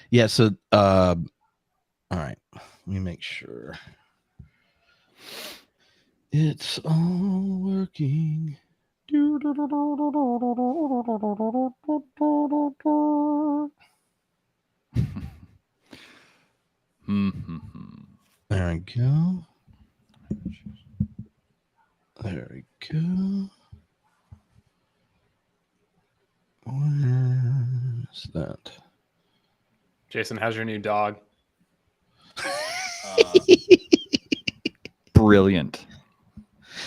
Yeah. So, all right. Let me make sure it's all working. There we go. There we go. Where's that? Jason, how's your new dog? Brilliant.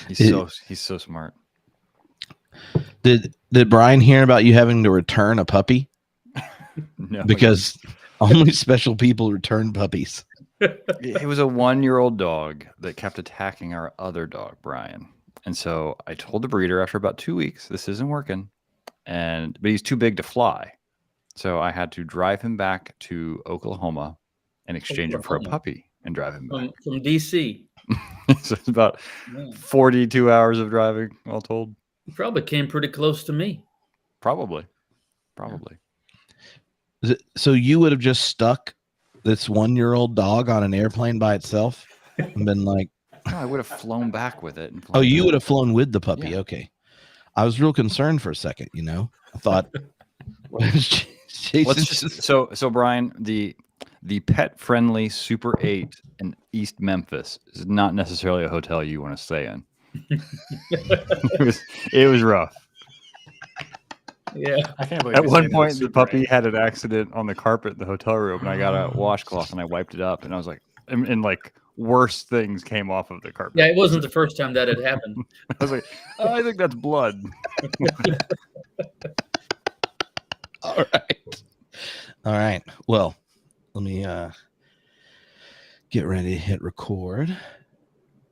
He's so smart. Did Brian hear about you having to return a puppy? No, because only special people return puppies. It was a 1-year-old dog that kept attacking our other dog, Brian. And so I told the breeder after about 2 weeks, this isn't working. But he's too big to fly. So I had to drive him back to Oklahoma and exchange him for a puppy and drive him back. From DC. So it's about 42 hours of driving, all told. You probably came pretty close to me. Probably. So you would have just stuck this 1-year-old dog on an airplane by itself and been like, no, I would have flown back with it. Oh, you would have flown with the puppy. Yeah. Okay. I was real concerned for a second, I thought so Brian, the pet-friendly Super 8 in East Memphis is not necessarily a hotel you want to stay in. It was rough. Yeah, I can't believe at one point the puppy had an accident on the carpet in the hotel room, and I got a washcloth and I wiped it up, and I was like, and like worse things came off of the carpet. Yeah, it wasn't the first time that had happened. I was like, I think that's blood. All right. Well, let me get ready to hit record.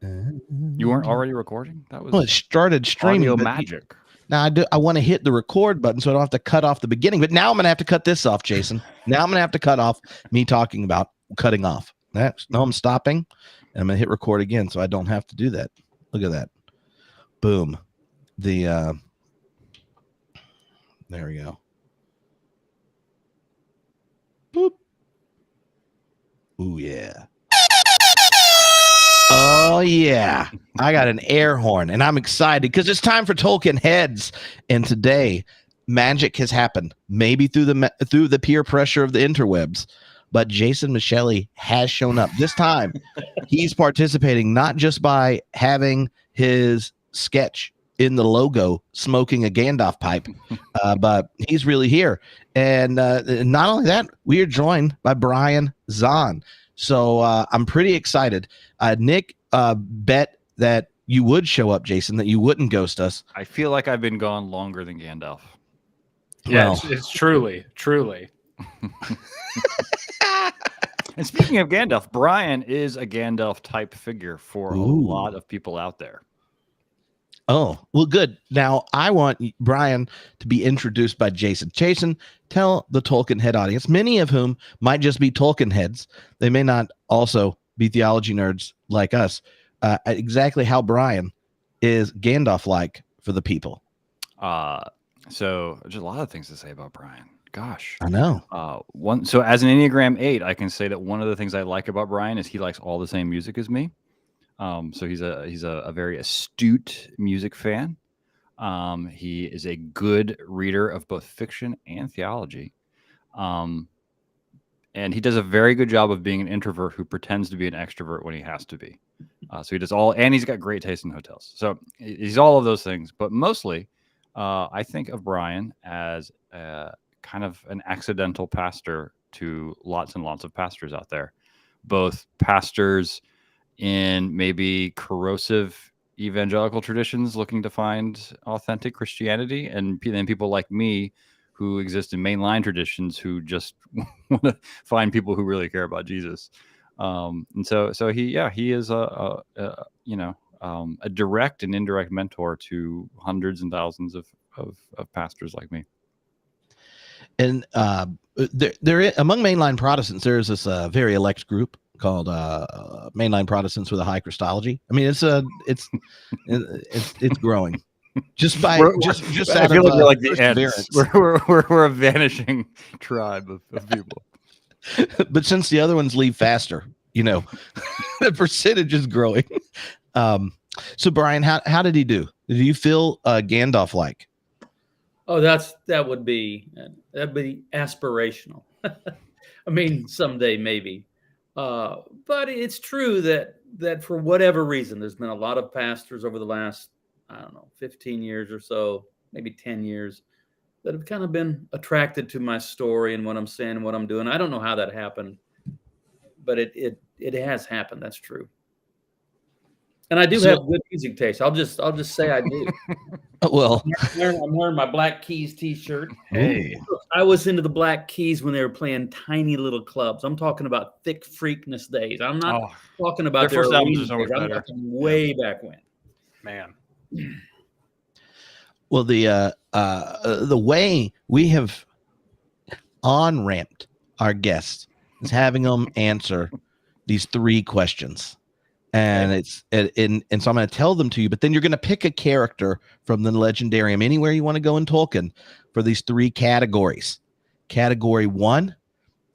You weren't already recording? That was it started streaming. Audio magic. Now I want to hit the record button so I don't have to cut off the beginning. But now I'm going to have to cut this off, Jason. Now I'm going to have to cut off me talking about cutting off. No, I'm stopping, and I'm going to hit record again so I don't have to do that. Look at that. Boom. There we go. Boop. Ooh, yeah. Oh, yeah. I got an air horn, and I'm excited because it's time for Tolkien Heads. And today, magic has happened, maybe through the peer pressure of the interwebs. But Jason Michelli has shown up. This time, he's participating not just by having his sketch in the logo smoking a Gandalf pipe, but he's really here. And not only that, we are joined by Brian Zahnd. So I'm pretty excited. Nick bet that you would show up, Jason, that you wouldn't ghost us. I feel like I've been gone longer than Gandalf. Yeah, it's truly. And speaking of Gandalf, Brian is a Gandalf type figure for a lot of people out there. Oh, well, good. Now, I want Brian to be introduced by Jason. Jason, tell the Tolkien Head audience, many of whom might just be Tolkien heads. They may not also be theology nerds like us. Exactly how Brian is Gandalf-like for the people. So there's a lot of things to say about Brian. Gosh, I know. So as an Enneagram 8, I can say that one of the things I like about Brian is he likes all the same music as me. So he's a very astute music fan. He is a good reader of both fiction and theology. And he does a very good job of being an introvert who pretends to be an extrovert when he has to be. So he does and he's got great taste in hotels. So he's all of those things, but mostly I think of Brian as kind of an accidental pastor to lots and lots of pastors out there, both pastors in maybe corrosive evangelical traditions looking to find authentic Christianity, and then people like me who exist in mainline traditions who just want to find people who really care about Jesus. And so he is a direct and indirect mentor to hundreds and thousands of pastors like me. And there among mainline Protestants, there is this very elect group called mainline Protestants with a high Christology. I mean, it's growing. Just by just I feel like we're like the ants. We're a vanishing tribe of people. But since the other ones leave faster, the percentage is growing. So Brian, how did he do? Did you feel Gandalf like? Oh, that'd be aspirational. I mean, someday maybe. But it's true that for whatever reason, there's been a lot of pastors over the last, I don't know, 15 years or so, maybe 10 years, that have kind of been attracted to my story and what I'm saying and what I'm doing. I don't know how that happened, but it has happened. That's true. And I do have good music taste. I'll just say I do. Well, I'm wearing my Black Keys T-shirt. Hey, I was into the Black Keys when they were playing tiny little clubs. I'm talking about Thick Freakness days. I'm not talking about their first albums are arena so much days. I'm better. talking way back when. man. well, the way we have on-ramped our guests is having them answer these 3 questions. And so I'm going to tell them to you, but then you're going to pick a character from the Legendarium anywhere you want to go in Tolkien for these 3 categories. Category 1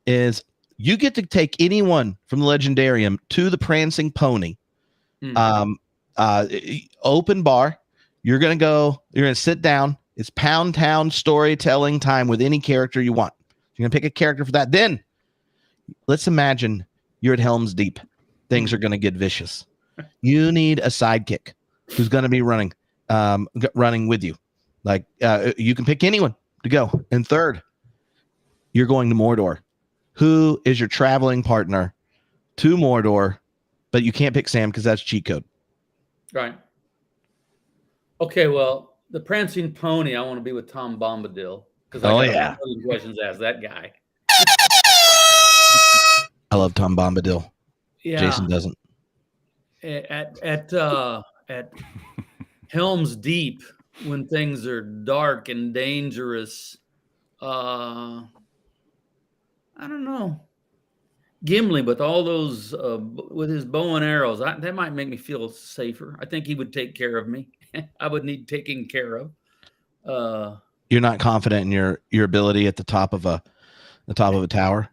is you get to take anyone from the Legendarium to the Prancing Pony. Open bar. You're going to sit down. It's Pound Town storytelling time with any character you want. You're going to pick a character for that. Then let's imagine you're at Helm's Deep. Things are going to get vicious. You need a sidekick who's going to be running with you. Like you can pick anyone to go. And third, you're going to Mordor. Who is your traveling partner to Mordor? But you can't pick Sam because that's cheat code. Right. Okay. Well, the Prancing Pony, I want to be with Tom Bombadil because I got questions asked that guy. I love Tom Bombadil. Yeah. Jason doesn't. At Helm's Deep, when things are dark and dangerous, I don't know. Gimli, with all those, with his bow and arrows, that might make me feel safer. I think he would take care of me. I would need taken care of. You're not confident in your ability at the top of a tower.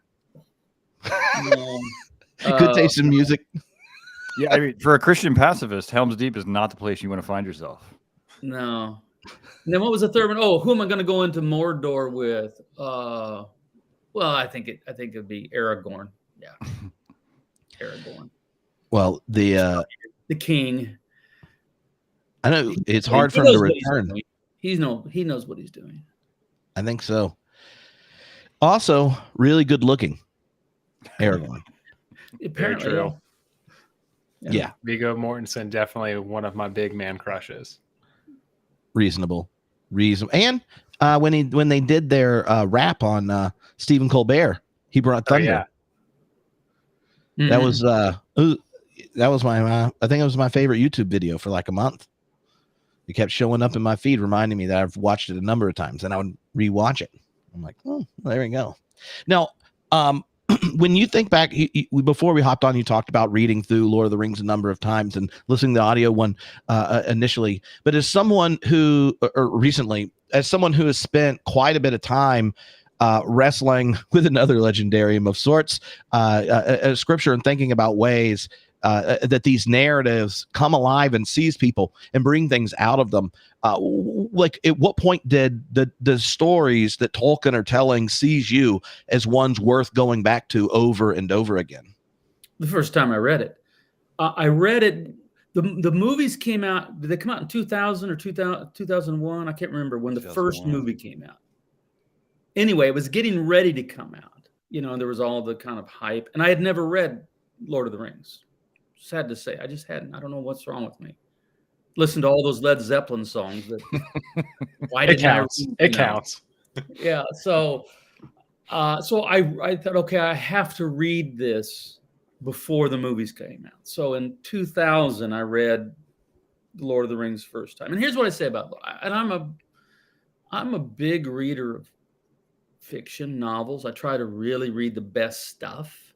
Good taste in music. Yeah, I mean, for a Christian pacifist, Helm's Deep is not the place you want to find yourself. No. And then what was the third one? Oh, who am I going to go into Mordor with? Well, I think it'd be Aragorn. Yeah, Aragorn. Well, the king. I know it's hard for him to return. He knows what he's doing. I think so. Also, really good looking, Aragorn. Very true. Yeah. Viggo Mortensen, definitely one of my big man crushes. Reasonable. And when they did their rap on Stephen Colbert, he brought thunder. Oh, yeah. That was my I think it was my favorite YouTube video for like a month. It kept showing up in my feed, reminding me that I've watched it a number of times, and I would rewatch it. I'm like, oh, there we go. Now, when you think back, before we hopped on, you talked about reading through Lord of the Rings a number of times and listening to the audio one initially. But as someone who has spent quite a bit of time wrestling with another legendarium of sorts, scripture, and thinking about ways that these narratives come alive and seize people and bring things out of them. Like, at what point did the stories that Tolkien are telling seize you as ones worth going back to over and over again? The first time I read it. I read it. The movies came out. Did they come out in 2000 or 2001? I can't remember when the first movie came out. Anyway, it was getting ready to come out. There was all the kind of hype. And I had never read Lord of the Rings. Sad to say. I just hadn't. I don't know what's wrong with me. Listen to all those Led Zeppelin songs. Why didn't it counts. Yeah. So I thought, okay, I have to read this before the movies came out. So in 2000, I read Lord of the Rings first time. And here's what I say about it. And I'm a big reader of fiction novels. I try to really read the best stuff.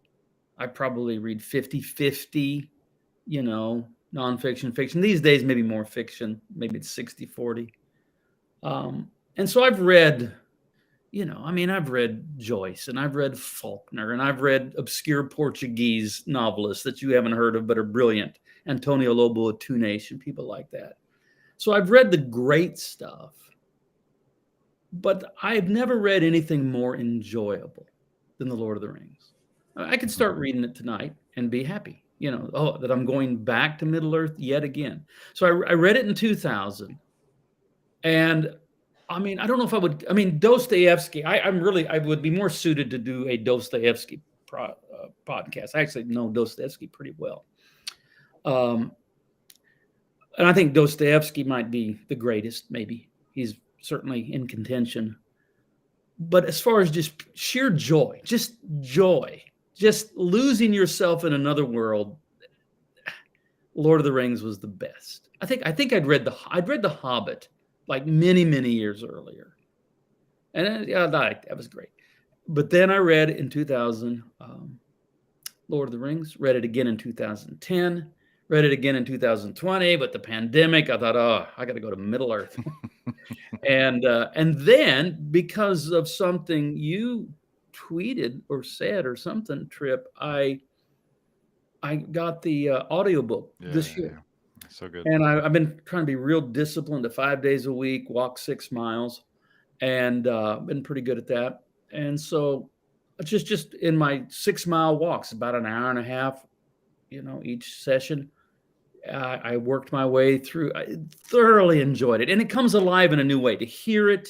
I probably read 50-50, nonfiction, fiction. These days, maybe more fiction. Maybe it's 60-40. And so I've read, I mean, I've read Joyce and I've read Faulkner and I've read obscure Portuguese novelists that you haven't heard of but are brilliant. Antonio Lobo Tunes and people like that. So I've read the great stuff, but I've never read anything more enjoyable than The Lord of the Rings. I could start reading it tonight and be happy, that I'm going back to Middle Earth yet again. So I read it in 2000. And I mean, I don't know if I would, Dostoevsky, I would be more suited to do a Dostoevsky podcast. I actually know Dostoevsky pretty well. And I think Dostoevsky might be the greatest, maybe. He's certainly in contention. But as far as just sheer joy, just losing yourself in another world, Lord of the Rings was the best. I think I'd read The Hobbit like many, many years earlier. And that was great. But then I read in 2000, Lord of the Rings, read it again in 2010, read it again in 2020, but the pandemic, I thought, I got to go to Middle Earth. And then because of something you tweeted or said or something, Trip, I got the audiobook this year. Yeah. So good. And I've been trying to be real disciplined to 5 days a week, walk 6 miles, and been pretty good at that. And so just in my 6 mile walks, about an hour and a half, each session, I worked my way through. I thoroughly enjoyed it. And it comes alive in a new way. To hear it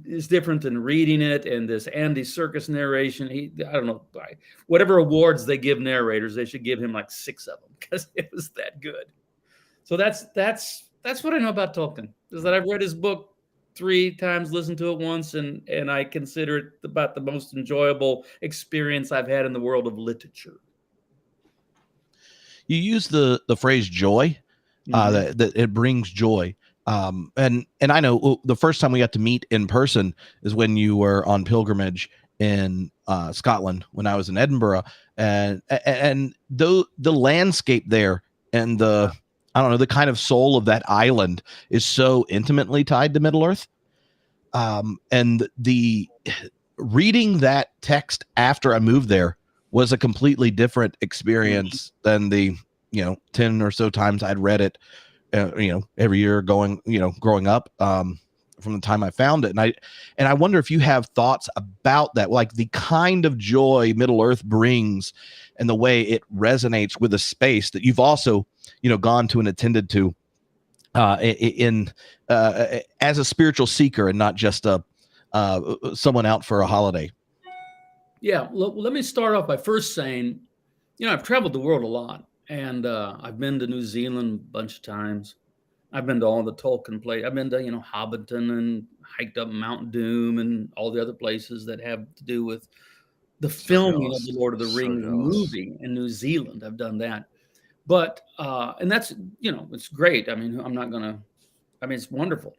is different than reading it. And this Andy Serkis narration, I don't know, whatever awards they give narrators, they should give him like 6 of them because it was that good. So that's what I know about Tolkien, is that I've read his book 3 times, listened to it once, and I consider it about the most enjoyable experience I've had in the world of literature. You use the phrase joy, that it brings joy. And I know the first time we got to meet in person is when you were on pilgrimage in Scotland when I was in Edinburgh, and the landscape there and the kind of soul of that island is so intimately tied to Middle Earth. And the reading that text after I moved there was a completely different experience than the 10 or so times I'd read it every year growing up from the time I found it. And I wonder if you have thoughts about that, like the kind of joy Middle Earth brings and the way it resonates with a space that you've also gone to and attended to as a spiritual seeker and not just someone out for a holiday. Yeah, let me start off by first saying, I've traveled the world a lot, and I've been to New Zealand a bunch of times. I've been to all the Tolkien places. I've been to, Hobbiton and hiked up Mount Doom and all the other places that have to do with the filming of the Lord of the Rings movie in New Zealand. I've done that. But, and that's, it's great. I mean, it's wonderful.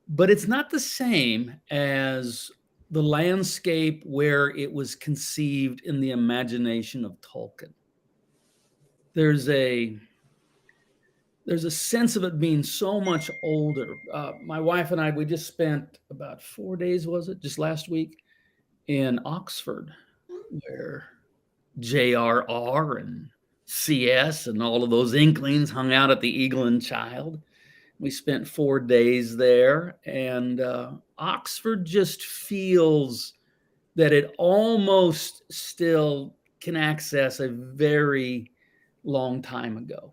But it's not the same as the landscape where it was conceived in the imagination of Tolkien. There's a sense of it being so much older. My wife and I, we just spent about 4 days, was it, just last week, in Oxford, where J.R.R. and C.S. and all of those Inklings hung out at the Eagle and Child. We spent 4 days there, and Oxford just feels that it almost still can access a very long time ago.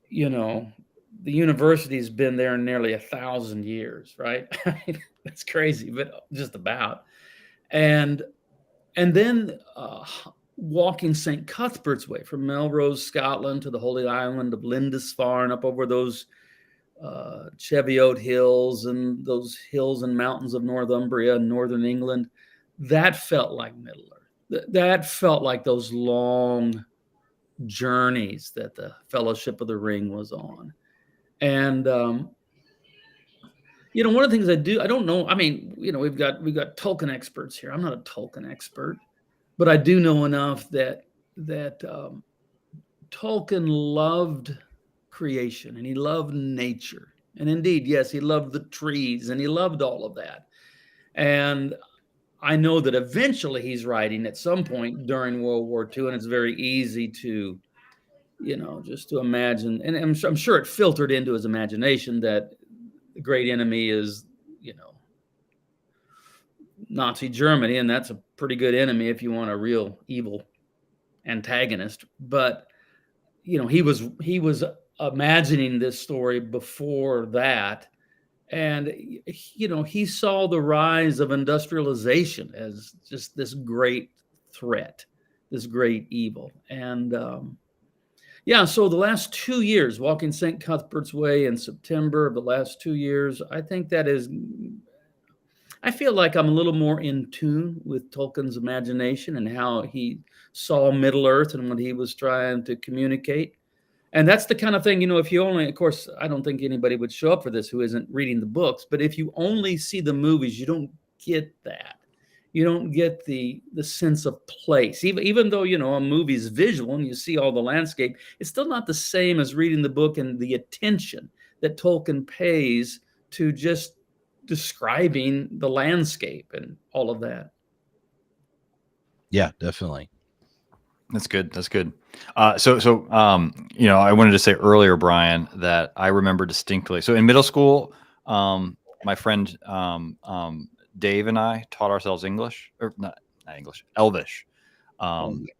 The university's been there nearly 1,000 years, right? That's crazy, but just about. And then walking St. Cuthbert's Way from Melrose, Scotland, to the holy island of Lindisfarne, up over those Cheviot Hills and those hills and mountains of Northumbria and northern England, that felt like Middle Earth. That felt like those long journeys that the Fellowship of the Ring was on. And one of the things I don't know, I mean, we've got Tolkien experts here. I'm not a Tolkien expert, but I do know enough that Tolkien loved creation and he loved nature. And indeed, yes, he loved the trees and he loved all of that. And I know that eventually he's writing at some point during World War II, and it's very easy to, just to imagine. And I'm sure it filtered into his imagination that the great enemy is, Nazi Germany, and that's a pretty good enemy if you want a real evil antagonist. But he was imagining this story before that, and he saw the rise of industrialization as just this great threat, this great evil. And so the last 2 years, walking St. Cuthbert's Way in September of the last 2 years, I feel like I'm a little more in tune with Tolkien's imagination and how he saw Middle Earth and what he was trying to communicate. And that's the kind of thing, if you only, of course, I don't think anybody would show up for this who isn't reading the books, but if you only see the movies, you don't get that. You don't get the sense of place. Even though, a movie's visual and you see all the landscape, it's still not the same as reading the book and the attention that Tolkien pays to just describing the landscape and all of that. Yeah, definitely. That's good. That's good. So I wanted to say earlier, Brian, that I remember distinctly. So in middle school, my friend Dave and I taught ourselves English, or not English, Elvish,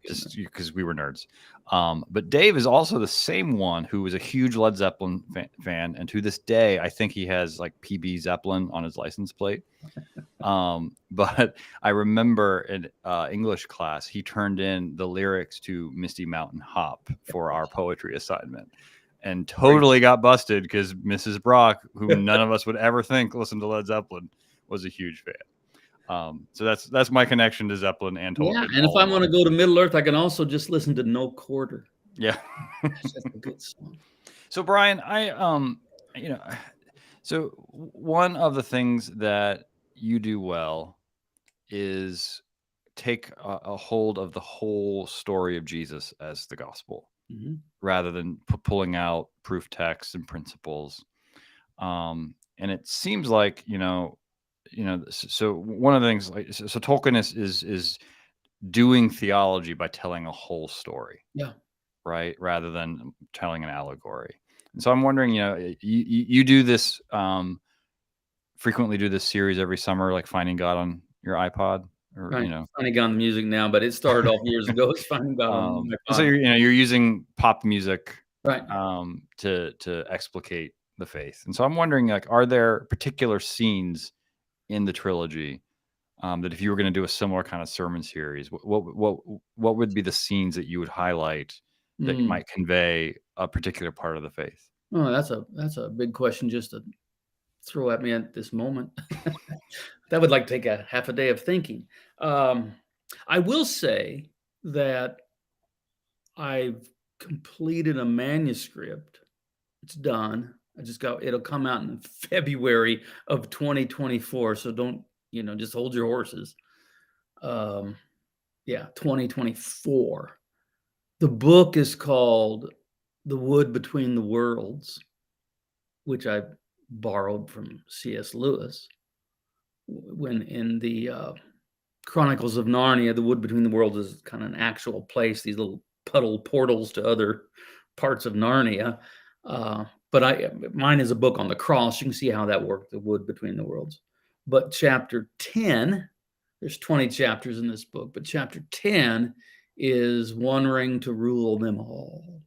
just because we were nerds. But Dave is also the same one who was a huge Led Zeppelin fan, and to this day, I think he has like PB Zeppelin on his license plate. But I remember in English class, he turned in the lyrics to Misty Mountain Hop for our poetry assignment, and totally got busted because Mrs. Brock, who none of us would ever think listened to Led Zeppelin, was a huge fan. So that's my connection to Zeppelin and Tolkien. Yeah, and if I want to go to Middle Earth, I can also just listen to No Quarter. Yeah, That's a good song. So Brian, so one of the things that you do well is take a hold of the whole story of Jesus as the gospel, rather than pulling out proof texts and principles. And it seems like so one of the things, so Tolkien is doing theology by telling a whole story, right, rather than telling an allegory. And so I'm wondering, you do this frequently, do this series every summer, like Finding God on your iPod, or right. Finding God on the music now, but it started off years ago. It's Finding God on my iPod. So you're using pop music, right, to explicate the faith. And so I'm wondering, like, are there particular scenes in the trilogy that if you were going to do a similar kind of sermon series, what would be the scenes that you would highlight that might convey a particular part of the faith? Oh, that's a big question just to throw at me at this moment. That would take a half a day of thinking. I will say that I've completed a manuscript. It's done. It'll come out in February of 2024. So don't, just hold your horses. 2024. The book is called The Wood Between the Worlds, which I borrowed from C.S. Lewis. When in the Chronicles of Narnia, the wood between the worlds is kind of an actual place, these little puddle portals to other parts of Narnia. But mine is a book on the cross. You can see how that worked, the wood between the worlds. But chapter 10, there's 20 chapters in this book, but chapter 10 is one ring to rule them all.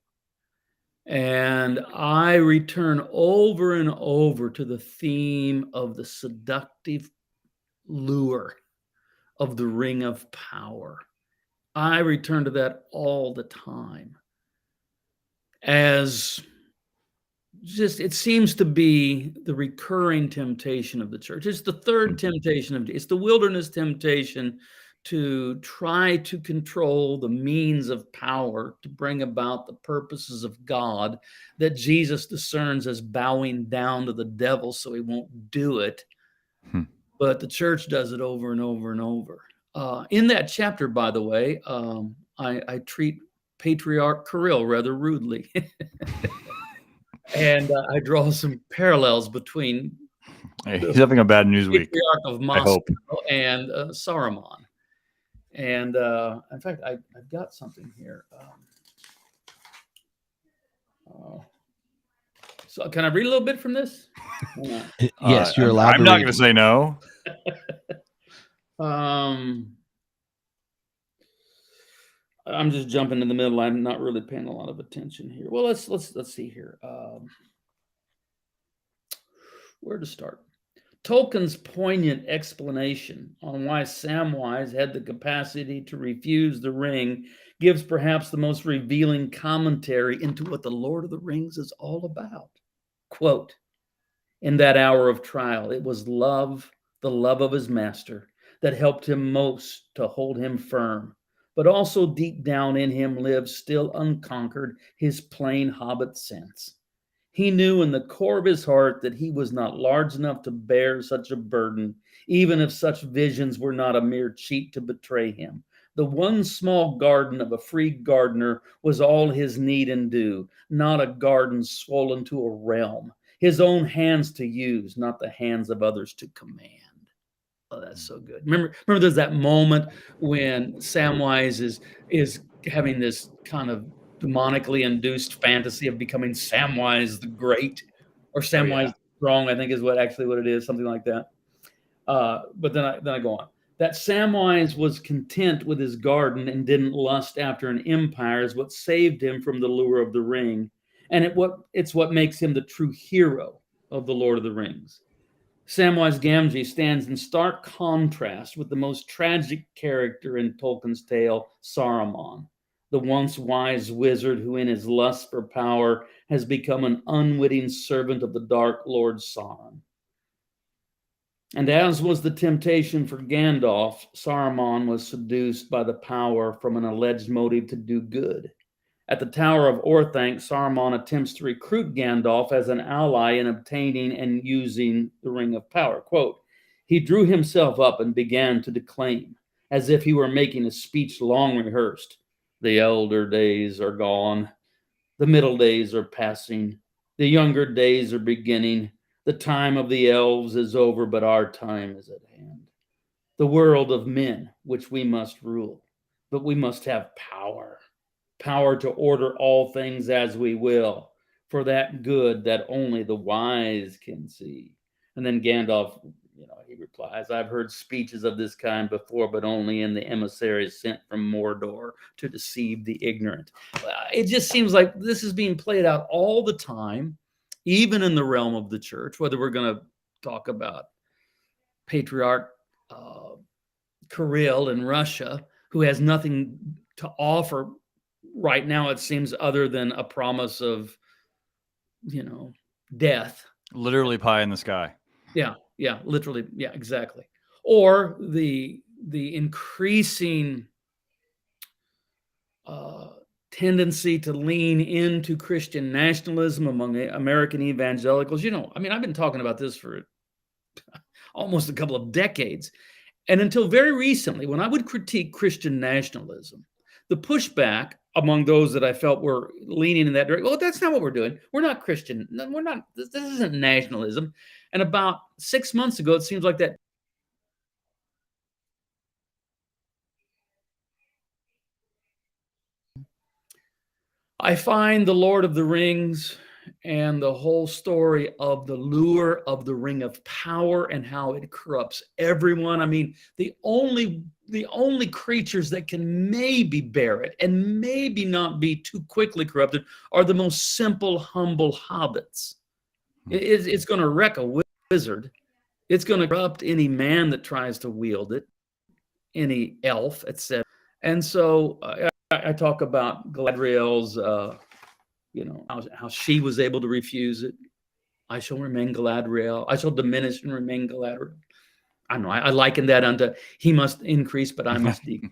And I return over and over to the theme of the seductive lure of the ring of power. I return to that all the time. It seems to be the recurring temptation of the church. It's the third temptation it's the wilderness temptation to try to control the means of power to bring about the purposes of God that Jesus discerns as bowing down to the devil so he won't do it. But the church does it over and over and over. In that chapter, by the way, I treat Patriarch Kirill rather rudely. And I draw some parallels between Hey, he's having a bad news week. patriarch of I Moscow hope. and Saruman. And in fact, I've got something here. So can I read a little bit from this? Yes, you're allowed. I'm not going to say no. I'm just jumping in the middle. I'm not really paying a lot of attention here. Well, let's see here. Where to start? Tolkien's poignant explanation on why Samwise had the capacity to refuse the ring gives perhaps the most revealing commentary into what the Lord of the Rings is all about. Quote, in that hour of trial, it was love, the love of his master, that helped him most to hold him firm. But also deep down in him lived, still unconquered, his plain hobbit sense. He knew in the core of his heart that he was not large enough to bear such a burden, even if such visions were not a mere cheat to betray him. The one small garden of a free gardener was all his need and due, not a garden swollen to a realm, his own hands to use, not the hands of others to command. Oh, that's so good. Remember there's that moment when Samwise is having this kind of demonically induced fantasy of becoming Samwise the Great, or Samwise Strong, I think is what it is, something like that. But then I go on. That Samwise was content with his garden and didn't lust after an empire is what saved him from the lure of the ring, and it's what makes him the true hero of the Lord of the Rings. Samwise Gamgee stands in stark contrast with the most tragic character in Tolkien's tale, Saruman, the once wise wizard who in his lust for power has become an unwitting servant of the Dark Lord Sauron. And as was the temptation for Gandalf, Saruman was seduced by the power from an alleged motive to do good. At the Tower of Orthanc, Saruman attempts to recruit Gandalf as an ally in obtaining and using the Ring of Power. Quote, he drew himself up and began to declaim, as if he were making a speech long rehearsed. The elder days are gone. The middle days are passing. The younger days are beginning. The time of the elves is over, but our time is at hand. The world of men, which we must rule, but we must have power. Power to order all things as we will, for that good that only the wise can see. And then Gandalf, he replies, I've heard speeches of this kind before, but only in the emissaries sent from Mordor to deceive the ignorant. It just seems like this is being played out all the time, even in the realm of the church, whether we're going to talk about Patriarch Kirill in Russia, who has nothing to offer right now, it seems, other than a promise of, death. Literally pie in the sky. Yeah, literally. Yeah, exactly. Or the increasing tendency to lean into Christian nationalism among American evangelicals. I've been talking about this for almost a couple of decades. And until very recently, when I would critique Christian nationalism, the pushback among those that I felt were leaning in that direction, well, that's not what we're doing. We're not Christian. No, we're not. This isn't nationalism. And about 6 months ago, it seems like that I find the Lord of the Rings and the whole story of the lure of the Ring of Power and how it corrupts everyone. I mean, the only creatures that can maybe bear it and maybe not be too quickly corrupted are the most simple, humble hobbits. It's going to wreck a wizard. It's going to corrupt any man that tries to wield it, any elf, etc. And so I talk about Galadriel's, how she was able to refuse it. I shall remain Galadriel. I shall diminish and remain Galadriel. I don't know. I liken that unto he must increase, but I must decrease.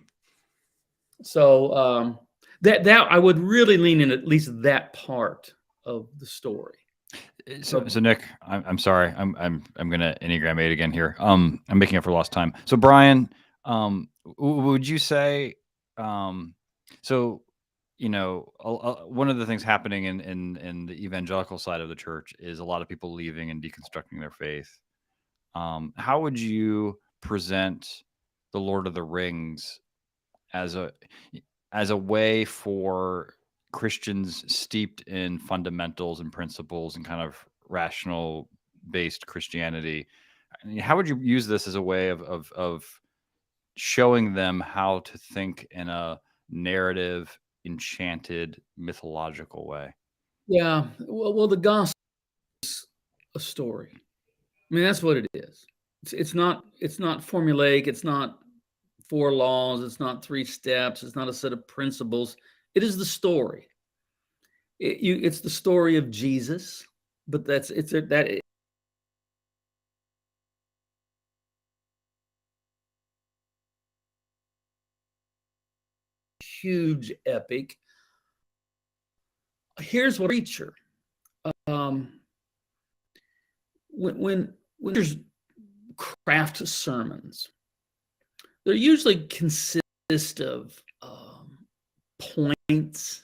So that I would really lean in at least that part of the story. So Nick, I'm sorry. I'm gonna Enneagram 8 again here. I'm making up for lost time. So Brian, would you say, so one of the things happening in the evangelical side of the church is a lot of people leaving and deconstructing their faith. How would you present the Lord of the Rings as a way for Christians steeped in fundamentals and principles and kind of rational based Christianity? How would you use this as a way of showing them how to think in a narrative, enchanted, mythological way? Yeah. Well, the gospel is a story. I mean, that's what it is. It's not formulaic. It's not 4 laws. It's not 3 steps. It's not a set of principles. It is the story. It's the story of Jesus, but that huge epic. Here's what preacher. When there's craft sermons, they usually consist of points.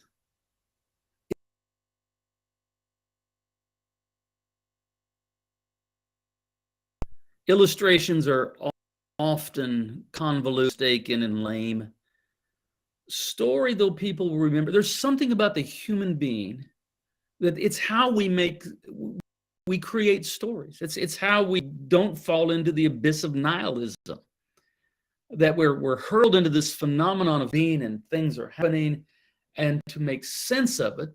Illustrations are often convoluted, mistaken, and lame. Story, though, people will remember. There's something about the human being that it's how we create stories. It's how we don't fall into the abyss of nihilism. That we're hurled into this phenomenon of being and things are happening, and to make sense of it,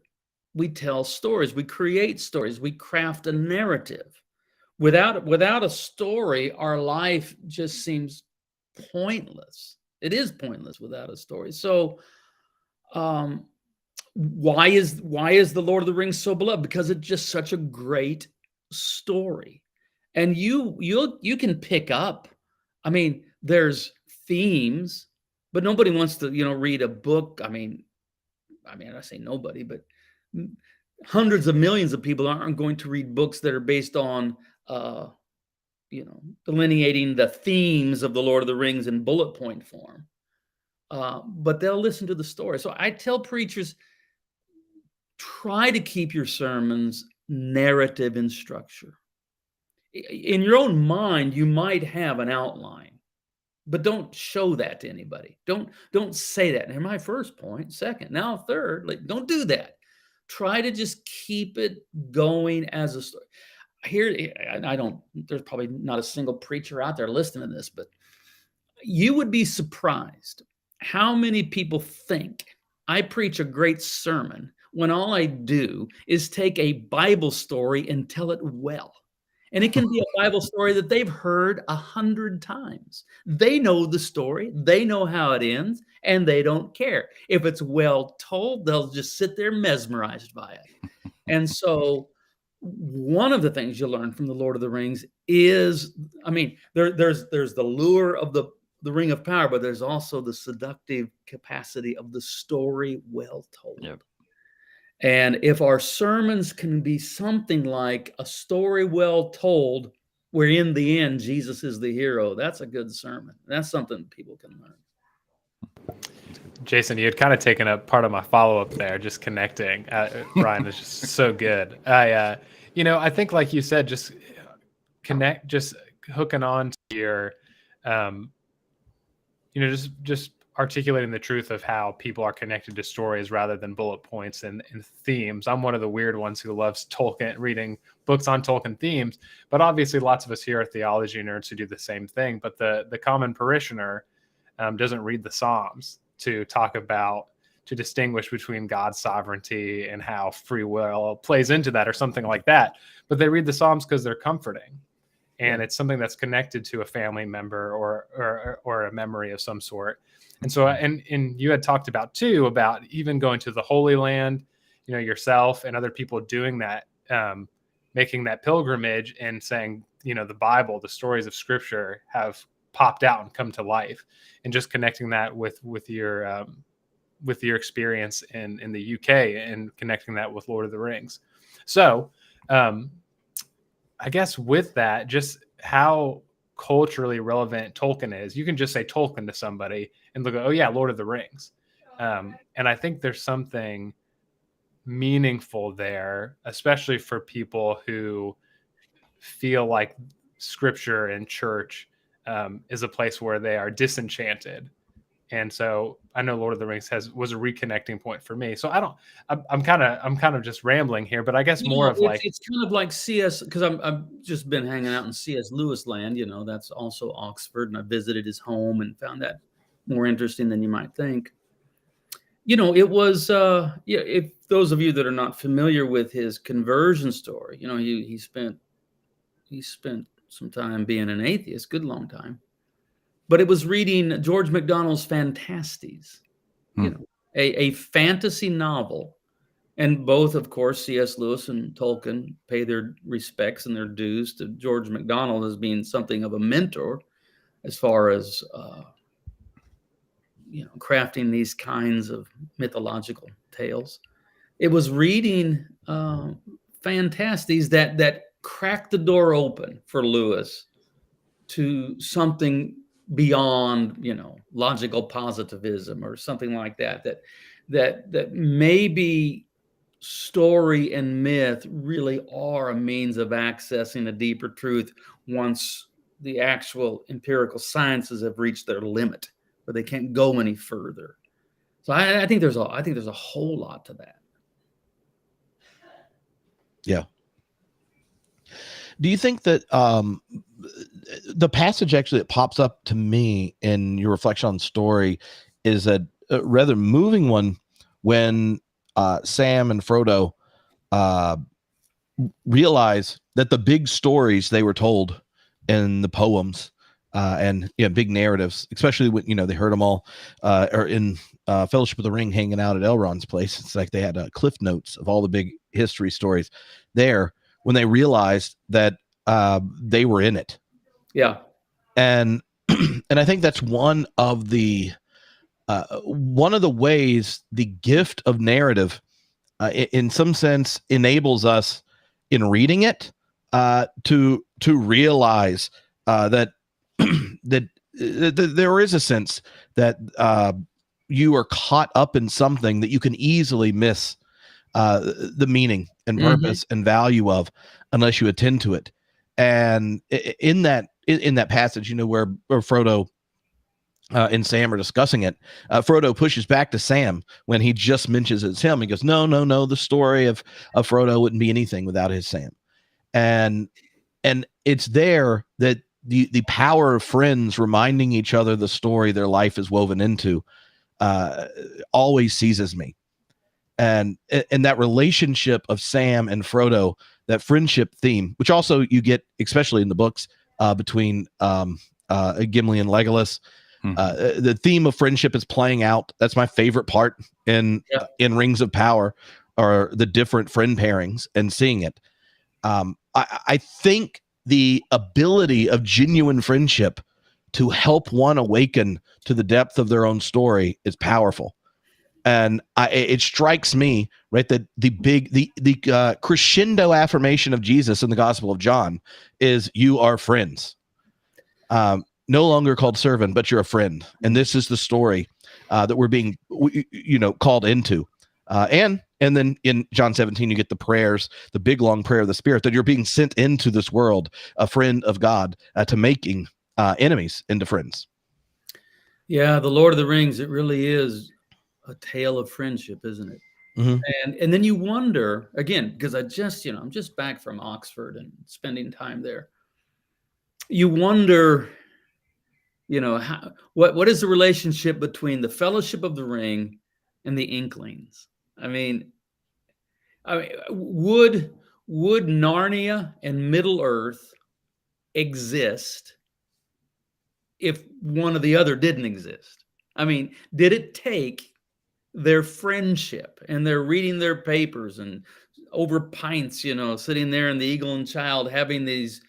we tell stories. We create stories. We craft a narrative. Without a story, our life just seems pointless. It is pointless without a story. So, why is the Lord of the Rings so beloved? Because it's just such a great story, and you can pick up. I mean, there's themes, but nobody wants to read a book. I mean, I say nobody, but hundreds of millions of people aren't going to read books that are based on delineating the themes of the Lord of the Rings in bullet point form. But they'll listen to the story. So I tell preachers, try to keep your sermons narrative in structure. In your own mind, you might have an outline, but don't show that to anybody. Don't say that. And my first point, second, now third, don't do that. Try to just keep it going as a story. Here, there's probably not a single preacher out there listening to this, but you would be surprised how many people think I preach a great sermon when all I do is take a Bible story and tell it well. And it can be a Bible story that they've heard 100 times. They know the story, they know how it ends, and they don't care. If it's well told, they'll just sit there mesmerized by it. And so one of the things you learn from the Lord of the Rings is, there's the lure of the Ring of Power, but there's also the seductive capacity of the story well told. Yep. And if our sermons can be something like a story well told, where in the end Jesus is the hero, that's a good sermon. That's something people can learn. Jason, you had kind of taken up part of my follow-up there, just connecting. Brian is just so good. I think, like you said, just hooking on to your, just articulating the truth of how people are connected to stories rather than bullet points and themes. I'm one of the weird ones who loves Tolkien, reading books on Tolkien themes, but obviously lots of us here are theology nerds who do the same thing. But the common parishioner doesn't read the Psalms to distinguish between God's sovereignty and how free will plays into that or something like that. But they read the Psalms because they're comforting. And it's something that's connected to a family member or a memory of some sort. And so, and you had talked about too, about even going to the Holy Land, yourself and other people doing that, making that pilgrimage and saying, the Bible, the stories of Scripture have popped out and come to life, and just connecting that with your experience in the UK and connecting that with Lord of the Rings. So, I guess with that, just how culturally relevant Tolkien is. You can just say Tolkien to somebody and they'll go, oh yeah, Lord of the Rings. And I think there's something meaningful there, especially for people who feel like scripture and church is a place where they are disenchanted. And so I know Lord of the Rings was a reconnecting point for me. So I'm kind of just rambling here, but I guess more of like, it's kind of like C.S. because I've just been hanging out in C.S. Lewis land. That's also Oxford, and I visited his home and found that more interesting than you might think. It was if those of you that are not familiar with his conversion story, he spent some time being an atheist, good long time. But it was reading George MacDonald's Fantasties, a fantasy novel. And both, of course, C.S. Lewis and Tolkien pay their respects and their dues to George MacDonald as being something of a mentor as far as, crafting these kinds of mythological tales. It was reading Fantasties that cracked the door open for Lewis to something beyond, logical positivism or something like that maybe story and myth really are a means of accessing a deeper truth once the actual empirical sciences have reached their limit, where they can't go any further. So I think there's a whole lot to that. Yeah. Do you think that the passage actually that pops up to me in your reflection on the story is a rather moving one when Sam and Frodo realize that the big stories they were told in the poems and big narratives, especially when they heard them all or in Fellowship of the Ring, hanging out at Elrond's place. It's like they had cliff notes of all the big history stories there. When they realized that they were in it. Yeah. And I think that's one of the ways the gift of narrative in some sense enables us in reading it to realize that that there is a sense that you are caught up in something that you can easily miss the meaning and purpose and value of unless you attend to it. And in that passage, where Frodo and Sam are discussing it, Frodo pushes back to Sam when he just mentions it's him. He goes, no, the story of Frodo wouldn't be anything without his Sam. And it's there that the power of friends reminding each other the story their life is woven into always seizes me. And that relationship of Sam and Frodo, that friendship theme, which also you get, especially in the books, between Gimli and Legolas, the theme of friendship is playing out. That's my favorite part in Rings of Power, or the different friend pairings and seeing it. I think the ability of genuine friendship to help one awaken to the depth of their own story is powerful. And it strikes me, right, that the crescendo affirmation of Jesus in the Gospel of John is, you are friends. No longer called servant, but you're a friend. And this is the story that we're being, called into. And then in John 17, you get the prayers, the big, long prayer of the Spirit, that you're being sent into this world, a friend of God, to making enemies into friends. Yeah, the Lord of the Rings, it really is a tale of friendship, isn't it? Mm-hmm. And then you wonder, again, because I'm just back from Oxford and spending time there. You wonder, what is the relationship between the Fellowship of the Ring and the Inklings? I mean, would Narnia and Middle Earth exist if one or the other didn't exist? I mean, did it take their friendship and they're reading their papers and over pints, sitting there in the Eagle and Child having these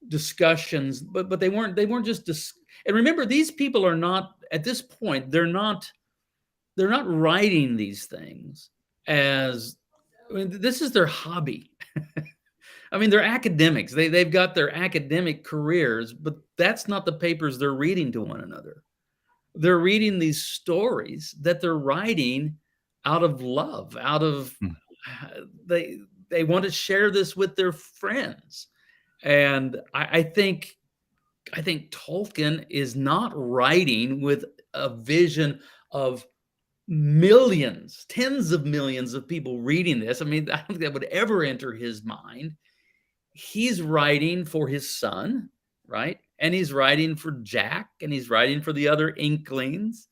discussions, but they weren't just and remember, these people are not, at this point, they're not writing these things as, this is their hobby. I mean, they're academics. They've got their academic careers, but that's not the papers they're reading to one another. they're reading these stories that they're writing out of love, out of they want to share this with their friends. And I think Tolkien is not writing with a vision of millions, tens of millions of people reading this. I mean, I don't think that would ever enter his mind. He's writing for his son, right? And he's writing for Jack, and he's writing for the other Inklings.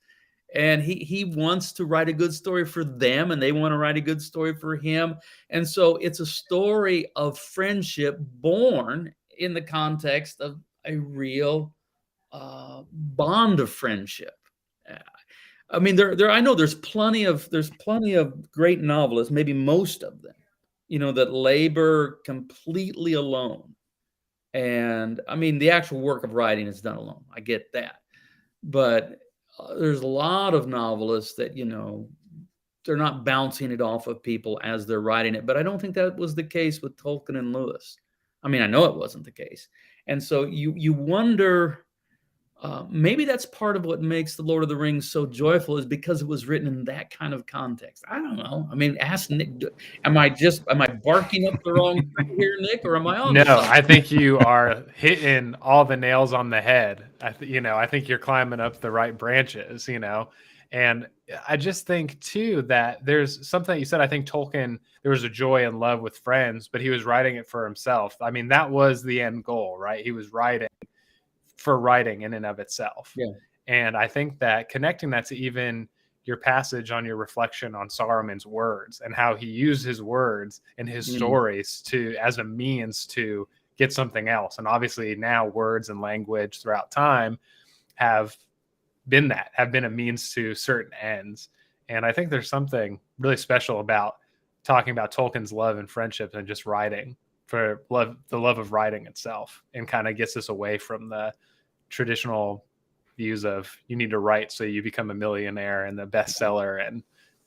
And he wants to write a good story for them, and they want to write a good story for him. And so it's a story of friendship born in the context of a real bond of friendship. I mean, I know there's plenty of great novelists, maybe most of them, that labor completely alone. And I mean, the actual work of writing is done alone. I get that. But there's a lot of novelists that, they're not bouncing it off of people as they're writing it. But I don't think that was the case with Tolkien and Lewis. I mean, I know it wasn't the case. And so you wonder, maybe that's part of what makes The Lord of the Rings so joyful, is because it was written in that kind of context. I don't know. I mean, ask Nick. Am I barking up the wrong tree here, Nick, or am I on? No, I think you are hitting all the nails on the head. I think you're climbing up the right branches, and I just think too that there's something that you said. I think Tolkien, there was a joy and love with friends, but he was writing it for himself. I mean, that was the end goal, right? He was writing for writing in and of itself. Yeah. And I think that connecting that to even your passage on your reflection on Saruman's words and how he used his words and his stories as a means to get something else. And obviously now words and language throughout time have been a means to certain ends. And I think there's something really special about talking about Tolkien's love and friendship and just writing for the love of writing itself, and kind of gets us away from the traditional views of you need to write so you become a millionaire and the bestseller and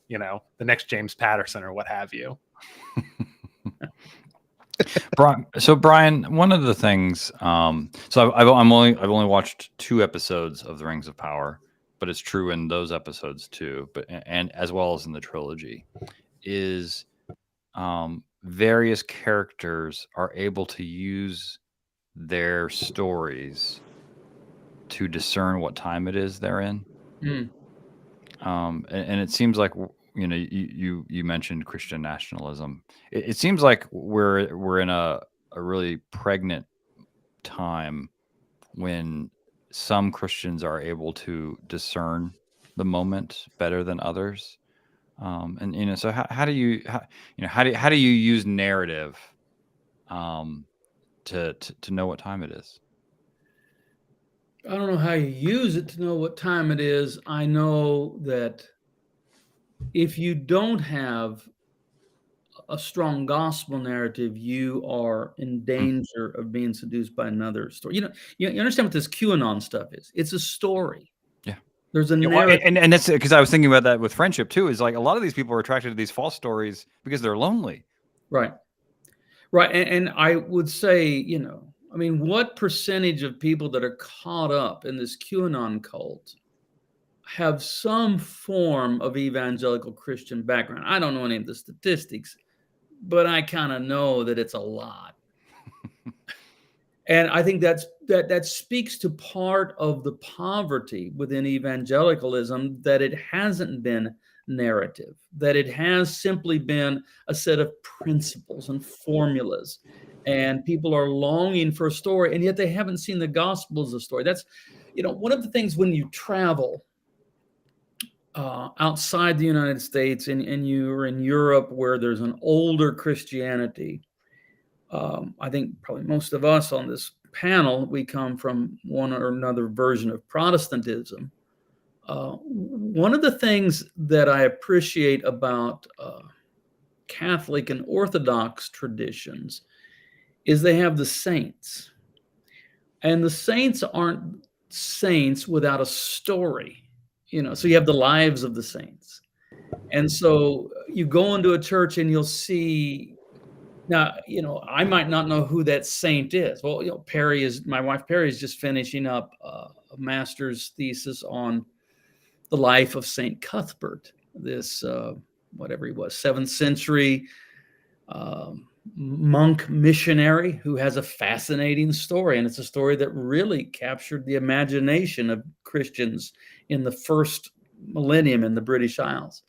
the next James Patterson or what have you. So Brian, one of the things, so I've only watched 2 episodes of The Rings of Power, but it's true in those episodes too, and as well as in the trilogy, is various characters are able to use their stories to discern what time it is they're in. And it seems like, you mentioned Christian nationalism. It seems like we're in a really pregnant time when some Christians are able to discern the moment better than others. And so how do you use narrative to know what time it is? I don't know how you use it to know what time it is. I know that if you don't have a strong gospel narrative, you are in danger of being seduced by another story. You understand what this QAnon stuff is? It's a story. Yeah. There's a narrative. And that's because I was thinking about that with friendship too, is like a lot of these people are attracted to these false stories because they're lonely. Right. And I would say, I mean, what percentage of people that are caught up in this QAnon cult have some form of evangelical Christian background? I don't know any of the statistics, but I kind of know that it's a lot. And I think that speaks to part of the poverty within evangelicalism, that it hasn't been narrative, that it has simply been a set of principles and formulas. And people are longing for a story, and yet they haven't seen the gospel as a story. That's, one of the things when you travel outside the United States and you're in Europe where there's an older Christianity. I think probably most of us on this panel, we come from one or another version of Protestantism. One of the things that I appreciate about Catholic and Orthodox traditions is they have the saints. And the saints aren't saints without a story. So you have the lives of the saints. And so you go into a church and you'll see, now, I might not know who that saint is. Well, my wife Perry is just finishing up a master's thesis on the life of Saint Cuthbert, this whatever he was, 7th century monk missionary who has a fascinating story, and it's a story that really captured the imagination of Christians in the first millennium in the British Isles.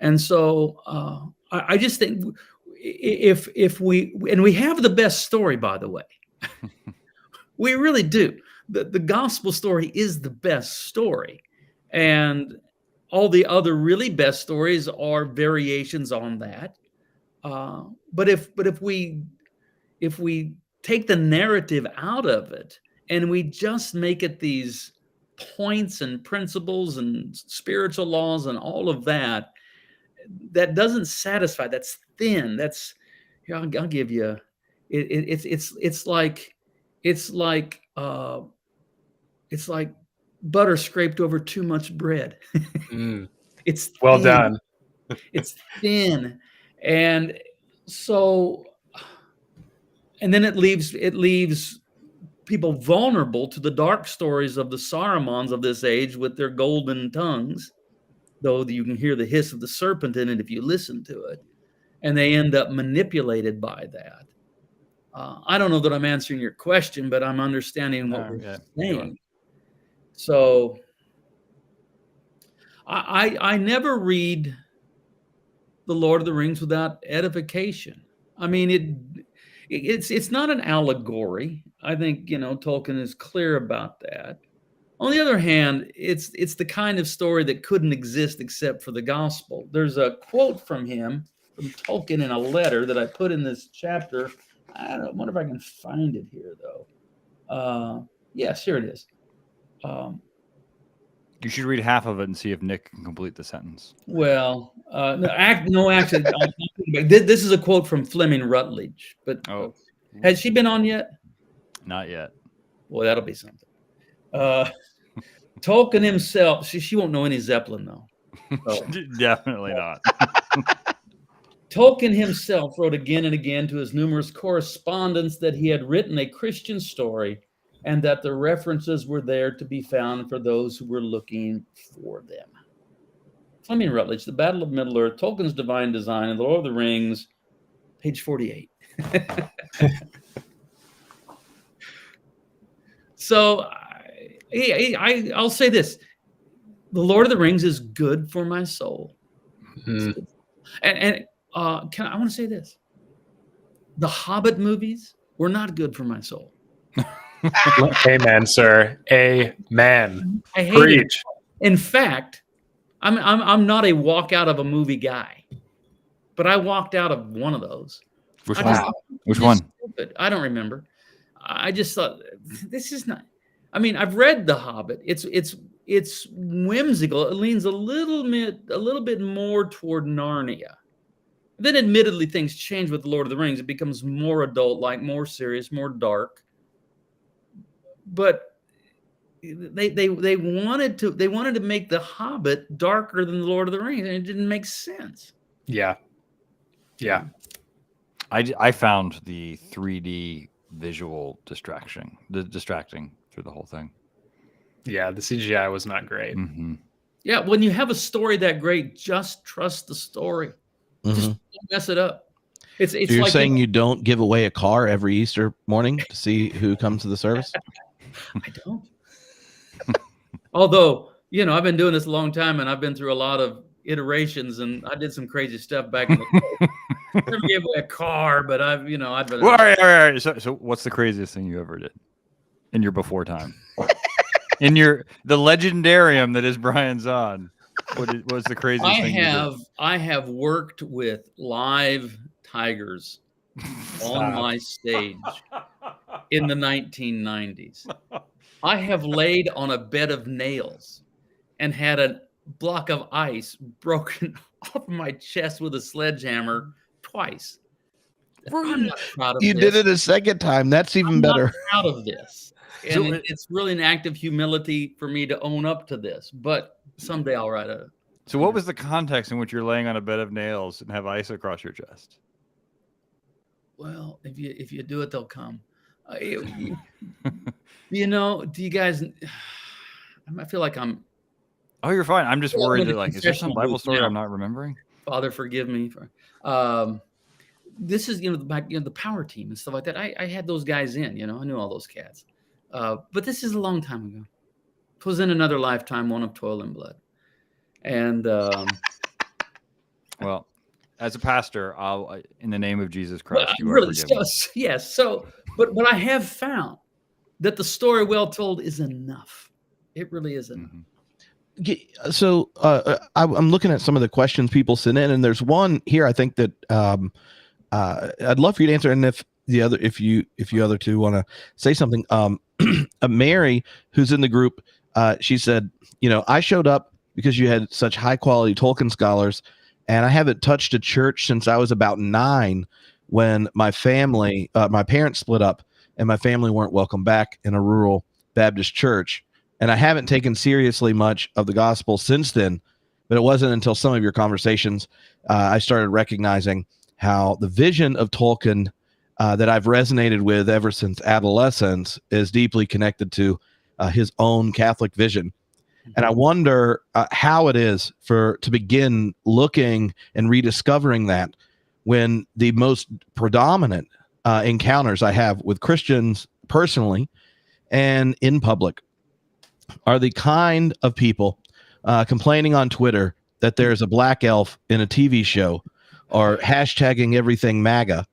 And so I just think if we have the best story, by the way, we really do. The gospel story is the best story, and all the other really best stories are variations on that. But if we take the narrative out of it and we just make it these points and principles and spiritual laws and all of that, that doesn't satisfy. That's thin. That's, I'll give you. It's like butter scraped over too much bread. It's thin. Well done. It's thin, and so, and then it leaves people vulnerable to the dark stories of the Sarumans of this age with their golden tongues, though you can hear the hiss of the serpent in it if you listen to it, and they end up manipulated by that. I don't know that I'm answering your question, but I'm understanding what we're saying. So I never read The Lord of the Rings without edification. I mean, it's not an allegory. I think, Tolkien is clear about that. On the other hand, it's the kind of story that couldn't exist except for the gospel. There's a quote from Tolkien in a letter that I put in this chapter. I wonder if I can find it here, though. Yes, here it is. You should read half of it and see if Nick can complete the sentence. Well, no, actually, this is a quote from Fleming Rutledge. But has she been on yet? Not yet. Well, that'll be something. Tolkien himself, she won't know any Zeppelin, though. So. Definitely not. Tolkien himself wrote again and again to his numerous correspondents that he had written a Christian story and that the references were there to be found for those who were looking for them. Fleming Rutledge, The Battle of Middle-earth, Tolkien's Divine Design, and The Lord of the Rings, page 48. So I'll say this. The Lord of the Rings is good for my soul. Mm-hmm. And I want to say this. The Hobbit movies were not good for my soul. Amen, sir. Amen. I hate it. In fact, I'm not a walk out of a movie guy, but I walked out of one of those. Which one? Stupid. I don't remember. I just thought this is not. I mean, I've read The Hobbit. It's whimsical. It leans a little bit more toward Narnia. Then, admittedly, things change with The Lord of the Rings. It becomes more adult-like, more serious, more dark. But they wanted to make The Hobbit darker than The Lord of the Rings, and it didn't make sense. Yeah. I found the 3D visual distracting through the whole thing. Yeah, the CGI was not great. Mm-hmm. Yeah, when you have a story that great, just trust the story. Mm-hmm. Just don't mess it up. It's so you're like saying you don't give away a car every Easter morning to see who comes to the service? I don't. Although, I've been doing this a long time and I've been through a lot of iterations and I did some crazy stuff back in the day. I never gave away a car, but I've been. All right. So what's the craziest thing you ever did in your before time? In the legendarium that is Brian Zahnd, what was the craziest thing you did? I have worked with live tigers on my stage in the 1990s. I have laid on a bed of nails and had a block of ice broken off my chest with a sledgehammer twice. I'm not proud of you this. did it a second time. That's even better. Not proud of this. And it's really an act of humility for me to own up to this. But someday I'll write a. So what was the context in which you're laying on a bed of nails and have ice across your chest? Well, if you do it, they'll come. Do you guys? I feel like I'm Oh, you're fine. I'm just Well, worried I'm in that, the like, is there some confessional Bible booth story now. I'm not remembering? Father, forgive me. This is, the power team and stuff like that. I had those guys in, I knew all those cats. But this is a long time ago. It was in another lifetime, one of toil and blood. And Well, as a pastor, I'll, in the name of Jesus well, Christ, you are really, forgiven. yes. But I have found that the story well told is enough. It really is enough. So I'm looking at some of the questions people sent in, and there's one here I think that I'd love for you to answer, and if you other two want to say something. Mary, who's in the group, she said, I showed up because you had such high quality Tolkien scholars, and I haven't touched a church since I was about 9, when my parents split up, and my family weren't welcome back in a rural Baptist church. And I haven't taken seriously much of the gospel since then, but it wasn't until some of your conversations I started recognizing how the vision of Tolkien that I've resonated with ever since adolescence is deeply connected to his own Catholic vision. And I wonder how it is to begin looking and rediscovering that, when the most predominant encounters I have with Christians personally and in public are the kind of people complaining on Twitter that there's a black elf in a TV show, or hashtagging everything MAGA.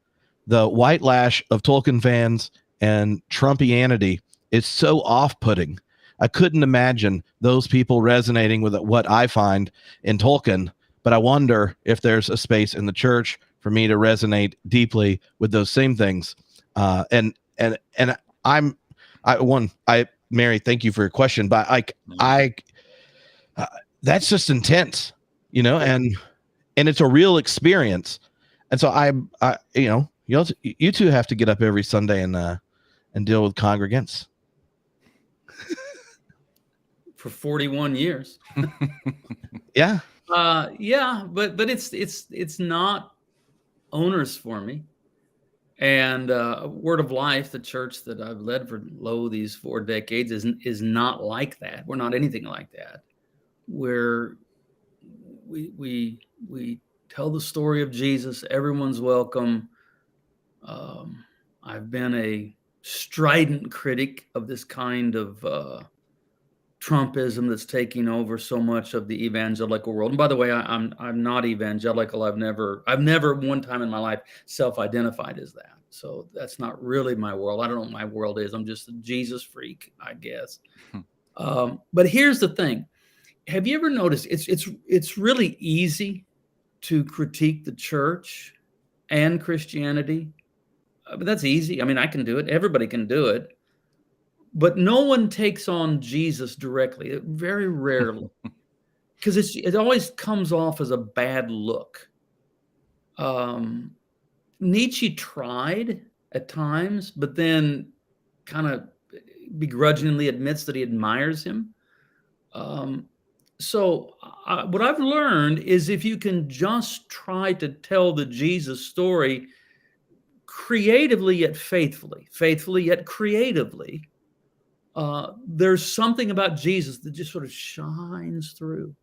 The white lash of Tolkien fans and Trumpianity is so off-putting. I couldn't imagine those people resonating with what I find in Tolkien, but I wonder if there's a space in the church for me to resonate deeply with those same things. Mary, thank you for your question, but that's just intense, and it's a real experience. And so you two have to get up every Sunday and deal with congregants For 41 years. Yeah. But it's not onerous for me. And Word of Life, the church that I've led for these 4 decades, is not like that. We're not anything like that. Where we tell the story of Jesus. Everyone's welcome. I've been a strident critic of this kind of Trumpism that's taking over so much of the evangelical world. And by the way, I'm not evangelical. I've never one time in my life self-identified as that. So that's not really my world. I don't know what my world is. I'm just a Jesus freak, I guess. But here's the thing. Have you ever noticed it's really easy to critique the church and Christianity? But that's easy. I mean, I can do it. Everybody can do it. But no one takes on Jesus directly, very rarely, because it always comes off as a bad look. Nietzsche tried at times, but then kind of begrudgingly admits that he admires him. So what I've learned is, if you can just try to tell the Jesus story creatively yet faithfully yet creatively, there's something about Jesus that just sort of shines through.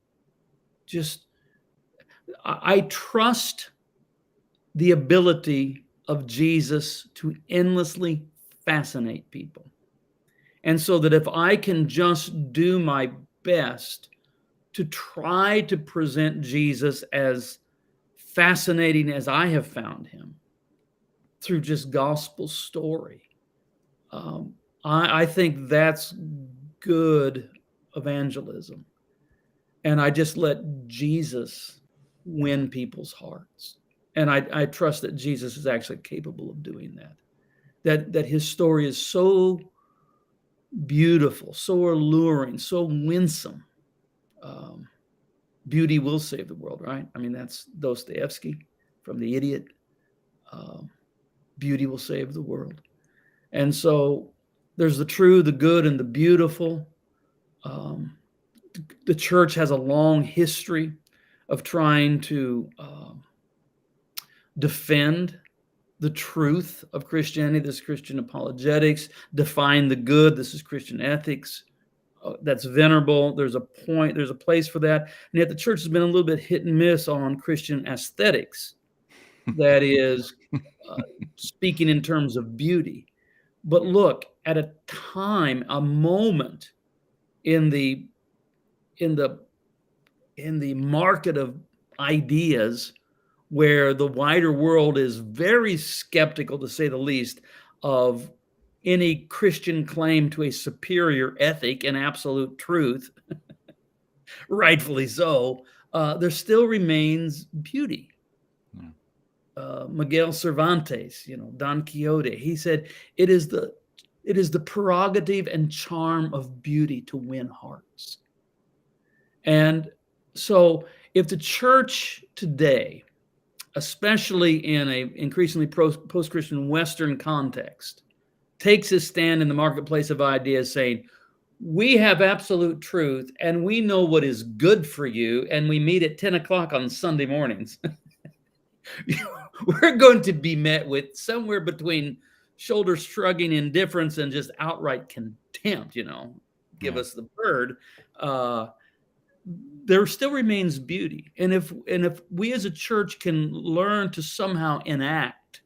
I trust the ability of Jesus to endlessly fascinate people. And so that if I can just do my best to try to present Jesus as fascinating as I have found him through just gospel story, I think that's good evangelism. And I just let Jesus win people's hearts. And I trust that Jesus is actually capable of doing that. That his story is so beautiful, so alluring, so winsome. Beauty will save the world, right? I mean, that's Dostoevsky from The Idiot. Beauty will save the world. And so there's the true, the good, and the beautiful. The church has a long history of trying to defend the truth of Christianity. This is Christian apologetics. Define the good. This is Christian ethics. that's venerable. There's a point, there's a place for that. And yet the church has been a little bit hit and miss on Christian aesthetics. That is speaking in terms of beauty. But look, at a time, a moment in the market of ideas where the wider world is very skeptical, to say the least, of any Christian claim to a superior ethic and absolute truth, rightfully so, there still remains beauty. Miguel Cervantes, Don Quixote, he said, it is the prerogative and charm of beauty to win hearts. And so if the church today, especially in a increasingly post-Christian Western context, takes a stand in the marketplace of ideas saying, we have absolute truth and we know what is good for you, and we meet at 10 o'clock on Sunday mornings, we're going to be met with somewhere between shoulder-shrugging indifference and just outright contempt, give us the bird. There still remains beauty. And if we as a church can learn to somehow enact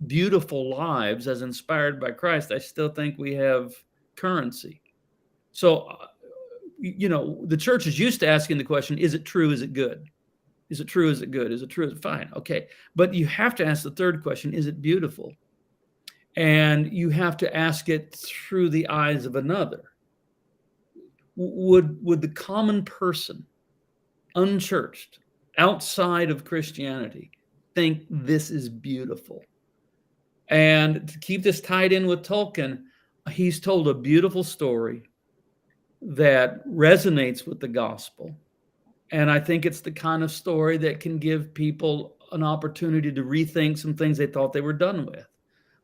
beautiful lives as inspired by Christ, I still think we have currency. So, the church is used to asking the question, is it true? Is it good? Is it true? Is it good? Is it true? Is it fine? Okay. But you have to ask the third question, is it beautiful? And you have to ask it through the eyes of another. Would the common person, unchurched, outside of Christianity, think this is beautiful? And to keep this tied in with Tolkien, he's told a beautiful story that resonates with the gospel. And I think it's the kind of story that can give people an opportunity to rethink some things they thought they were done with.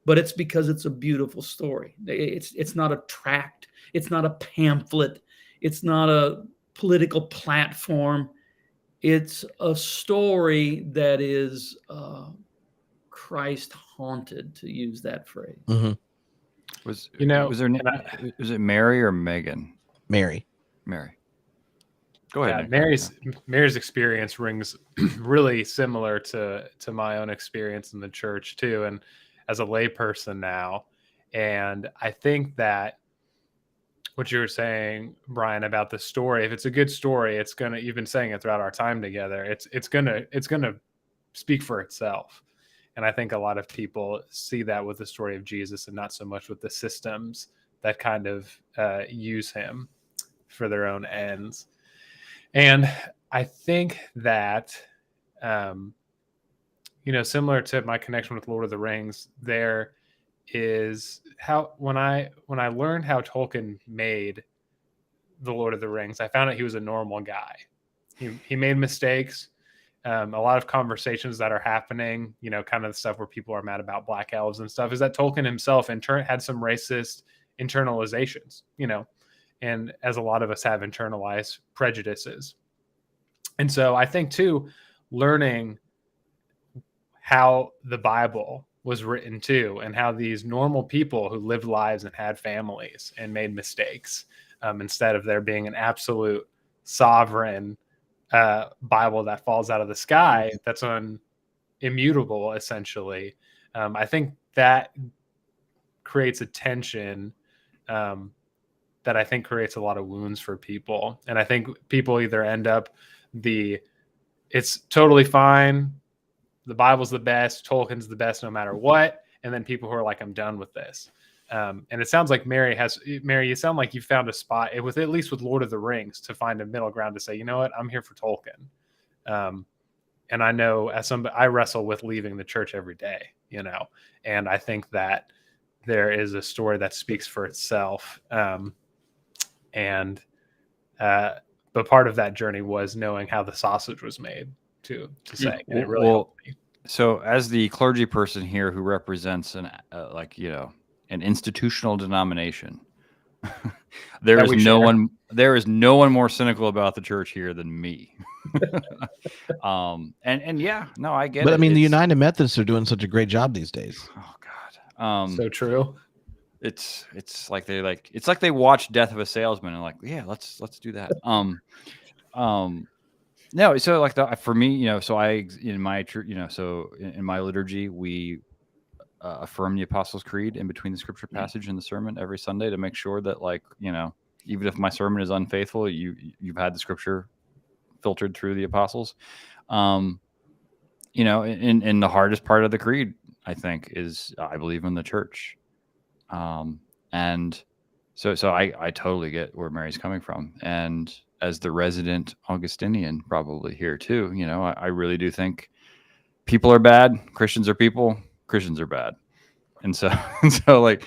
But it's because it's a beautiful story. It's not a tract. It's not a pamphlet. It's not a political platform. It's a story that is Christ haunted, to use that phrase. Mm-hmm. Was it Mary or Megan? Mary. Go ahead. Yeah, Mary's experience rings really similar to my own experience in the church too, and as a layperson now. And I think that what you were saying, Brian, about the story, if it's a good story, you've been saying it throughout our time together, it's gonna speak for itself. And I think a lot of people see that with the story of Jesus and not so much with the systems that kind of use him for their own ends. And I think that, similar to my connection with Lord of the Rings, there is how when I learned how Tolkien made the Lord of the Rings, I found out he was a normal guy. He made mistakes. A lot of conversations that are happening, kind of the stuff where people are mad about black elves and stuff, is that Tolkien himself in turn had some racist internalizations, and as a lot of us have internalized prejudices. And so I think too, learning how the Bible was written too, and how these normal people who lived lives and had families and made mistakes, instead of there being an absolute sovereign Bible that falls out of the sky, that's immutable, essentially. I think that creates a tension that I think creates a lot of wounds for people. And I think people either end up it's totally fine, the Bible's the best, Tolkien's the best no matter what, and then people who are like, I'm done with this. And it sounds like Mary, you sound like you found a spot at least with Lord of the Rings to find a middle ground to say, you know what, I'm here for Tolkien. And I know I wrestle with leaving the church every day, and I think that there is a story that speaks for itself. But part of that journey was knowing how the sausage was made to say, and it really helped me. So as the clergy person here who represents an institutional denomination, there is no one more cynical about the church here than me. And yeah, no, I get it. But I mean, the United Methodists are doing such a great job these days. Oh God. So true. it's like they watch Death of a Salesman and like, yeah, let's do that. No, so like for me, so I in my church, so in my liturgy we affirm the Apostles' Creed in between the scripture passage and the sermon every Sunday to make sure that, like, even if my sermon is unfaithful, you've had the scripture filtered through the apostles. In the hardest part of the creed, I think, is I believe in the church. And so I totally get where Mary's coming from. And as the resident Augustinian probably here too, I really do think people are bad. Christians are people. Christians are bad. And so, like,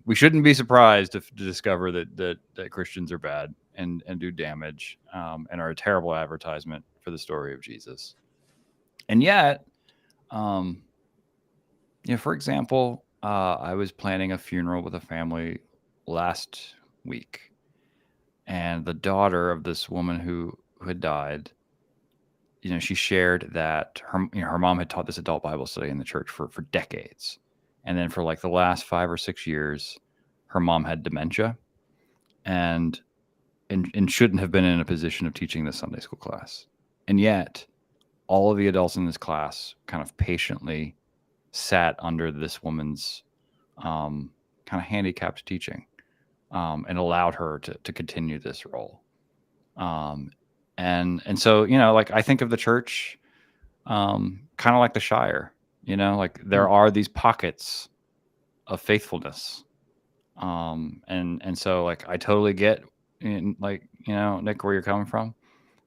we shouldn't be surprised to discover that Christians are bad and do damage, and are a terrible advertisement for the story of Jesus. And yet, for example, I was planning a funeral with a family last week, and the daughter of this woman who had died, she shared that her mom had taught this adult Bible study in the church for decades. And then for like the last 5 or 6 years, her mom had dementia and shouldn't have been in a position of teaching this Sunday school class. And yet all of the adults in this class kind of patiently sat under this woman's kind of handicapped teaching, and allowed her to continue this role. And so, like, I think of the church kind of like the Shire, like there are these pockets of faithfulness. And so, like, I totally get, like, Nick, where you're coming from.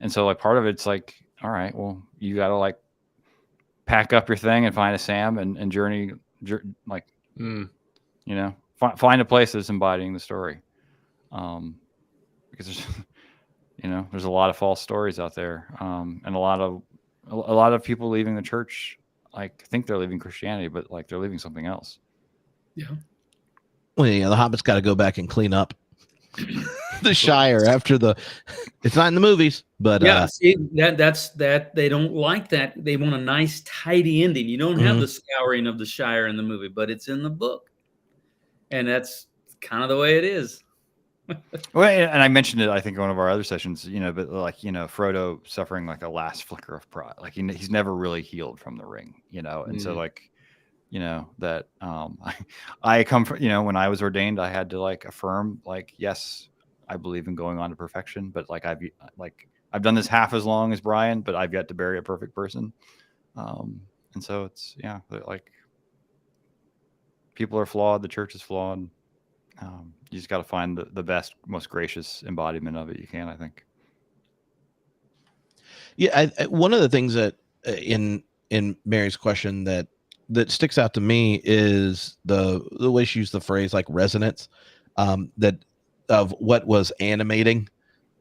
And so, like, part of it's like, all right, well, you got to, like, pack up your thing and find a Sam and journey, like, find a place that's embodying the story. Because there's a lot of false stories out there. And a lot of people leaving the church, like, think they're leaving Christianity, but like they're leaving something else. Yeah. Well, the Hobbit's got to go back and clean up the Shire after it's not in the movies, but see, that's they don't like that. They want a nice tidy ending. You don't have the scouring of the Shire in the movie, but it's in the book, and that's kind of the way it is. Well, and I mentioned it, I think, in one of our other sessions, but like, Frodo suffering like a last flicker of pride, like he's never really healed from the ring, and so, like, that I come from, when I was ordained, I had to, like, affirm, like, yes, I believe in going on to perfection, but like I've done this half as long as Brian, but I've yet to bury a perfect person. And so it's, like, people are flawed, the church is flawed. You just got to find the best, most gracious embodiment of it you can, I think. Yeah, one of the things that in Mary's question that sticks out to me is the way she used the phrase, like, resonance, that of what was animating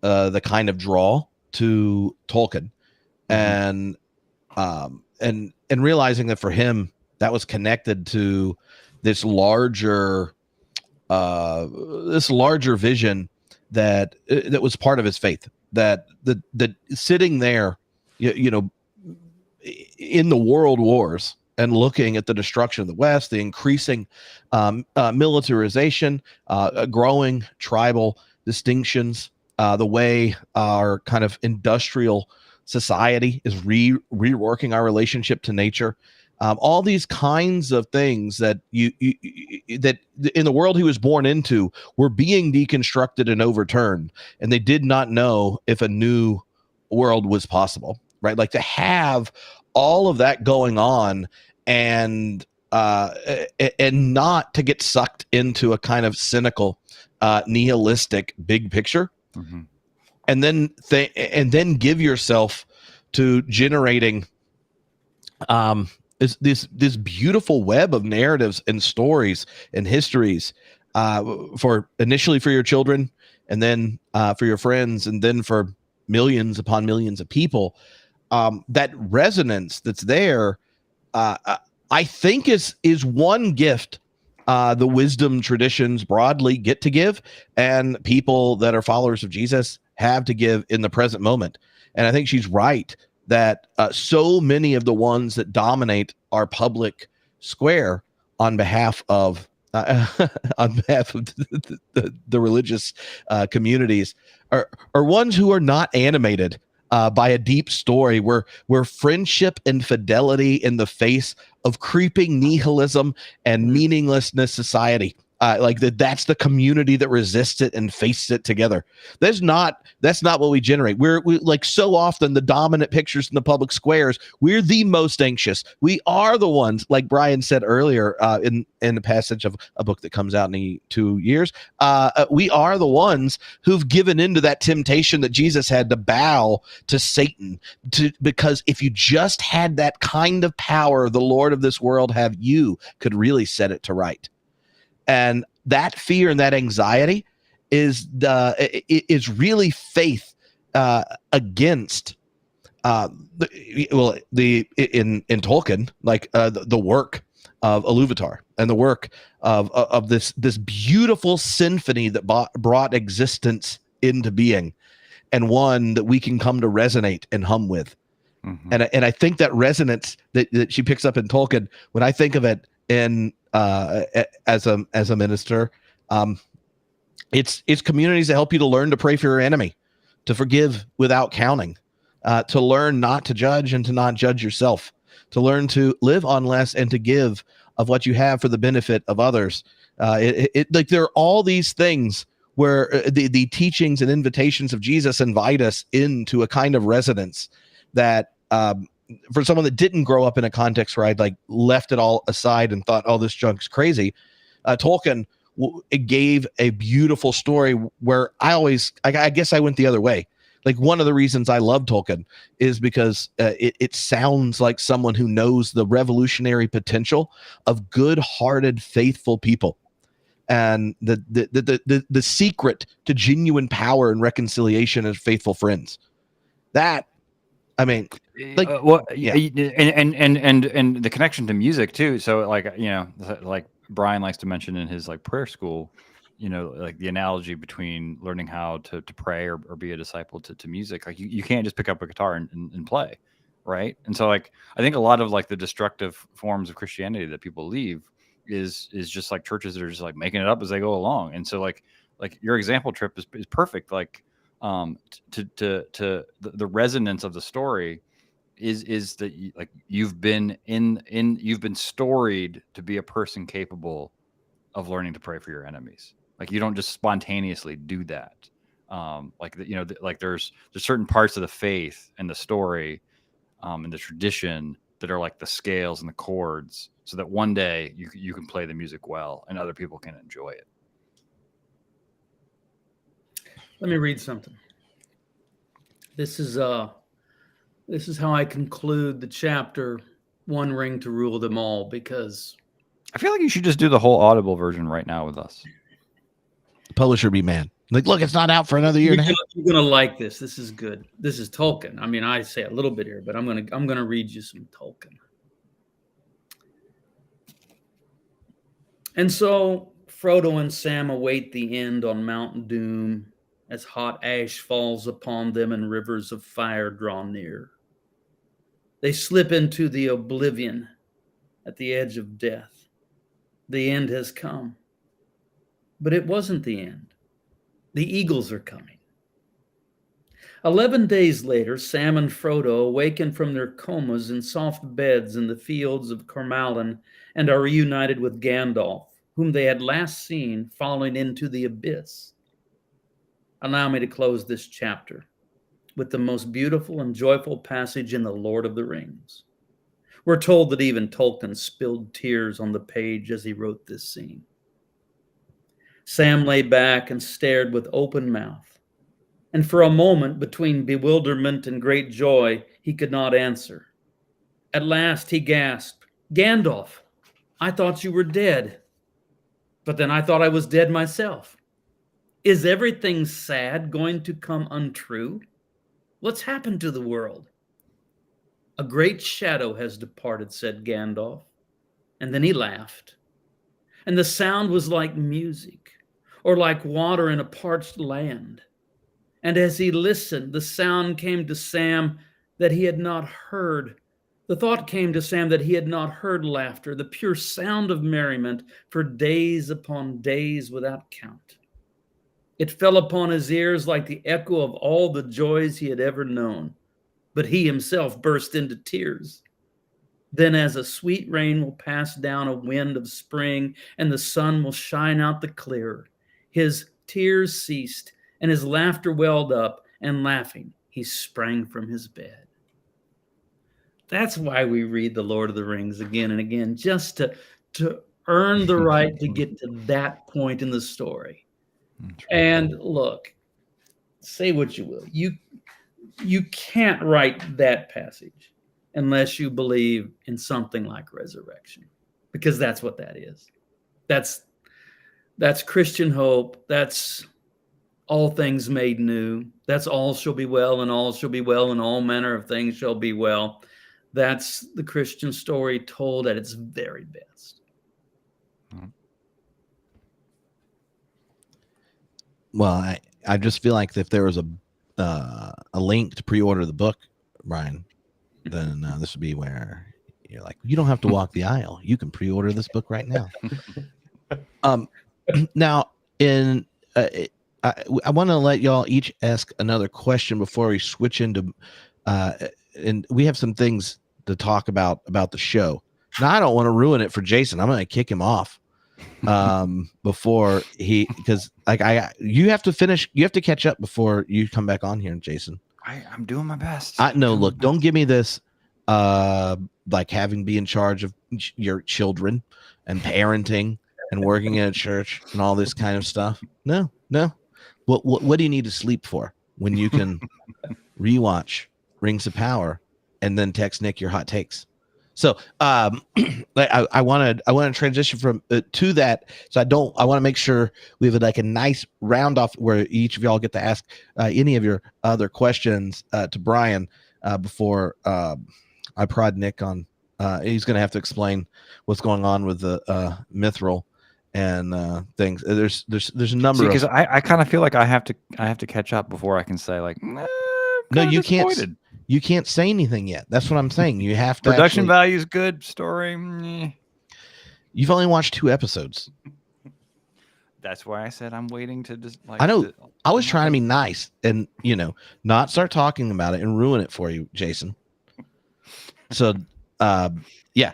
the kind of draw to Tolkien, and realizing that for him that was connected to this larger vision that was part of his faith, that sitting there, in the world wars and looking at the destruction of the West, the increasing militarization, growing tribal distinctions, the way our kind of industrial society is reworking our relationship to nature. All these kinds of things that that in the world he was born into were being deconstructed and overturned, and they did not know if a new world was possible, right? Like, to have all of that going on and not to get sucked into a kind of cynical, nihilistic big picture, and then give yourself to generating this beautiful web of narratives and stories and histories, for initially for your children, and then for your friends, and then for millions upon millions of people. That resonance that's there, I think is one gift the wisdom traditions broadly get to give, and people that are followers of Jesus have to give in the present moment. And I think she's right that so many of the ones that dominate our public square on behalf of on behalf of the religious communities are ones who are not animated by a deep story where friendship and fidelity in the face of creeping nihilism and meaninglessness society. That's the community that resists it and faces it together. That's not what we generate. We like so often the dominant pictures in the public squares. We're the most anxious. We are the ones, like Brian said earlier in the passage of a book that comes out in 2 years. We are the ones who've given into that temptation that Jesus had to bow to Satan. Because if you just had that kind of power the Lord of this world have, you could really set it to right. And that fear and that anxiety is really faith against in Tolkien, like the work of Iluvatar and the work of this beautiful symphony that brought existence into being, and one that we can come to resonate and hum with. Mm-hmm. And I think that resonance that she picks up in Tolkien, when I think of it in as a minister, it's communities that help you to learn to pray for your enemy, to forgive without counting, to learn not to judge and to not judge yourself, to learn to live on less and to give of what you have for the benefit of others. Like there are all these things where the teachings and invitations of Jesus invite us into a kind of resonance that for someone that didn't grow up in a context where I'd like left it all aside and thought, oh, this junk's crazy. Tolkien it gave a beautiful story where I guess I went the other way. Like one of the reasons I love Tolkien is because it sounds like someone who knows the revolutionary potential of good-hearted, faithful people, and the secret to genuine power and reconciliation is faithful friends. That, I mean, like, yeah, and the connection to music too. So, like, you know, like Brian likes to mention in his like prayer school, you know, like the analogy between learning how to pray or be a disciple to music. Like you can't just pick up a guitar and play, right? And so, like, I think a lot of like the destructive forms of Christianity that people leave is just like churches that are just like making it up as they go along. And so, like your example, Trip, is perfect. Like, to the resonance of the story is that like you've been storied to be a person capable of learning to pray for your enemies. Like you don't just spontaneously do that. Like there's certain parts of the faith and the story and the tradition that are like the scales and the chords, so that one day you can play the music well and other people can enjoy it. Let me read something. This is how I conclude the chapter, One Ring to Rule Them All, because I feel like you should just do the whole Audible version right now with us. Publisher be mad. Like, look, it's not out for another year and a half. You're gonna like this. This is good. This is Tolkien. I mean, I say a little bit here, but I'm gonna read you some Tolkien. And so Frodo and Sam await the end on Mount Doom, as hot ash falls upon them and rivers of fire draw near. They slip into the oblivion at the edge of death. The end has come. But it wasn't the end. The eagles are coming. 11 days later, Sam and Frodo awaken from their comas in soft beds in the fields of Cormallen and are reunited with Gandalf, whom they had last seen falling into the abyss. Allow me to close this chapter with the most beautiful and joyful passage in The Lord of the Rings. We're told that even Tolkien spilled tears on the page as he wrote this scene. Sam lay back and stared with open mouth, and for a moment, between bewilderment and great joy, he could not answer. At last he gasped, "Gandalf, I thought you were dead, but then I thought I was dead myself. Is everything sad going to come untrue? What's happened to the world?" "A great shadow has departed," said Gandalf. And then he laughed. And the sound was like music, or like water in a parched land. And as he listened, the sound came to Sam that he had not heard, The thought came to Sam that he had not heard laughter, the pure sound of merriment, for days upon days without count. It fell upon his ears like the echo of all the joys he had ever known, but he himself burst into tears. Then, as a sweet rain will pass down a wind of spring, and the sun will shine out the clearer, his tears ceased, and his laughter welled up, and laughing, he sprang from his bed. That's why we read The Lord of the Rings again and again, just to earn the right to get to that point in the story. And look, say what you will. You can't write that passage unless you believe in something like resurrection, because that's what that is. That's Christian hope. That's all things made new. That's all shall be well, and all shall be well, and all manner of things shall be well. That's the Christian story told at its very best. Well, I just feel like if there was a link to pre-order the book, Brian, then this would be where you're like, you don't have to walk the aisle. You can pre-order this book right now. Now, I want to let y'all each ask another question before we switch into, and we have some things to talk about the show. Now, I don't want to ruin it for Jason. I'm going to kick him off before because you have to catch up before you come back on here, Jason. I'm doing my best. Look, don't give me this like having be in charge of your children and parenting and working in a church and all this kind of stuff. No. What do you need to sleep for when you can rewatch Rings of Power and then text Nick your hot takes? So I want to transition from to that. So I want to make sure we have like a nice round off where each of y'all get to ask any of your other questions to Brian before I prod Nick on. He's going to have to explain what's going on with the mithril and things. There's a number because I kind of feel like I have to catch up before I can say like no, you can't. You can't say anything yet. That's what I'm saying. You have to. Production value is good. Story. You've only watched 2 episodes. That's why I said I'm waiting to just like. I know. I was trying to be nice and not start talking about it and ruin it for you, Jason. So, yeah,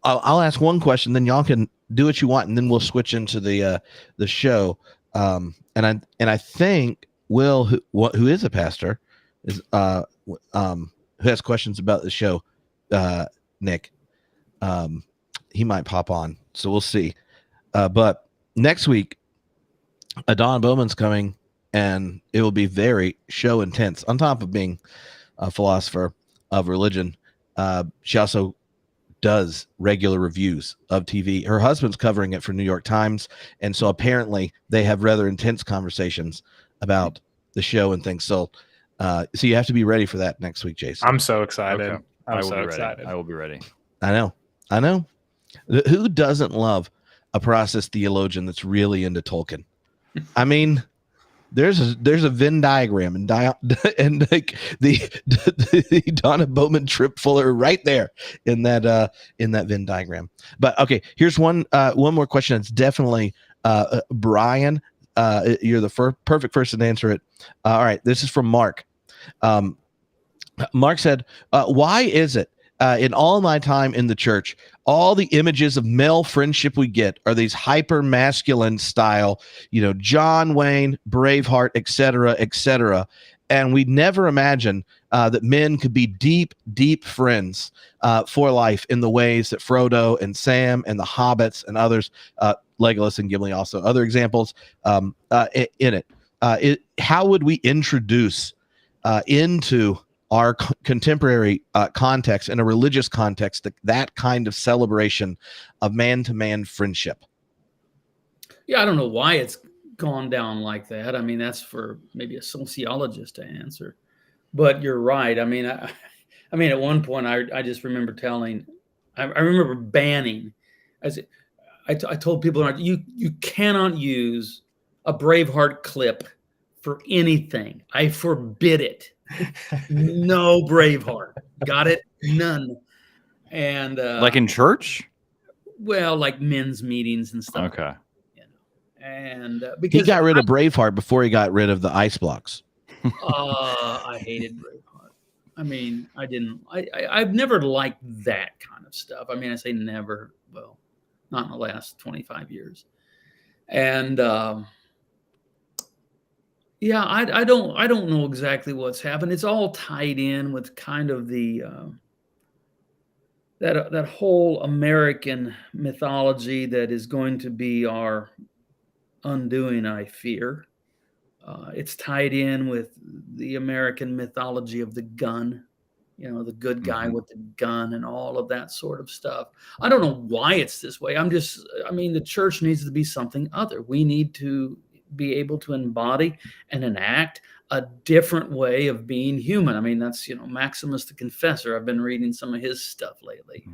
I'll ask one question, then y'all can do what you want, and then we'll switch into the show. And I think Will, who is a pastor, is who has questions about the show, Nick, he might pop on, so we'll see. But next week, Don Bowman's coming, and it will be very show intense. On top of being a philosopher of religion, she also does regular reviews of TV. Her husband's covering it for New York Times, and so apparently they have rather intense conversations about the show and things. So you have to be ready for that next week, Jason. I'm so excited. Okay. I'm so excited. I will be ready. I know. Who doesn't love a process theologian that's really into Tolkien? I mean, there's a Venn diagram and like the Donna Bowman Trip Fuller right there in that Venn diagram. But okay, here's one more question. It's definitely Brian. You're the perfect person to answer it. All right, this is from Mark. Mark said, why is it in all my time in the church, all the images of male friendship we get are these hyper masculine style, John Wayne, Braveheart, etc., and we never imagine that men could be deep, deep friends for life in the ways that Frodo and Sam and the Hobbits and others, Legolas and Gimli also, other examples in it. How would we introduce into our contemporary context, in a religious context, that kind of celebration of man-to-man friendship? Yeah, I don't know why it's gone down like that. I mean, that's for maybe a sociologist to answer. But you're right. I mean, at one point, I just remember I remember banning. I told people, you cannot use a Braveheart clip for anything. I forbid it. No Braveheart. Got it? None. And Like in church? well, like men's meetings and stuff. Okay. You know, and He because got rid of Braveheart before he got rid of the ice blocks. I hated Braveheart. I mean, I didn't. I've never liked that kind of stuff. I mean, I say never. Well, not in the last 25 years. And yeah, I don't know exactly what's happened. It's all tied in with kind of the that whole American mythology that is going to be our undoing, I fear. It's tied in with the American mythology of the gun, you know, the good guy Mhm. with the gun and all of that sort of stuff. I don't know why it's this way. I mean, the church needs to be something other. We need to be able to embody and enact a different way of being human. I mean, that's, you know, Maximus the Confessor. I've been reading some of his stuff lately.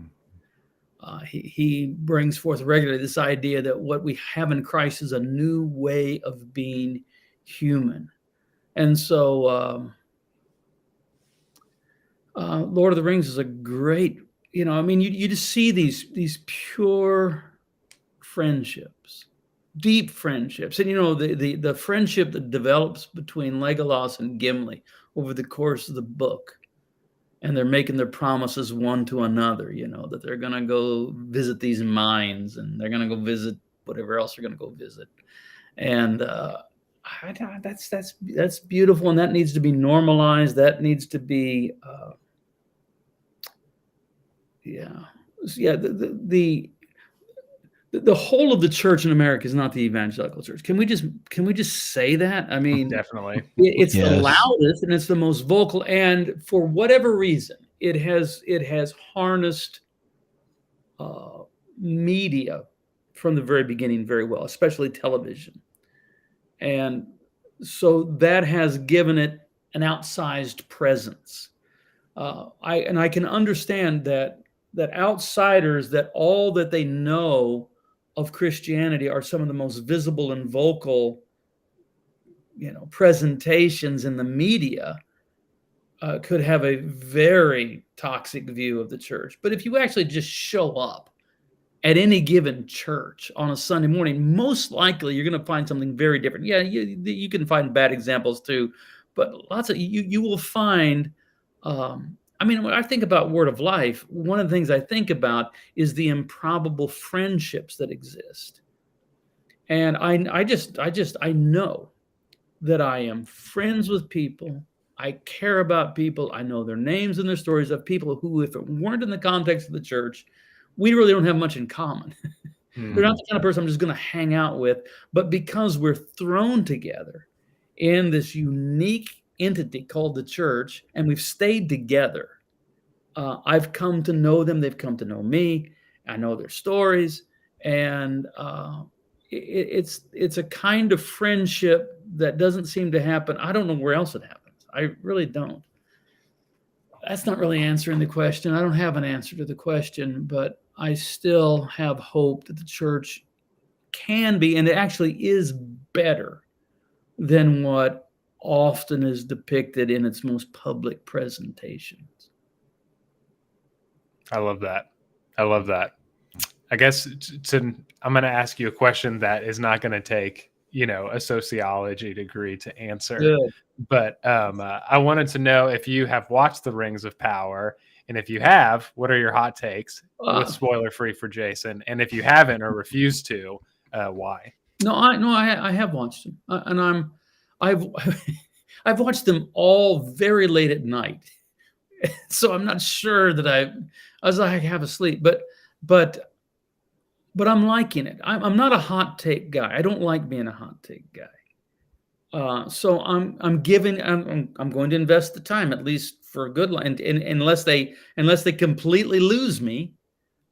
He brings forth regularly this idea that what we have in Christ is a new way of being human. And so Lord of the Rings is a great, you know, I mean, you just see these pure friendships, deep friendships. And, you know, the friendship that develops between Legolas and Gimli over the course of the book. And they're making their promises one to another, you know, that they're going to go visit these mines and they're going to go visit whatever else they're going to go visit. And that's beautiful. And that needs to be normalized. That needs to be, the whole of the church in America is not the evangelical church. Can we just say that? I mean, Definitely. it's the Yes. loudest and it's the most vocal, and for whatever reason, it has harnessed media from the very beginning very well, especially television, and so that has given it an outsized presence. I can understand that outsiders, that all that they know of Christianity are some of the most visible and vocal, you know, presentations in the media, could have a very toxic view of the church. But if you actually just show up at any given church on a Sunday morning, most likely you're going to find something very different. Yeah, you can find bad examples too, but lots of you will find. I mean, when I think about Word of Life, one of the things I think about is the improbable friendships that exist, and I know that I am friends with people. I care about people. I know their names and their stories of people who, if it weren't in the context of the church, we really don't have much in common. They're not the kind of person I'm just going to hang out with, but because we're thrown together in this unique entity called the church, and we've stayed together, I've come to know them. They've come to know me. I know their stories, and it's a kind of friendship that doesn't seem to happen. I don't know where else it happens. I really don't. That's not really answering the question. I don't have an answer to the question, but I still have hope that the church can be, and it actually is better than what often is depicted in its most public presentations. I love that. I guess I'm going to ask you a question that is not going to take, you know, a sociology degree to answer. Good. But I wanted to know if you have watched The Rings of Power, and if you have, what are your hot takes? With spoiler free for Jason, and if you haven't or refuse to, why? I have watched them, and I've I've watched them all very late at night, so I'm not sure that I was like half asleep, but I'm liking it. I'm not a hot take guy. I don't like being a hot take guy. So I'm going to invest the time, at least for a good line. And unless they completely lose me,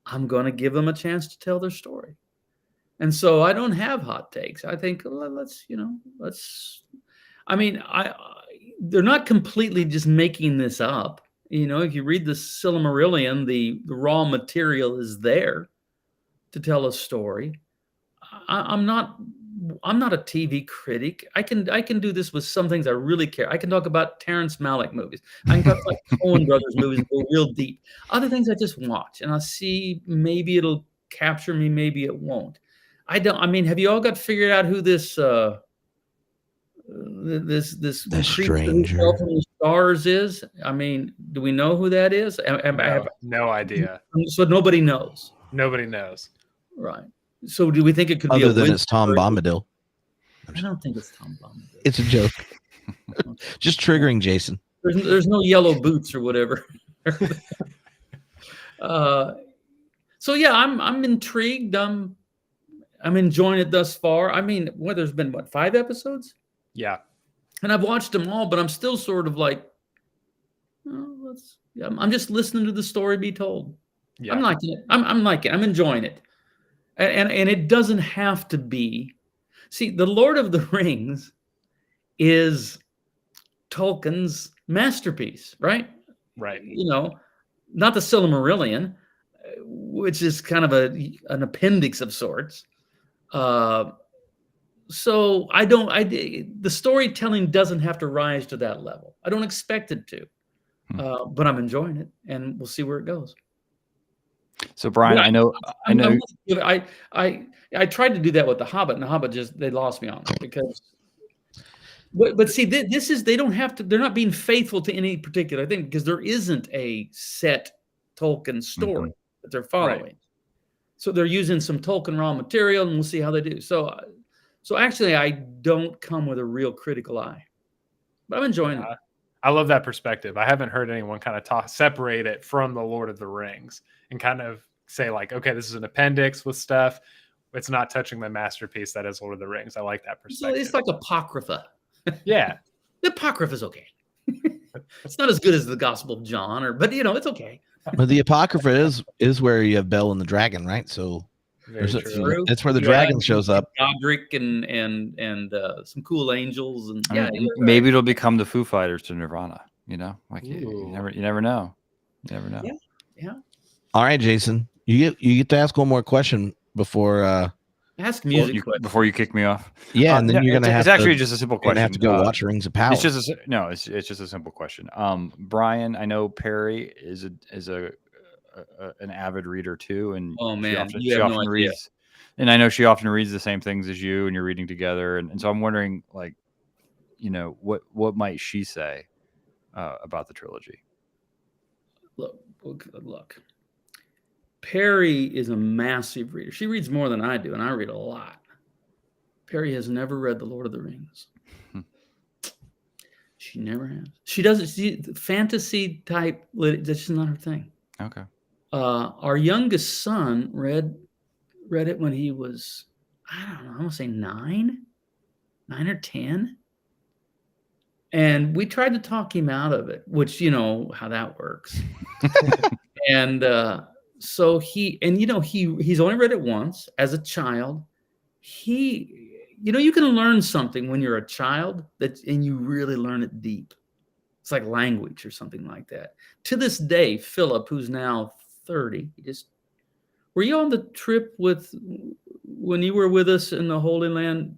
I'm going to give them a chance to tell their story. And so I don't have hot takes. I think they're not completely just making this up. You know, if you read the Silmarillion, the raw material is there to tell a story. I'm not I'm not a TV critic. I can do this with some things I really care. I can talk about Terrence Malick movies. I can talk about Coen Brothers movies and go real deep. Other things I just watch and I see maybe it'll capture me, maybe it won't. I mean, have you all got figured out who this this stranger fell from the stars is? I mean, do we know who that is? I have no idea. So nobody knows. Nobody knows. Right. So do we think it could be other than it's Tom Bombadil? I don't think it's Tom Bombadil. It's a joke. Just triggering Jason. There's no yellow boots or whatever. So yeah, I'm intrigued. I'm enjoying it thus far. I mean, there's been 5 episodes? Yeah. And I've watched them all, but I'm still sort of like, I'm just listening to the story be told. Yeah. I'm liking it. I'm liking it. I'm enjoying it. And it doesn't have to be. See, The Lord of the Rings is Tolkien's masterpiece, right? Right. Not the Silmarillion, which is kind of an appendix of sorts. So the storytelling doesn't have to rise to that level. I don't expect it to, but I'm enjoying it, and we'll see where it goes. So Brian, I know. I tried to do that with The Hobbit, and The Hobbit they lost me on it because. But see, they don't have to. They're not being faithful to any particular thing because there isn't a set Tolkien story that they're following. Right. So they're using some Tolkien raw material, and we'll see how they do. So actually, I don't come with a real critical eye, but I'm enjoying it. I love that perspective. I haven't heard anyone kind of separate it from the Lord of the Rings and kind of say like, okay, this is an appendix with stuff. It's not touching the masterpiece that is Lord of the Rings. I like that perspective. It's like Apocrypha. Yeah. The Apocrypha is okay. It's not as good as the Gospel of John, but it's okay. But the Apocrypha is where you have Bel and the dragon, right? So that's where the dragon shows up. Godric and some cool angels, and maybe it'll become the Foo Fighters to Nirvana. You never know. You never know. Yeah. All right, Jason, you get to ask one more question before. Ask music before you kick me off. Yeah, and then you're gonna have. It's actually just a simple question. Have to go watch Rings of Power. It's just it's just a simple question. Brian, I know Perry is an avid reader too, and she often reads. And I know she often reads the same things as you, and you're reading together. And so I'm wondering, like, what might she say about the trilogy? Look. Perry is a massive reader. She reads more than I do, and I read a lot. Perry has never read The Lord of the Rings. She never has. She doesn't see fantasy type. That's just not her thing. Okay. Our youngest son read it when he was, I don't know, I'm gonna say 9 or 10. And we tried to talk him out of it, which you know how that works. And so he's only read it once as a child. You can learn something when you're a child and you really learn it deep. It's like language or something like that. To this day, Philip, who's now 30, were you on the trip when you were with us in the Holy Land?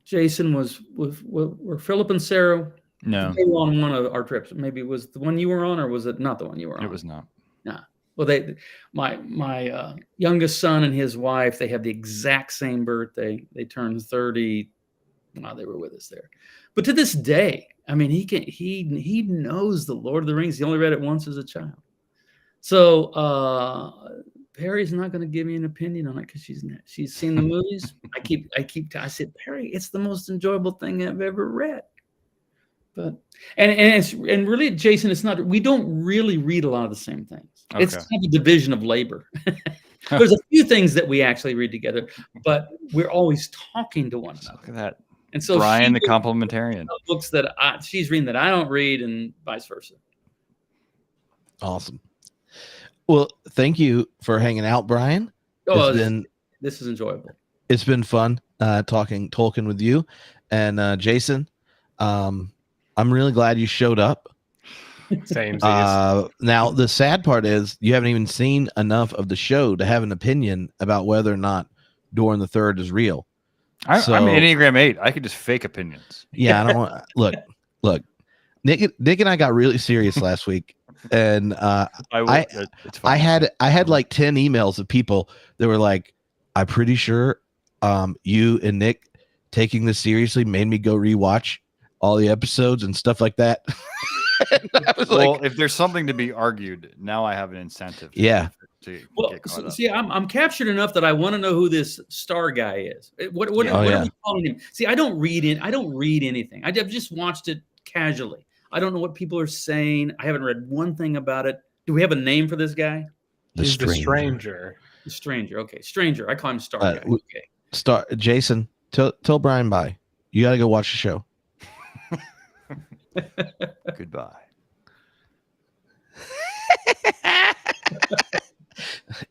Jason were Philip and Sarah? No. They were on one of our trips. Maybe it was the one you were on, or was it not the one you were on? It was not. Nah. Well, my youngest son and his wife, they have the exact same birthday. They turned 30 while they were with us there. But to this day, I mean, he knows the Lord of the Rings. He only read it once as a child. So Perry's not going to give me an opinion on it because she's seen the movies. I said, Perry, it's the most enjoyable thing I've ever read. But and really, Jason, it's not. We don't really read a lot of the same things. Okay. It's kind of a division of labor. There's a few things that we actually read together, but we're always talking to one another. Look at that. And so Brian, the complementarian, books that she's reading that I don't read, and vice versa. Awesome. Well, thank you for hanging out, Brian. This is enjoyable. It's been fun talking Tolkien with you, and Jason. I'm really glad you showed up. Same. Now, the sad part is you haven't even seen enough of the show to have an opinion about whether or not Doran the Third is real. I'm So- an Enneagram 8. I could just fake opinions. Yeah, I don't want look. Nick and I got really serious last week, and It's fine. I had like 10 emails of people that were like, "I'm pretty sure you and Nick taking this seriously made me go rewatch all the episodes and stuff like that." And I was like, if there's something to be argued, now I have an incentive. Yeah. To Well, get caught up. see, I'm captured enough that I want to know who this star guy is. What Oh, are yeah. we calling him? See, I don't read anything. I've just watched it casually. I don't know what people are saying. I haven't read one thing about it. Do we have a name for this guy? He's the stranger. The stranger. Okay, stranger. I call him star guy. Okay. Jason, tell Brian bye. You got to go watch the show. Goodbye.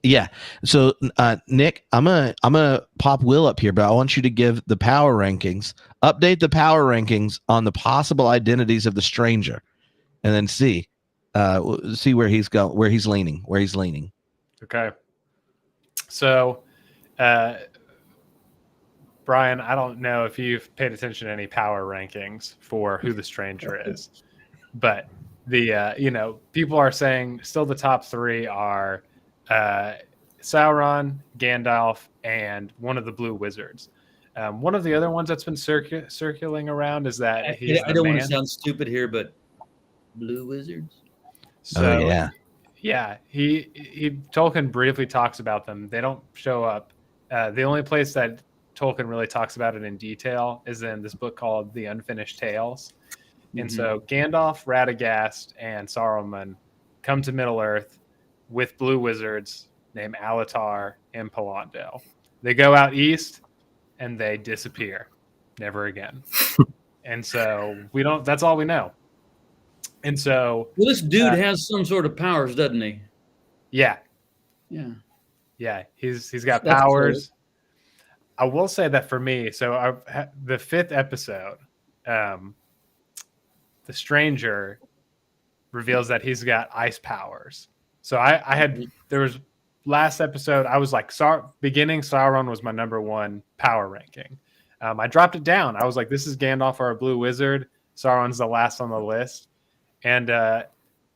Yeah. So Nick, I'm gonna pop Will up here, but I want you to give the power rankings, update the power rankings on the possible identities of the stranger, and then see where he's going, where he's leaning. Okay. So, Brian, I don't know if you've paid attention to any power rankings for who the stranger is, but the people are saying still the top three are Sauron, Gandalf, and one of the Blue Wizards. One of the other ones that's been circulating around is that I don't want to sound stupid here, but Blue Wizards. So, yeah. He Tolkien briefly talks about them. They don't show up. The only place that Tolkien really talks about it in detail is in this book called The Unfinished Tales. And so Gandalf, Radagast, and Saruman come to Middle Earth with blue wizards named Alatar and Palandale. They go out east and they disappear. Never again. And so that's all we know. And so this dude has some sort of powers, doesn't he? Yeah. Yeah. He's got That's powers. Cool. I will say that for me, so the fifth episode, the stranger reveals that he's got ice powers. So there was last episode, I was like, beginning Sauron was my number one power ranking. I dropped it down. I was like, this is Gandalf or a blue wizard. Sauron's the last on the list. And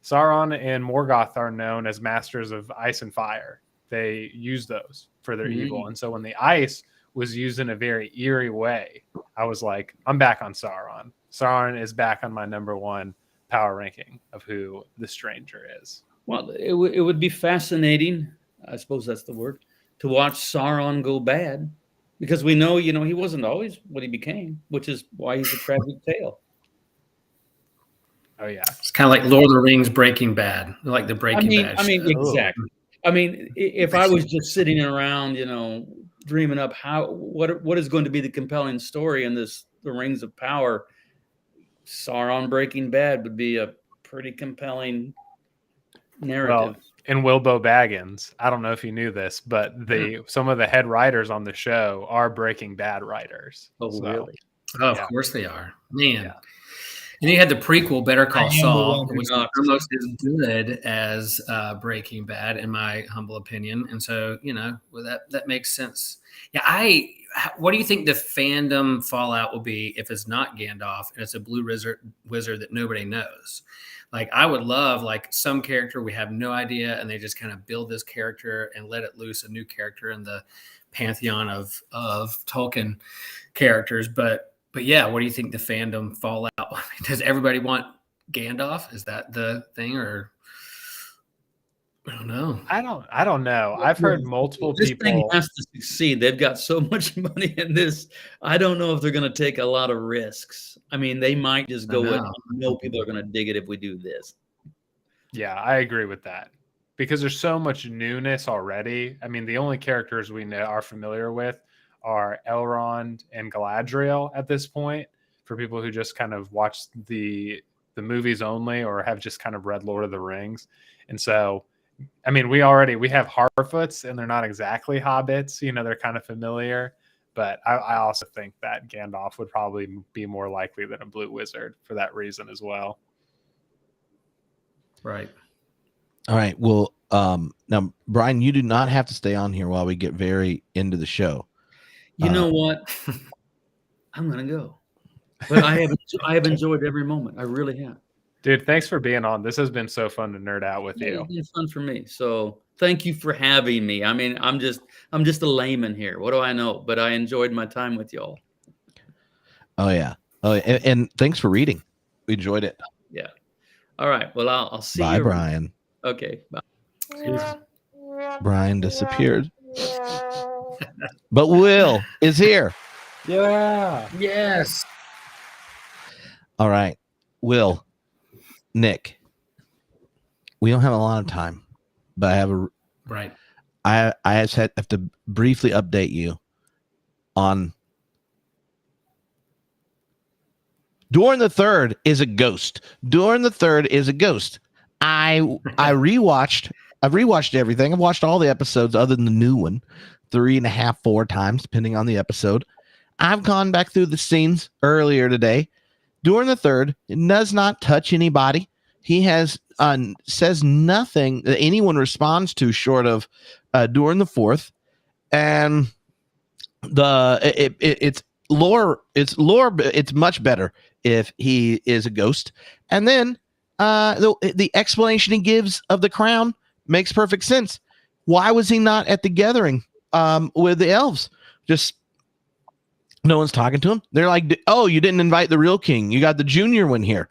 Sauron and Morgoth are known as masters of ice and fire. They use those for their evil. And so when the ice was used in a very eerie way, I was like, I'm back on Sauron. Sauron is back on my number one power ranking of who the stranger is. Well, it would be fascinating, I suppose that's the word, to watch Sauron go bad, because we know, he wasn't always what he became, which is why he's a tragic tale. Oh, yeah. It's kind of like Lord of the Rings Breaking Bad, like the Breaking Bad. I mean, exactly. I mean, if I was just sitting around, dreaming up what is going to be the compelling story in the Rings of Power, Sauron Breaking Bad would be a pretty compelling narrative. Well, and Wilbo Baggins, I don't know if you knew this, but some of the head writers on the show are Breaking Bad writers. Oh, so, really? Oh, of course they are. Man. Yeah. And you had the prequel, Better Call Saul, which is almost as good as Breaking Bad, in my humble opinion. And so, that makes sense. Yeah, what do you think the fandom fallout will be if it's not Gandalf and it's a blue wizard that nobody knows? Like, I would love some character we have no idea, and they just kind of build this character and let it loose, a new character in the pantheon of Tolkien characters. But yeah, what do you think the fandom fallout? Does everybody want Gandalf? Is that the thing, or I don't know. I don't know. I've heard multiple people. This thing has to succeed. They've got so much money in this. I don't know if they're going to take a lot of risks. I mean, they might just go with, people are going to dig it if we do this. Yeah, I agree with that, because there's so much newness already. I mean, the only characters we are familiar with are Elrond and Galadriel at this point, for people who just kind of watch the movies only or have just kind of read Lord of the Rings. And so, I mean, we have Harfoots, and they're not exactly hobbits, they're kind of familiar, but I also think that Gandalf would probably be more likely than a blue wizard for that reason as well. Right. All right. Well, now, Brian, you do not have to stay on here while we get very into the show. You know what? I'm gonna go, but I have enjoyed every moment. I really have. Dude, thanks for being on. This has been so fun to nerd out with you. It's been fun for me. So thank you for having me. I mean, I'm just a layman here. What do I know? But I enjoyed my time with y'all. Oh yeah. Oh, and thanks for reading. We enjoyed it. Yeah. All right. Well, I'll see Bye, you. Brian. Okay. Bye. Brian disappeared. But Will is here. Yeah. Yes. All right. Will, Nick, we don't have a lot of time, but I have a Right. I just have to briefly update you on Dorn the Third is a ghost. Dorn the Third is a ghost. I've rewatched everything. I've watched all the episodes other than the new one 3.5, 4 times, depending on the episode. I've gone back through the scenes earlier today. Dorn the Third does not touch anybody. He has says nothing that anyone responds to short of Dorn the Fourth, and it's lore. It's much better if he is a ghost, and then the explanation he gives of the crown makes perfect sense. Why was he not at the gathering with the elves? Just no one's talking to him. They're like, oh, you didn't invite the real king. You got the junior one here,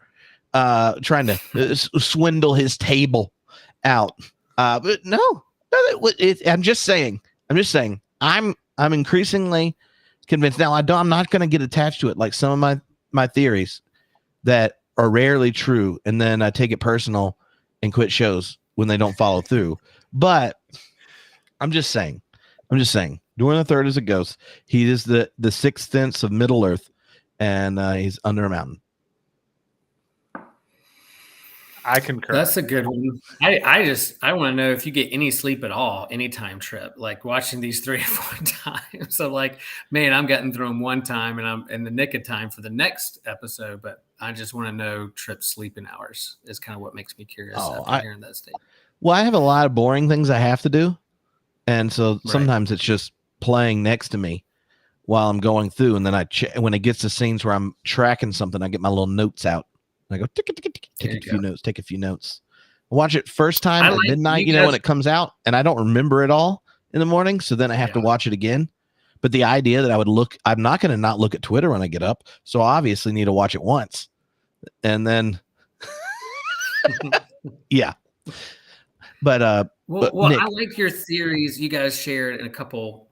trying to swindle his table out. But no, I'm just saying. I'm increasingly convinced. Now, I'm not going to get attached to it like some of my theories that are rarely true, and then I take it personal and quit shows when they don't follow through. But I'm just saying. Dorn the Third is a ghost. He is the sixth sense of Middle Earth, and he's under a mountain. I concur. That's a good one. I want to know if you get any sleep at all, anytime trip, like watching these 3 or 4 times. So like, man, I'm getting through them one time and I'm in the nick of time for the next episode, but I just want to know Trip's sleeping hours is kind of what makes me curious after hearing that statement. Well, I have a lot of boring things I have to do. And so sometimes it's just playing next to me while I'm going through. And then when it gets to scenes where I'm tracking something, I get my little notes out. I go, take a few notes. Watch it first time at midnight, when it comes out, and I don't remember it all in the morning. So then I have to watch it again. But the idea that I'm not going to not look at Twitter when I get up. So I obviously need to watch it once. And then, yeah. But, Nick, I like your theories you guys shared in a couple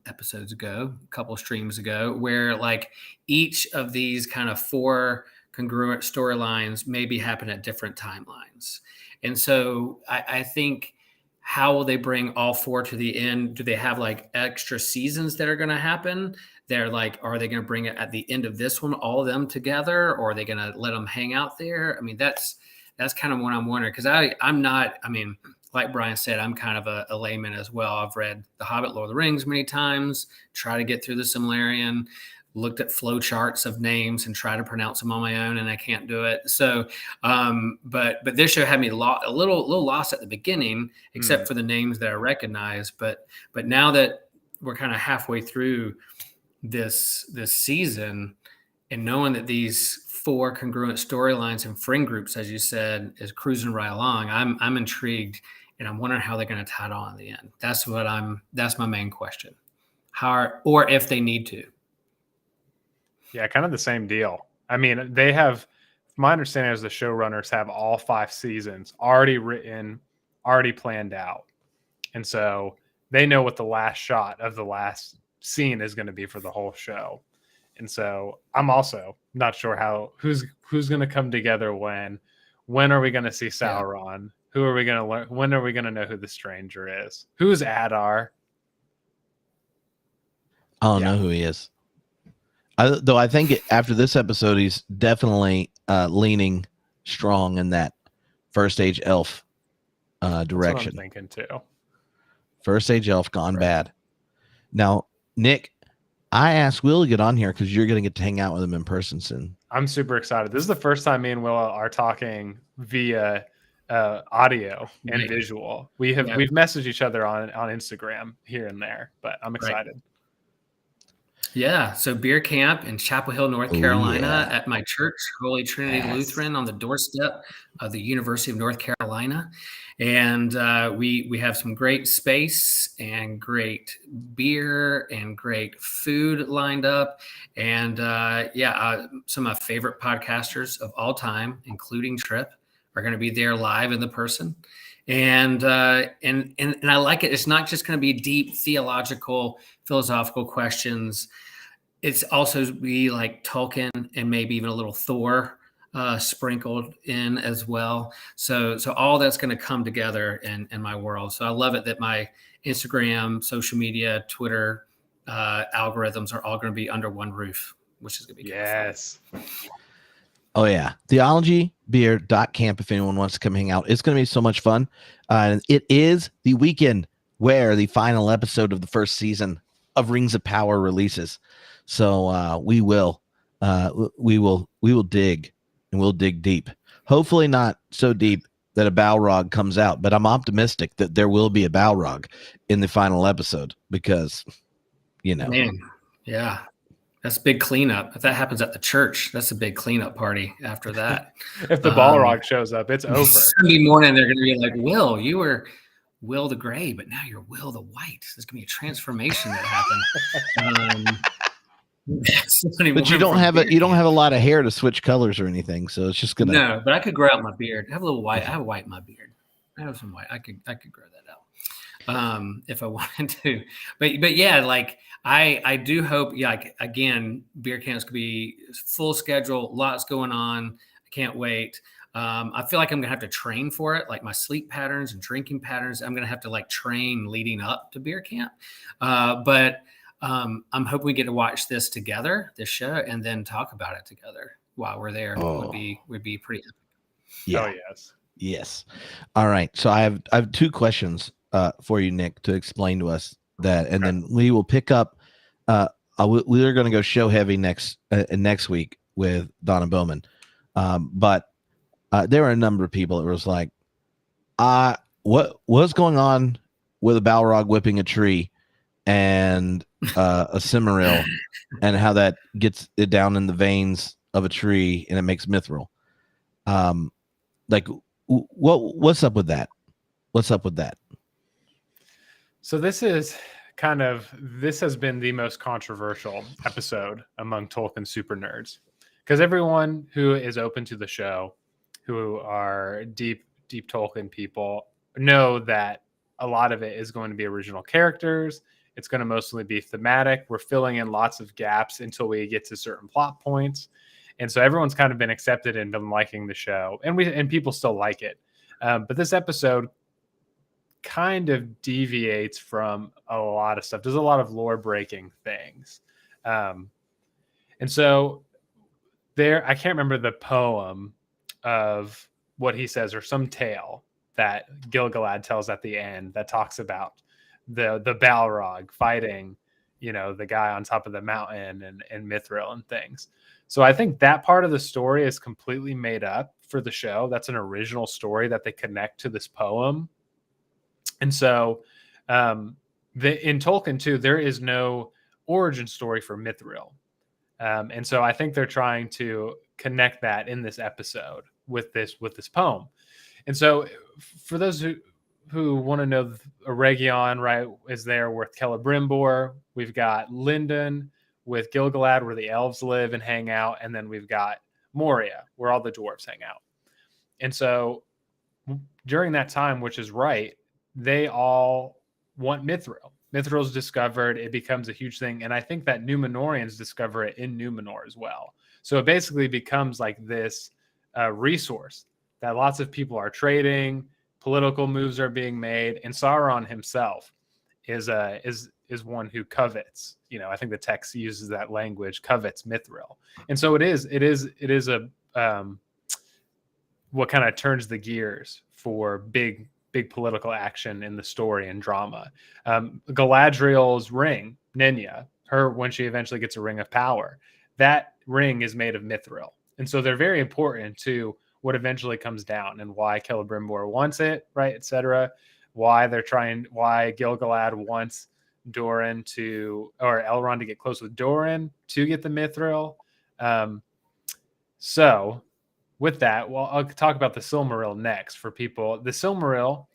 episodes ago, a couple streams ago, where like each of these kind of 4 congruent storylines maybe happen at different timelines. And so I think, how will they bring all 4 to the end? Do they have like extra seasons that are going to happen? They're like, are they going to bring it at the end of this one, all of them together? Or are they going to let them hang out there? I mean, that's kind of what I'm wondering. Because I'm not, I mean, like Brian said, I'm kind of a layman as well. I've read The Hobbit, Lord of the Rings many times, try to get through the Silmarillion, looked at flow charts of names and try to pronounce them on my own, and I can't do it. So, but this show had me a little lost at the beginning, except for the names that I recognize. But now that we're kind of halfway through this season, and knowing that these 4 congruent storylines and friend groups, as you said, is cruising right along, I'm intrigued, and I'm wondering how they're going to tie it on in the end. That's my main question. Or if they need to. Yeah, kind of the same deal. I mean, they have, my understanding is the showrunners have all 5 seasons already written, already planned out. And so they know what the last shot of the last scene is going to be for the whole show. And so I'm also not sure who's going to come together when are we going to see Sauron? Who are we going to learn? When are we going to know who the stranger is? Who's Adar? I don't know who he is. Though I think after this episode, he's definitely leaning strong in that First Age elf direction. That's what I'm thinking too. First Age elf gone bad. Now, Nick, I asked Will to get on here because you're going to get to hang out with him in person soon. I'm super excited. This is the first time me and Will are talking via audio and visual. We've messaged each other on Instagram here and there, but I'm excited. Yeah, so beer camp in Chapel Hill, North Oh, Carolina, yeah. at my church, Holy Trinity Yes. Lutheran, on the doorstep of the University of North Carolina, and we have some great space and great beer and great food lined up, and some of my favorite podcasters of all time, including Tripp, are going to be there live in the person. And I like it. It's not just going to be deep theological, philosophical questions. It's also be like Tolkien and maybe even a little Thor sprinkled in as well. So all that's going to come together in my world. So I love it that my Instagram, social media, Twitter algorithms are all going to be under one roof, which is going to be Yes. Oh yeah, theologybeer.camp if anyone wants to come hang out. It's going to be so much fun. It is the weekend where the final episode of the first season of Rings of Power releases. So we will dig, and we'll dig deep. Hopefully not so deep that a Balrog comes out, but I'm optimistic that there will be a Balrog in the final episode because, Man, yeah. That's a big cleanup. If that happens at the church, that's a big cleanup party after that. If the Balrog shows up, it's over. Sunday morning, they're going to be like, Will, you were Will the Gray, but now you're Will the White. There's going to be a transformation that happened. But you don't have a lot of hair to switch colors or anything, so it's just gonna. No, but I could grow out my beard. I have a little white. I have white in my beard. I have some white. I could grow that out if I wanted to. But yeah, like I do hope. Yeah, like, again, beer camps could be full schedule. Lots going on. I can't wait. I feel like I'm gonna have to train for it, like my sleep patterns and drinking patterns. I'm gonna have to like train leading up to beer camp. But I'm hoping we get to watch this together, this show, and then talk about it together while we're there. Would be pretty epic. Yeah. Oh Yes. All right. So I have two questions for you, Nick, to explain to us that, and then we will pick up. We are going to go show heavy next week with Donna Bowman, but there were a number of people that was like, what's going on with a Balrog whipping a tree and a Cimmeril, and how that gets it down in the veins of a tree and it makes mithril. Like, what's up with that? What's up with that? So this has been the most controversial episode among Tolkien super nerds, because everyone who is open to the show, who are deep Tolkien people, know that a lot of it is going to be original characters. It's going to mostly be thematic. We're filling in lots of gaps until we get to certain plot points. And so everyone's kind of been accepted and been liking the show, and people still like it. But this episode kind of deviates from a lot of stuff. There's a lot of lore breaking things. And so I can't remember the poem of what he says, or some tale that Gil-galad tells at the end that talks about the Balrog fighting, the guy on top of the mountain and Mithril and things. So I think that part of the story is completely made up for the show. That's an original story that they connect to this poem. And so in Tolkien too, there is no origin story for Mithril. And so I think they're trying to connect that in this episode with this poem. And so for those who want to know, Eregion, right, is there with Celebrimbor. We've got Lindon with Gil-galad, where the elves live and hang out. And then we've got Moria, where all the dwarves hang out. And so during that time, which is right, they all want Mithril. Mithril's discovered. It becomes a huge thing. And I think that Numenorians discover it in Numenor as well. So it basically becomes like this resource that lots of people are trading. Political moves are being made, and Sauron himself is one who covets. I think the text uses that language, covets Mithril, and so it is a what kind of turns the gears for big political action in the story and drama. Galadriel's ring, Nenya, when she eventually gets a ring of power, that ring is made of Mithril, and so they're very important to what eventually comes down and why Celebrimbor wants it, right, etc. Why Gil-galad wants Elrond to get close with Doran to get the Mithril. So with that, well, I'll talk about the Silmaril next for people. The Silmaril,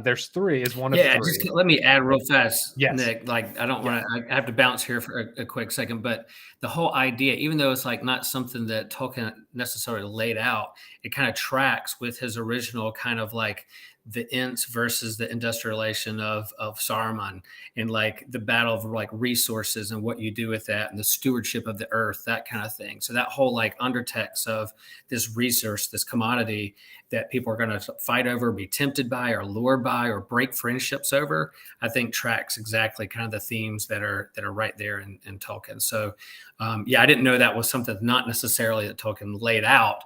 there's three, is one of three. Just let me add real fast, Yes. Nick. Like, I don't want to. I have to bounce here for a quick second, but the whole idea, even though it's like not something that Tolkien necessarily laid out, it kind of tracks with his original kind of like the Ents versus the industrialization of Saruman, and like the battle of like resources and what you do with that, and the stewardship of the earth, that kind of thing. So that whole like undertext of this resource, this commodity that people are going to fight over, be tempted by, or lured by, or break friendships over, I think tracks exactly kind of the themes that are right there in Tolkien. So I didn't know that was something not necessarily that Tolkien laid out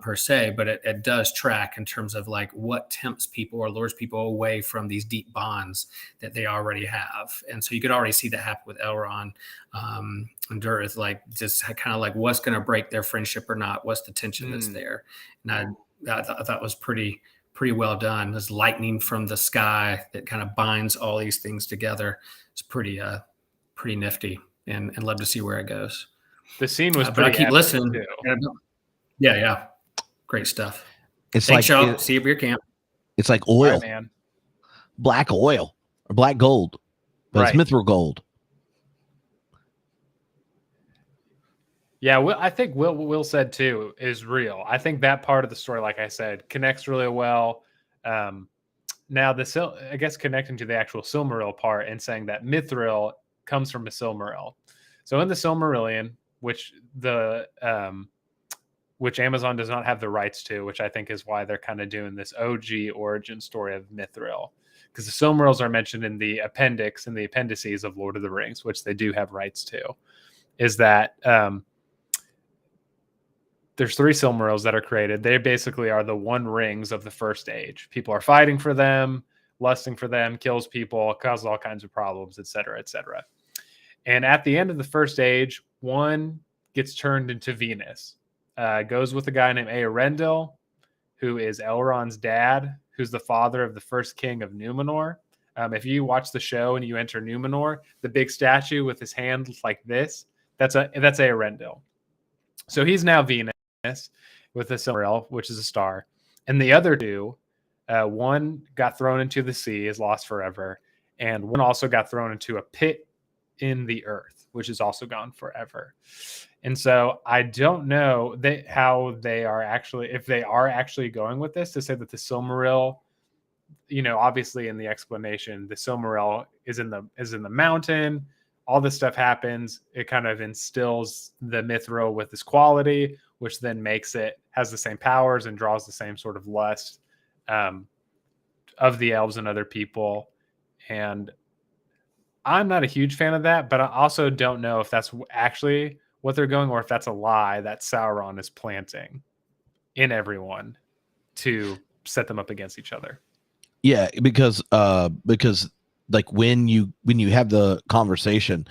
per se, but it does track in terms of like what tempts people or lures people away from these deep bonds that they already have. And so you could already see that happen with Elrond and Durth, like just kind of like what's going to break their friendship or not, what's the tension that's there. And I thought that was pretty well done. There's lightning from the sky that kind of binds all these things together. It's pretty nifty, and love to see where it goes. The scene was but I keep listening. Too. Yeah. Great stuff. It's Thanks, like y'all. See you at your camp. It's like oil, Right, man. black oil or black gold, but Right. it's mithril gold. Yeah, I think what Will said too is real. I think that part of the story, like I said, connects really well. Now, I guess connecting to the actual Silmaril part and saying that Mithril comes from a Silmaril. So in the Silmarillion, which Amazon does not have the rights to, which I think is why they're kind of doing this OG origin story of Mithril, because the Silmarils are mentioned in the appendix and the appendices of Lord of the Rings, which they do have rights to, is that there's three Silmarils that are created. They basically are the One Rings of the First Age. People are fighting for them, lusting for them, kills people, causes all kinds of problems, etc., etc. And at the end of the First Age, one gets turned into Venus. Goes with a guy named Eärendil, who is Elrond's dad, who's the father of the first king of Numenor. If you watch the show and you enter Numenor, the big statue with his hand like this, that's Eärendil. So he's now Venus with the Silmaril, which is a star. And the other two, one got thrown into the sea, is lost forever. And one also got thrown into a pit in the earth, which is also gone forever. And so I don't know how they are actually, if they are actually going with this to say that the Silmaril, obviously in the explanation, the Silmaril is in the mountain. All this stuff happens. It kind of instills the Mithril with this quality, which then has the same powers and draws the same sort of lust of the elves and other people. And I'm not a huge fan of that, but I also don't know if that's actually what they're going, or if that's a lie that Sauron is planting in everyone to set them up against each other. Yeah, because like when you have the conversation,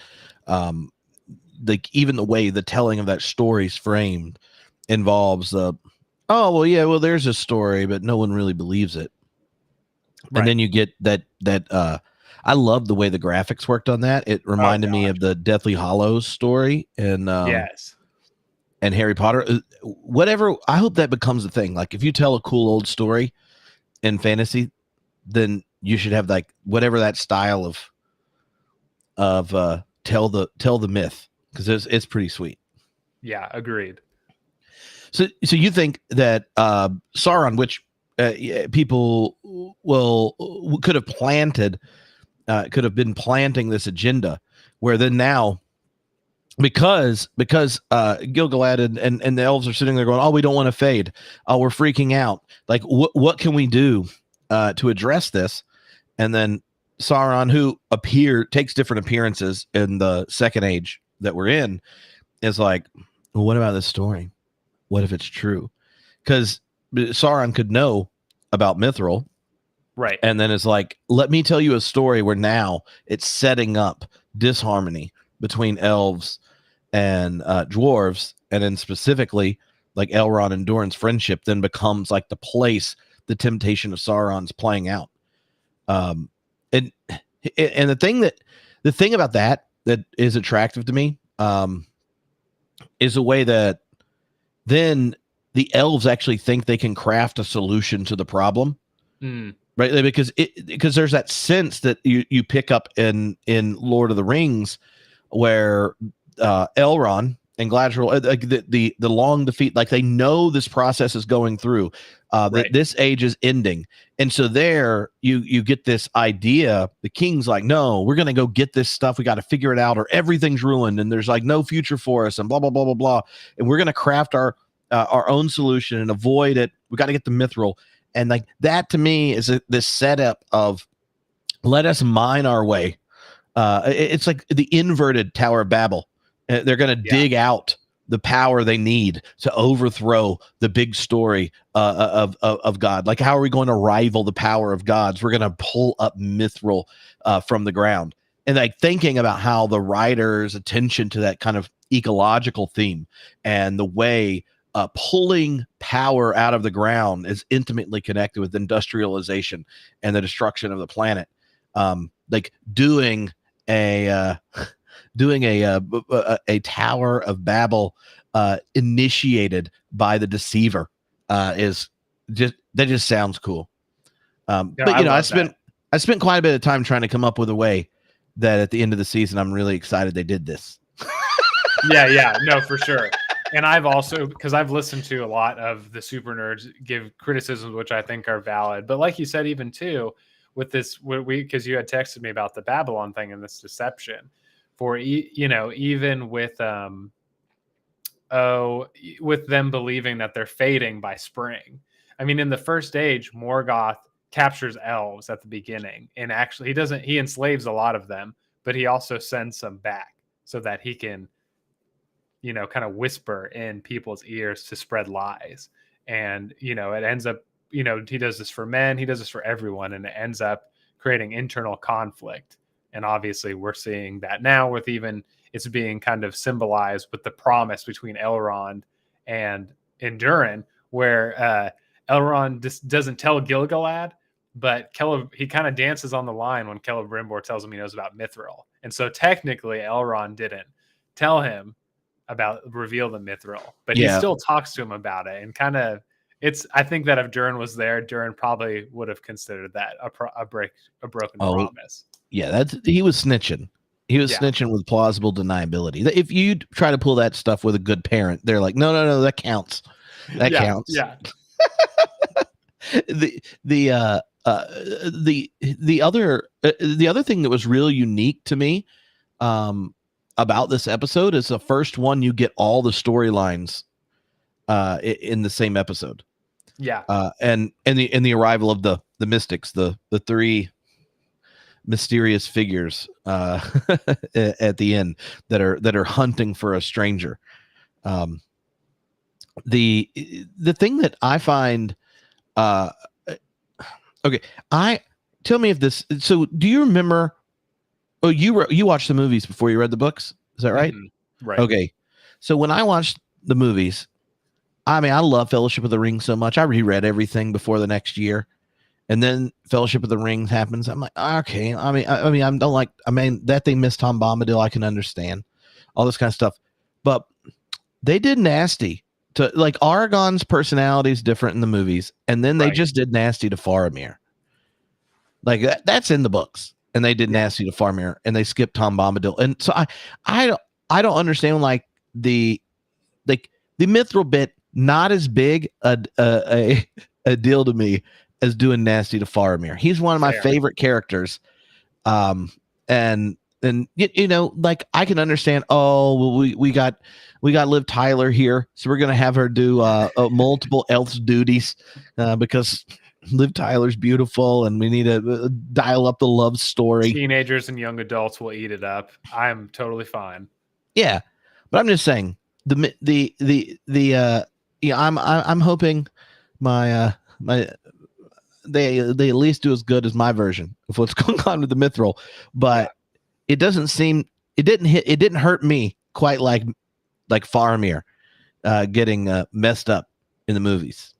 like even the way the telling of that story is framed involves there's a story, but no one really believes it. Right. And then you get that I love the way the graphics worked on that. It reminded me of the Deathly Hallows story and yes, and Harry Potter. Whatever. I hope that becomes a thing. Like if you tell a cool old story in fantasy, then you should have like whatever that style of tell the myth, because it's pretty sweet. Yeah, agreed. So you think that Sauron, which people could have been planting this agenda, where then now because Gil-galad and the elves are sitting there going, oh, we don't want to fade, oh, we're freaking out, like what can we do to address this? And then Sauron, who takes different appearances in the Second Age that we're in, is like, well, what about this story? What if it's true? Because Sauron could know about Mithril, right? And then it's like, let me tell you a story where now it's setting up disharmony between elves and dwarves, and then specifically like Elrond and Durin's friendship then becomes like the place the temptation of Sauron's playing out. And And the thing about that is attractive to me, is a way that then the elves actually think they can craft a solution to the problem. Right, because there's that sense that you pick up in Lord of the Rings, where Elrond and Galadriel, the long defeat, like they know this process is going through, that this age is ending, and so there you get this idea. The king's like, no, we're gonna go get this stuff. We got to figure it out, or everything's ruined, and there's like no future for us, and blah blah blah blah blah. And we're gonna craft our own solution and avoid it. We got to get the mithril. And like that to me is this setup of let us mine our way. It's like the inverted Tower of Babel. They're going to dig out the power they need to overthrow the big story of God. Like, how are we going to rival the power of gods? We're going to pull up mithril from the ground. And like thinking about how the writer's attention to that kind of ecological theme and the way pulling power out of the ground is intimately connected with industrialization and the destruction of the planet. Like doing a Tower of Babel initiated by the deceiver is just sounds cool. But you know, I spent quite a bit of time trying to come up with a way that at the end of the season, I'm really excited they did this. Yeah, no, for sure. And I've also, because I've listened to a lot of the super nerds give criticisms, which I think are valid. But like you said, even too, with this, because you had texted me about the Babylon thing and this deception for, you know, even with, with them believing that they're fading by spring. I mean, in the first age, Morgoth captures elves at the beginning. And actually, he enslaves a lot of them, but he also sends some back so that he can, you know, kind of whisper in people's ears to spread lies. And, you know, it ends up, you know, he does this for men, he does this for everyone, and it ends up creating internal conflict. And obviously we're seeing that now with even it's being kind of symbolized with the promise between Elrond and Durin, where Elrond just doesn't tell Gil-galad, but he kind of dances on the line when Celebrimbor tells him he knows about mithril. And so technically Elrond didn't tell him reveal the mithril, but he still talks to him about it. And kind of I think that if Durin was there, Durin probably would have considered that a broken promise. Yeah, he was snitching. He was snitching with plausible deniability. If you try to pull that stuff with a good parent, they're like, no, that counts. That counts. Yeah. The other thing that was really unique to me about this episode is the first one you get all the storylines in the same episode. Yeah. And the arrival of the mystics, the three mysterious figures at the end that are hunting for a stranger. The thing that I find okay, tell me if this, so do you remember, you watched the movies before you read the books, is that right? Right. Okay, so when I watched the movies, I mean, I love Fellowship of the Ring so much. I reread everything before the next year, and then Fellowship of the Rings happens. I'm like, okay. I mean, that they missed Tom Bombadil, I can understand all this kind of stuff, but they did nasty to, like, Aragorn's personality is different in the movies, and then they just did nasty to Faramir. Like that's in the books, and they did nasty to Faramir, and they skipped Tom Bombadil, and so I don't understand, like the mithril bit, not as big a deal to me as doing nasty to Faramir. He's one of my favorite characters, and you know, like I can understand. Oh, well, we got Liv Tyler here, so we're gonna have her do multiple elf duties because Liv Tyler's beautiful, and we need to dial up the love story. Teenagers and young adults will eat it up. I'm totally fine. Yeah, but I'm just saying I'm hoping they at least do as good as my version of what's going on with the mithril, but it didn't hurt me quite like Faramir getting messed up in the movies.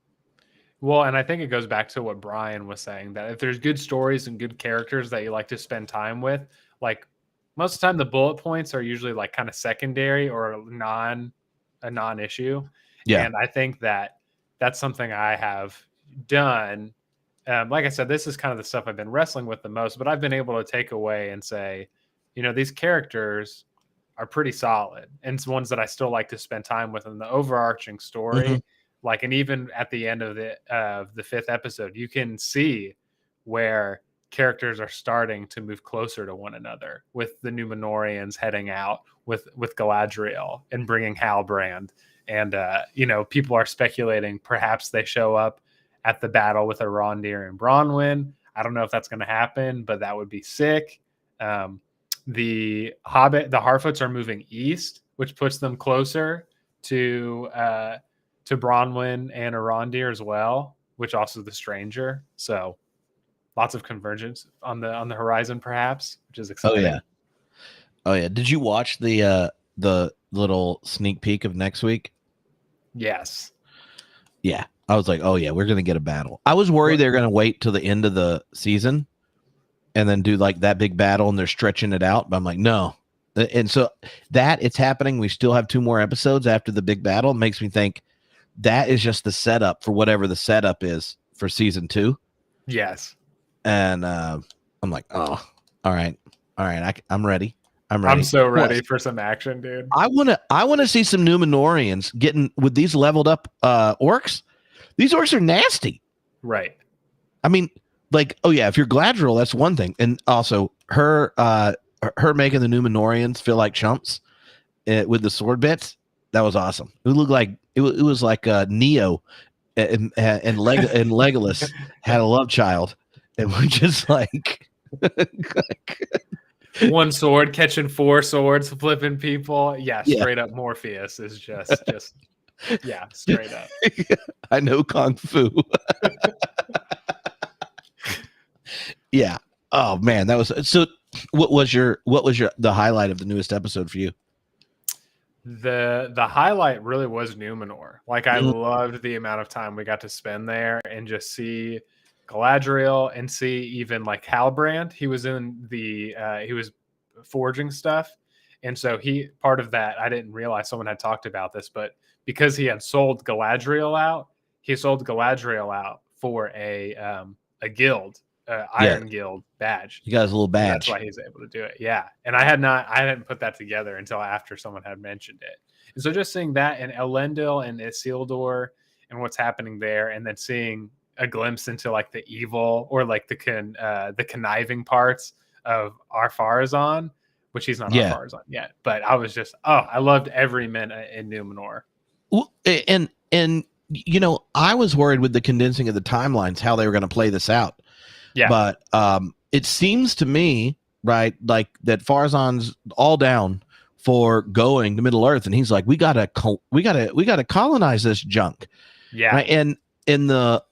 Well, and I think it goes back to what Brian was saying, that if there's good stories and good characters that you like to spend time with, like most of the time the bullet points are usually like kind of secondary or a non-issue. Yeah. And I think that that's something I have done. Like I said, this is kind of the stuff I've been wrestling with the most, but I've been able to take away and say, these characters are pretty solid and it's ones that I still like to spend time with in the overarching story. Mm-hmm. Like, and even at the end of the fifth episode, you can see where characters are starting to move closer to one another, with the Numenorians heading out with Galadriel and bringing Halbrand. And, people are speculating perhaps they show up at the battle with Arondir and Bronwyn. I don't know if that's going to happen, but that would be sick. The Harfoots are moving east, which puts them closer to Bronwyn and Arondir as well, which also the Stranger. So lots of convergence on the horizon, perhaps, which is exciting. Oh yeah. Did you watch the little sneak peek of next week? Yes. Yeah. I was like, oh yeah, we're gonna get a battle. I was worried they're gonna wait till the end of the season and then do like that big battle and they're stretching it out. But I'm like, no. And so that it's happening. We still have 2 more episodes after the big battle. It makes me think that is just the setup for whatever the setup is for season 2. Yes. And I'm like, oh, all right. I'm ready. I'm so ready for some action, dude. I want to see some Numenorians getting with these leveled up orcs. These orcs are nasty. Right. I mean, like, oh yeah, if you're Galadriel, that's one thing. And also her making the Numenorians feel like chumps with the sword bits. That was awesome. It looked like it was like Neo and Legolas had a love child, and we're just like one sword catching 4 swords, flipping people. Yeah, straight up Morpheus is just yeah, straight up. I know Kung Fu. Yeah. Oh man, that was so. What was the highlight of the newest episode for you? The highlight really was Numenor. Like, I loved the amount of time we got to spend there and just see Galadriel and see even like Halbrand. He was in he was forging stuff, and so part of that, I didn't realize someone had talked about this, but because he had sold Galadriel out, he sold Galadriel out for a guild, Iron Guild badge. You got his little badge. That's why he's able to do it. Yeah. And I hadn't put that together until after someone had mentioned it. And so just seeing that in Elendil and Isildur and what's happening there, and then seeing a glimpse into like the evil or like the conniving parts of Ar-Pharazôn, which he's not Ar-Pharazôn yet. But I was just, I loved every minute in Numenor. Well, and I was worried with the condensing of the timelines, how they were going to play this out. Yeah. But it seems to me, right, like that Farazan's all down for going to Middle Earth, and he's like, we gotta colonize this junk. Yeah. Right? And in the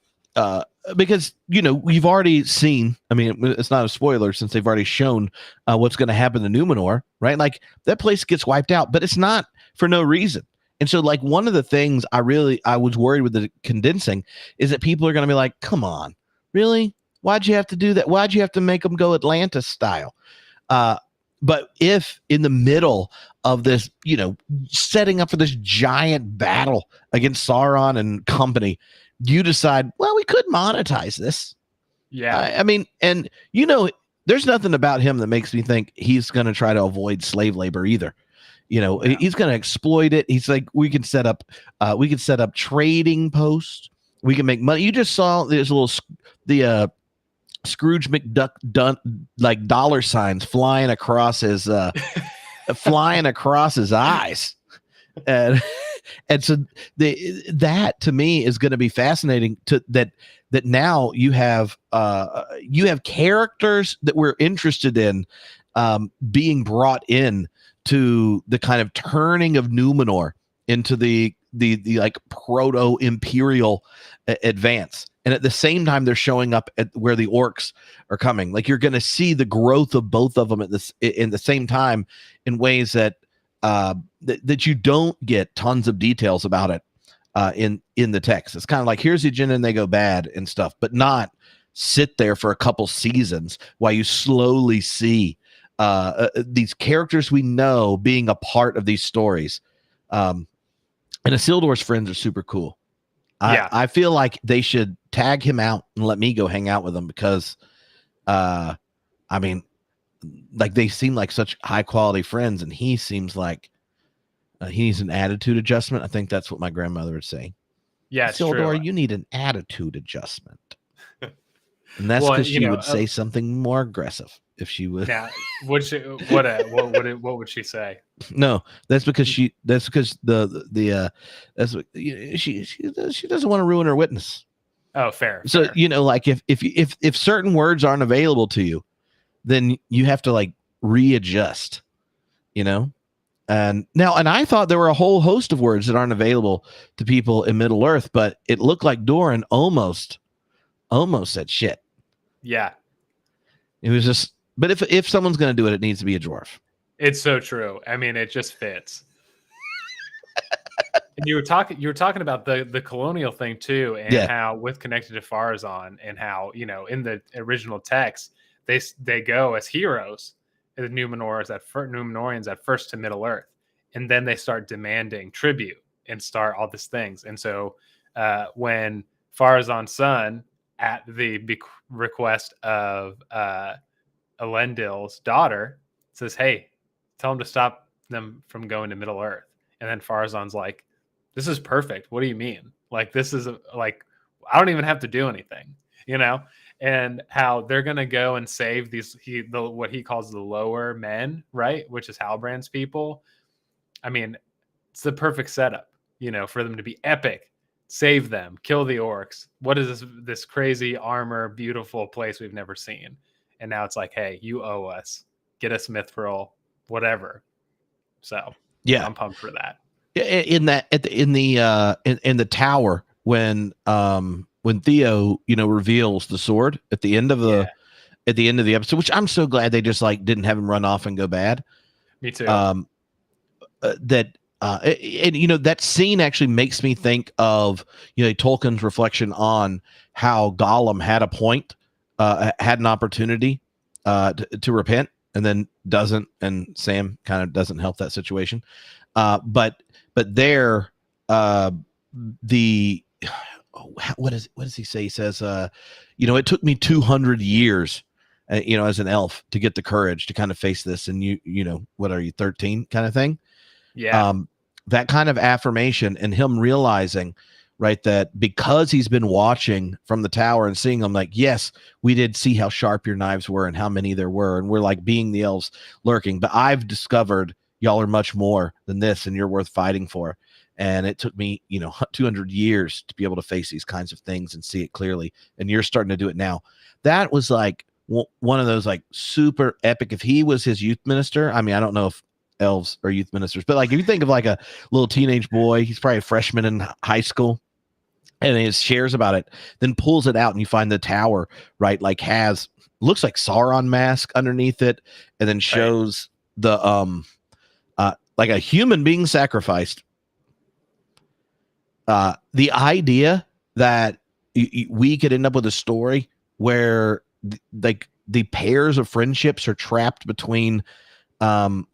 because we've already seen. I mean, it's not a spoiler since they've already shown what's going to happen to Numenor, right? Like that place gets wiped out, but it's not for no reason. And so, like, one of the things I was worried with the condensing is that people are going to be like, come on, really? Why'd you have to do that? Why'd you have to make them go Atlantis style? But if in the middle of this, setting up for this giant battle against Sauron and company, you decide, well, we could monetize this. Yeah. I mean, and, there's nothing about him that makes me think he's going to try to avoid slave labor either. He's going to exploit it. He's like, we can set up trading posts. We can make money. You just saw there's the Scrooge McDuck like dollar signs flying across his eyes. And so that to me is going to be fascinating that now you have characters that we're interested in being brought in to the kind of turning of Numenor into the like proto-imperial advance. And at the same time, they're showing up at where the orcs are coming. Like, you're going to see the growth of both of them in the same time in ways that you don't get tons of details about it in the text. It's kind of like, here's the agenda and they go bad and stuff, but not sit there for a couple seasons while you slowly see these characters we know being a part of these stories. And Isildur's friends are super cool. I feel like they should tag him out and let me go hang out with him because, I mean, like they seem like such high quality friends, and he seems like he needs an attitude adjustment. I think that's what my grandmother would say. Yeah, it's Isildur, true. you need an attitude adjustment. And that's because she would say something more aggressive if she would. Now, what would she say? No, that's because she doesn't want to ruin her witness. Oh, fair. So fair. Like if certain words aren't available to you, then you have to like readjust. And I thought there were a whole host of words that aren't available to people in Middle Earth, but it looked like Doran almost said shit. Yeah. It was just, but if someone's going to do it, it needs to be a dwarf. It's so true. I mean, it just fits. And you were talking about the colonial thing too, and how with connected to Farazan, and how in the original text they go as heroes, the Numenorians at first to Middle Earth, and then they start demanding tribute and start all these things. And so when Farazan's son, at the request of Elendil's daughter, says, "Hey, tell him to stop them from going to Middle Earth," and then Farazan's like, "This is perfect. What do you mean? Like, this is like, I don't even have to do anything, And how they're gonna go and save what he calls the lower men, right? Which is Halbrand's people. I mean, it's the perfect setup, for them to be epic, save them, kill the orcs. What is this crazy armor, beautiful place we've never seen? And now it's like, hey, you owe us. Get us Mithril, whatever. So yeah, I'm pumped for that. In the tower when Theo reveals the sword at the end of the episode, which I'm so glad they just like didn't have him run off and go bad. Me too. That scene actually makes me think of Tolkien's reflection on how Gollum had a point, had an opportunity to repent and then doesn't, and Sam kind of doesn't help that situation. But there, what does he say? He says, it took me 200 years, as an elf to get the courage to kind of face this. And what are you, 13 kind of thing? Yeah. That kind of affirmation and him realizing, right, that because he's been watching from the tower and seeing them, like, yes, we did see how sharp your knives were and how many there were. And we're like being the elves lurking, but I've discovered y'all are much more than this and you're worth fighting for. And it took me, 200 years to be able to face these kinds of things and see it clearly. And you're starting to do it now. That was like one of those like super epic. If he was his youth minister, I mean, I don't know if elves are youth ministers, but like if you think of like a little teenage boy, he's probably a freshman in high school, and he shares about it, then pulls it out and you find the tower, right, like looks like Sauron mask underneath it, and then shows the like a human being sacrificed. The idea that we could end up with a story where like the pairs of friendships are trapped between the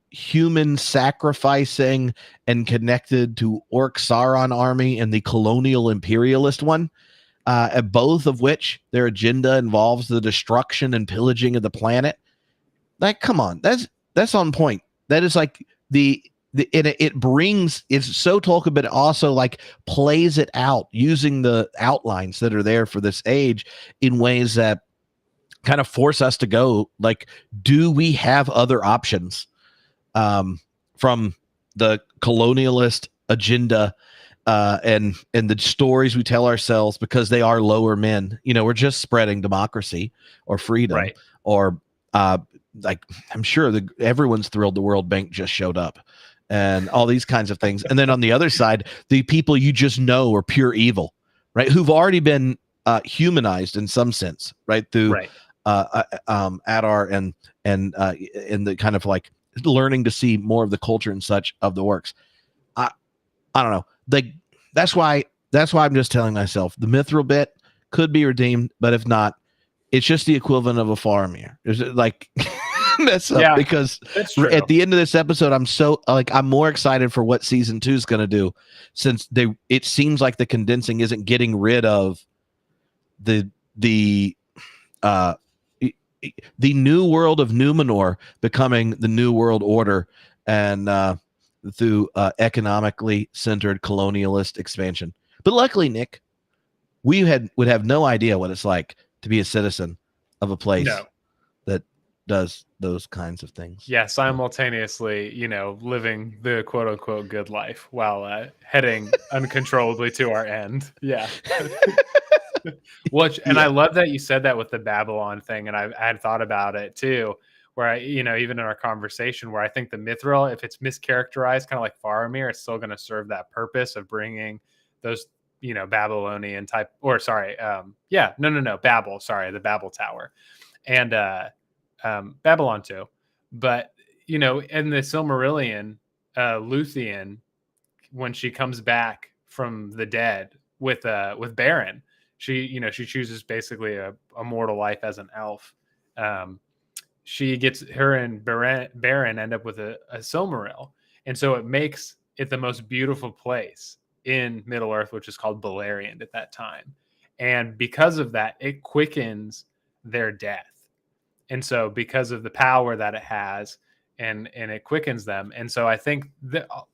human sacrificing and connected to Orc Sauron army and the colonial imperialist one, both of which their agenda involves the destruction and pillaging of the planet. Like, come on, that's on point. That is like it's so Tolkien, but it also like plays it out using the outlines that are there for this age in ways that kind of force us to go like, do we have other options from the colonialist agenda and the stories we tell ourselves, because they are lower men, we're just spreading democracy or freedom, right? Or like, I'm sure everyone's thrilled the World Bank just showed up and all these kinds of things. And then on the other side, the people you just know are pure evil, right? Who've already been humanized in some sense, right? Through Adar and the kind of like learning to see more of the culture and such of the works. I don't know. That's why I'm just telling myself the mithril bit could be redeemed, but if not, it's just the equivalent of a Faramir. Is it like mess up because at the end of this episode, I'm more excited for what season 2 is going to do, since it seems like the condensing isn't getting rid of the new world of Numenor becoming the new world order, and through economically centered colonialist expansion. But luckily, Nick, we would have no idea what it's like to be a citizen of a place that does those kinds of things. Yeah, simultaneously, living the quote unquote good life while heading uncontrollably to our end. Yeah. I love that you said that with the Babylon thing, and I had thought about it too, where even in our conversation, where I think the mithril, if it's mischaracterized, kind of like Faramir, it's still going to serve that purpose of bringing those, Babylonian type, or sorry, Babel, sorry, the Babel Tower, and Babylon too. But in the Silmarillion, Luthien, when she comes back from the dead with Beren, she chooses basically a mortal life as an elf. She gets her and Beren end up with a Silmaril, and so it makes it the most beautiful place in Middle Earth, which is called Beleriand at that time. And because of that, it quickens their death. And so because of the power that it has, and it quickens them. And so I think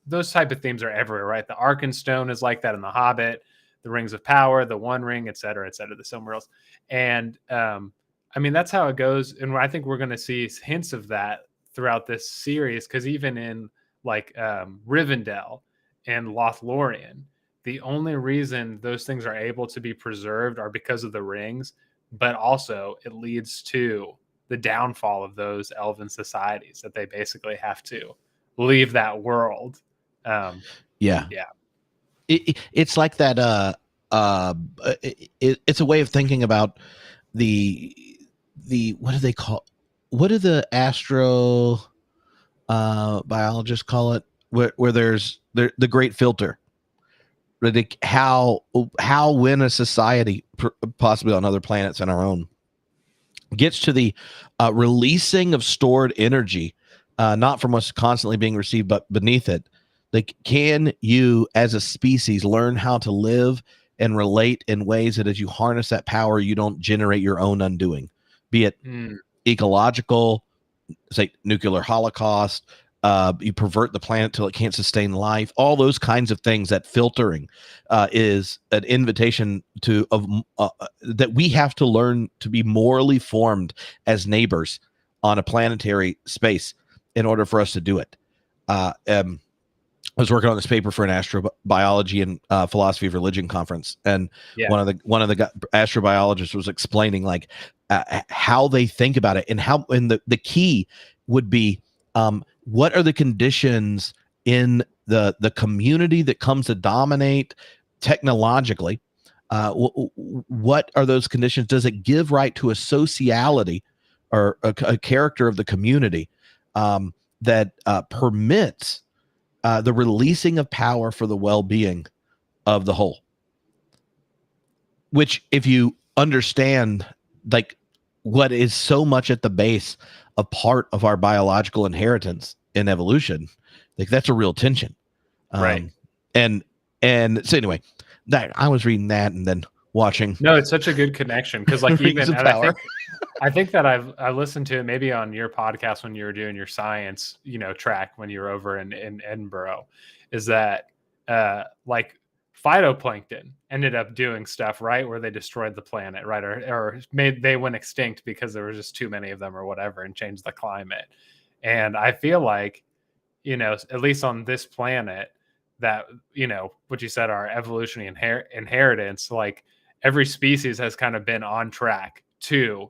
those type of themes are everywhere, right? The Arkenstone is like that in The Hobbit, the Rings of Power, the One Ring, et cetera, the Silmarils. And that's how it goes. And I think we're going to see hints of that throughout this series, because even in like Rivendell and Lothlorien, the only reason those things are able to be preserved are because of the rings, but also it leads to the downfall of those elven societies, that they basically have to leave that world. It's like that. It's a way of thinking about the what do they call? What do the astro biologists call it? Where there's the great filter. How when a society, possibly on other planets and our own, gets to the releasing of stored energy, not from what's constantly being received, but beneath it. Like, can you as a species learn how to live and relate in ways that as you harness that power, you don't generate your own undoing, be it ecological, say nuclear holocaust, you pervert the planet till it can't sustain life, all those kinds of things. That filtering is an invitation to that we have to learn to be morally formed as neighbors on a planetary space in order for us to do it. I was working on this paper for an astrobiology and philosophy of religion conference, and one of the astrobiologists was explaining like how they think about it, and the key would be what are the conditions in the community that comes to dominate technologically. What are those conditions? Does it give right to a sociality or a character of the community that permits the releasing of power for the well-being of the whole? Which, if you understand like what is so much at the base of part of our biological inheritance in evolution, like that's a real tension. Right. And so anyway, that I was reading that and then watching. No, it's such a good connection, because like even I think that I listened to it maybe on your podcast when you were doing your science, track when you were over in Edinburgh, is that like phytoplankton ended up doing stuff, right, where they destroyed the planet, right, or they went extinct because there was just too many of them or whatever, and changed the climate. And I feel like, at least on this planet, that what you said, our evolutionary inheritance, like every species has kind of been on track to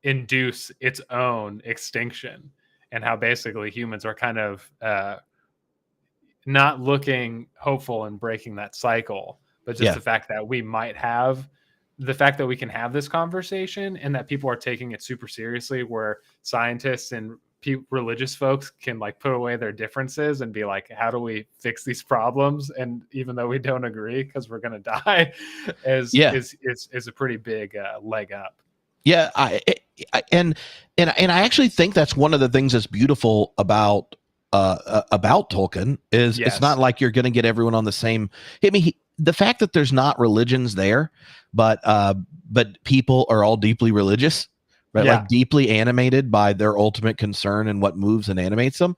induce its own extinction, and how basically humans are kind of not looking hopeful and breaking that cycle, but just the fact that we can have this conversation, and that people are taking it super seriously, where scientists and religious folks can like put away their differences and be like, how do we fix these problems? And even though we don't agree because we're gonna die, is a pretty big leg up. Yeah, and I actually think that's one of the things that's beautiful about Tolkien is it's not like you're going to get everyone on the same. I mean, the fact that there's not religions there, but people are all deeply religious, right? Yeah. Like deeply animated by their ultimate concern and what moves and animates them.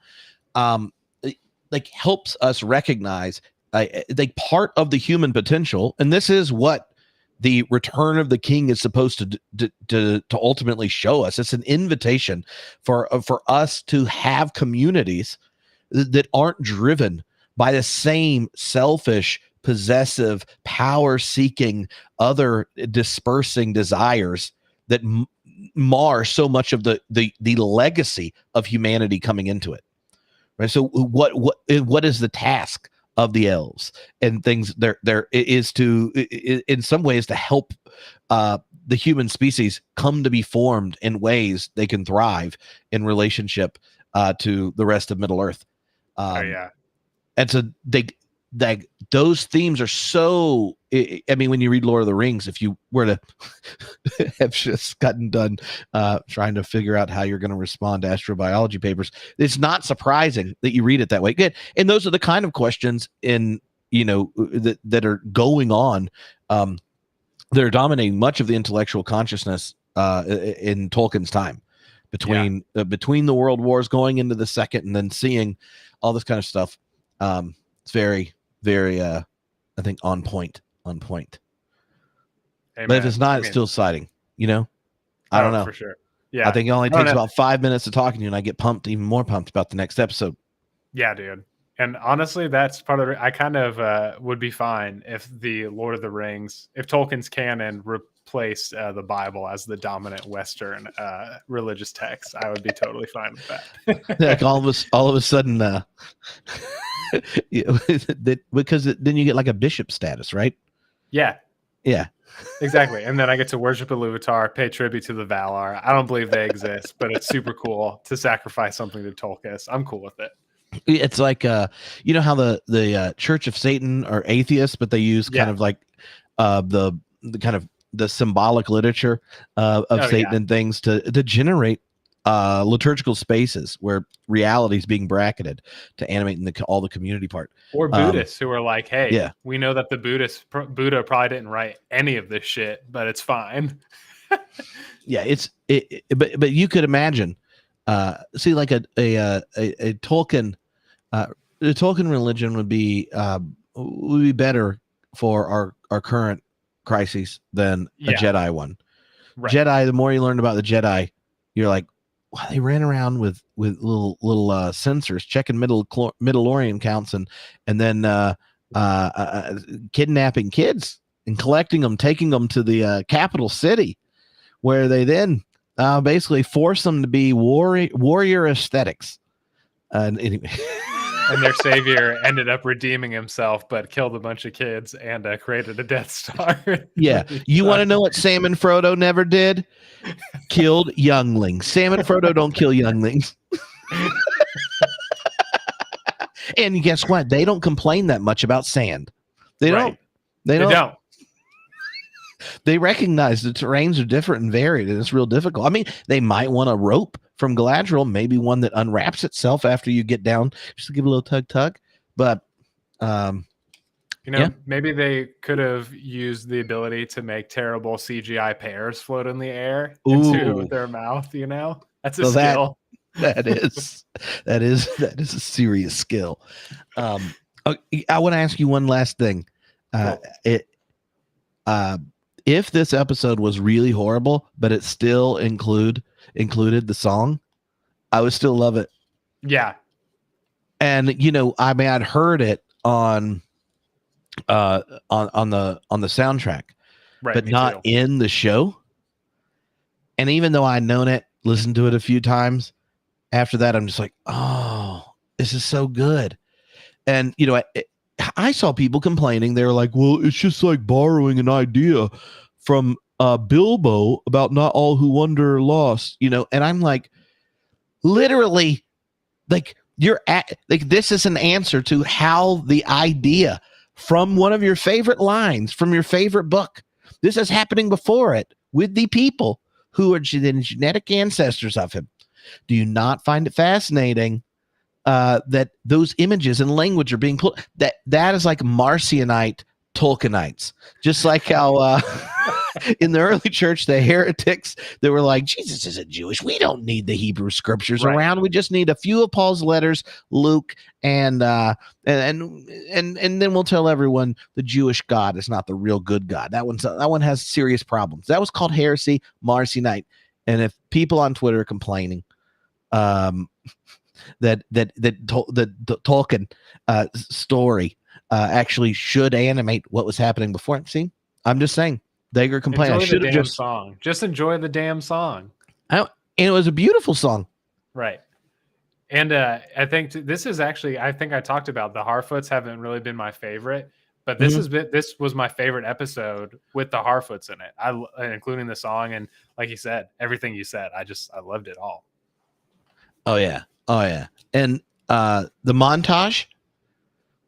Like helps us recognize like part of the human potential, and this is what the Return of the King is supposed to ultimately show us. It's an invitation for us to have communities that aren't driven by the same selfish, possessive, power-seeking, other dispersing desires that mar so much of the legacy of humanity coming into it. Right. So what is the task of the elves and things? There is to, in some ways, to help the human species come to be formed in ways they can thrive in relationship to the rest of Middle Earth. And so those themes are so. I mean, when you read Lord of the Rings, if you were to have just gotten done trying to figure out how you're going to respond to astrobiology papers, it's not surprising that you read it that way. Good, and those are the kind of questions that are going on. They're dominating much of the intellectual consciousness in Tolkien's time, between the world wars, going into the second, and then seeing all this kind of stuff. It's very, very, I think, on point. Amen. But if it's not, it's still exciting. I don't know for sure. Yeah, I think it only takes about 5 minutes of talking to you, and I get even more pumped about the next episode. Yeah, dude. And honestly, that's part of it. I kind of would be fine if the Lord of the Rings, if Tolkien's canon replaced the Bible as the dominant Western religious text. I would be totally fine with that. Like all of a sudden, because then you get like a bishop status, right? Yeah. Yeah. Exactly. And then I get to worship Iluvatar, pay tribute to the Valar. I don't believe they exist, but it's super cool to sacrifice something to Tolkien. I'm cool with it. It's like you know how the Church of Satan are atheists, but they use kind of like the kind of the symbolic literature of Satan and things to generate liturgical spaces where reality is being bracketed to animate in all the community part. Or Buddhists who are like, hey, we know that the Buddha probably didn't write any of this shit, but it's fine. But you could imagine, see, like a Tolkien, the Tolkien religion would be better for our current crises than a Jedi one. Right. Jedi, the more you learn about the Jedi, you're like, wow, they ran around with little sensors checking Midichlorian counts and then kidnapping kids and collecting them, taking them to the capital city, where they then basically force them to be warrior aesthetics. Anyway. And their savior ended up redeeming himself, but killed a bunch of kids and created a Death Star. Yeah. You want to know what Sam and Frodo never did? Killed younglings. Sam and Frodo don't kill younglings. And guess what? They don't complain that much about sand. They don't. They don't. They recognize the terrains are different and varied, and it's real difficult. I mean, they might want a rope from Galadriel, maybe one that unwraps itself after you get down, just to give a little tug. But maybe they could have used the ability to make terrible CGI pears float in the air into their mouth. That's a skill. That is a serious skill. I want to ask you one last thing. If this episode was really horrible, but it still included the song, I would still love it. Yeah. And I mean, I'd heard it on the soundtrack, but not in the show. And even though I'd known it, listened to it a few times, after that, I'm just like, oh, this is so good. And I saw people complaining. They were like, well, it's just like borrowing an idea from Bilbo about not all who wander lost, and I'm like, literally, like this is an answer to how the idea from one of your favorite lines from your favorite book. This is happening before it with the people who are the genetic ancestors of him. Do you not find it fascinating that those images and language are being pulled? That is like Marcionite Tolkienites, just like how in the early church, the heretics, they were like, Jesus isn't Jewish. We don't need the Hebrew scriptures around. We just need a few of Paul's letters, Luke, and then we'll tell everyone the Jewish God is not the real good God. That one has serious problems. That was called heresy, Marcionite. And if people on Twitter are complaining that Tolkien story actually should animate what was happening before, see, I'm just saying. They were complaining. Enjoy the damn song. Just enjoy the damn song. And it was a beautiful song. Right. And I think this is actually, I think I talked about the Harfoots haven't really been my favorite, but this this was my favorite episode with the Harfoots in it. Including the song and, like you said, everything you said. I loved it all. Oh yeah. And the montage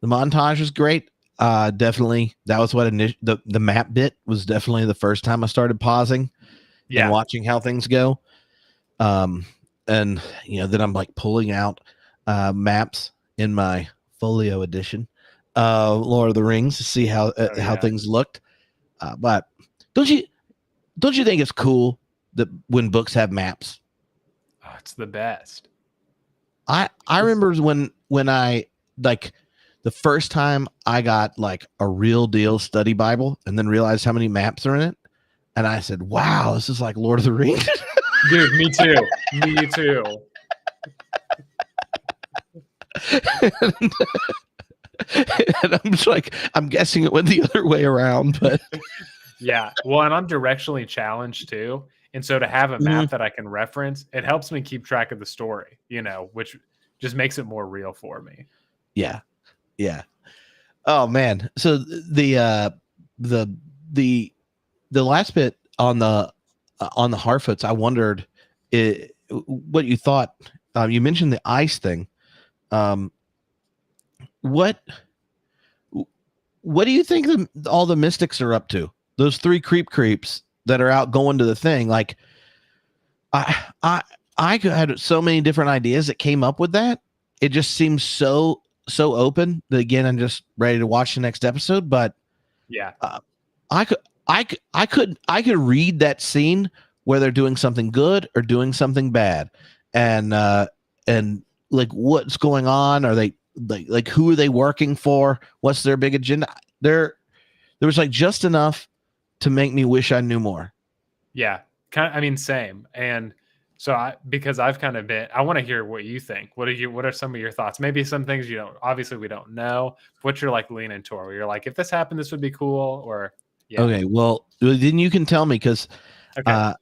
was great. Definitely, that was what the map bit was. Definitely the first time I started pausing and watching how things go. And then I'm like pulling out maps in my folio edition, Lord of the Rings, to see how things looked. But don't you think it's cool that when books have maps? Oh, it's the best. I remember when I like. The first time I got like a real deal study Bible and then realized how many maps are in it. And I said, wow, this is like Lord of the Rings. Dude, me too. Me too. And I'm just like, I'm guessing it went the other way around, but yeah. Well, and I'm directionally challenged too. And so to have a map that I can reference, it helps me keep track of the story, which just makes it more real for me. Yeah. Yeah. Oh man. So the last bit on the Harfoots, I wondered what you thought. You mentioned the ice thing. What do you think all the mystics are up to? Those 3 creeps that are out going to the thing. Like I had so many different ideas that came up with that. It just seems so open that, again, I'm just ready to watch the next episode. But yeah, I could read that scene where they're doing something good or doing something bad, and like what's going on? Are they like who are they working for? What's their big agenda? There was like just enough to make me wish I knew more. Yeah, same. And so because I've kind of been, I want to hear what you think. What are some of your thoughts? Maybe some things obviously we don't know. What you're like leaning toward, where you're like, if this happened, this would be cool, or yeah. Okay, well then you can tell me, because I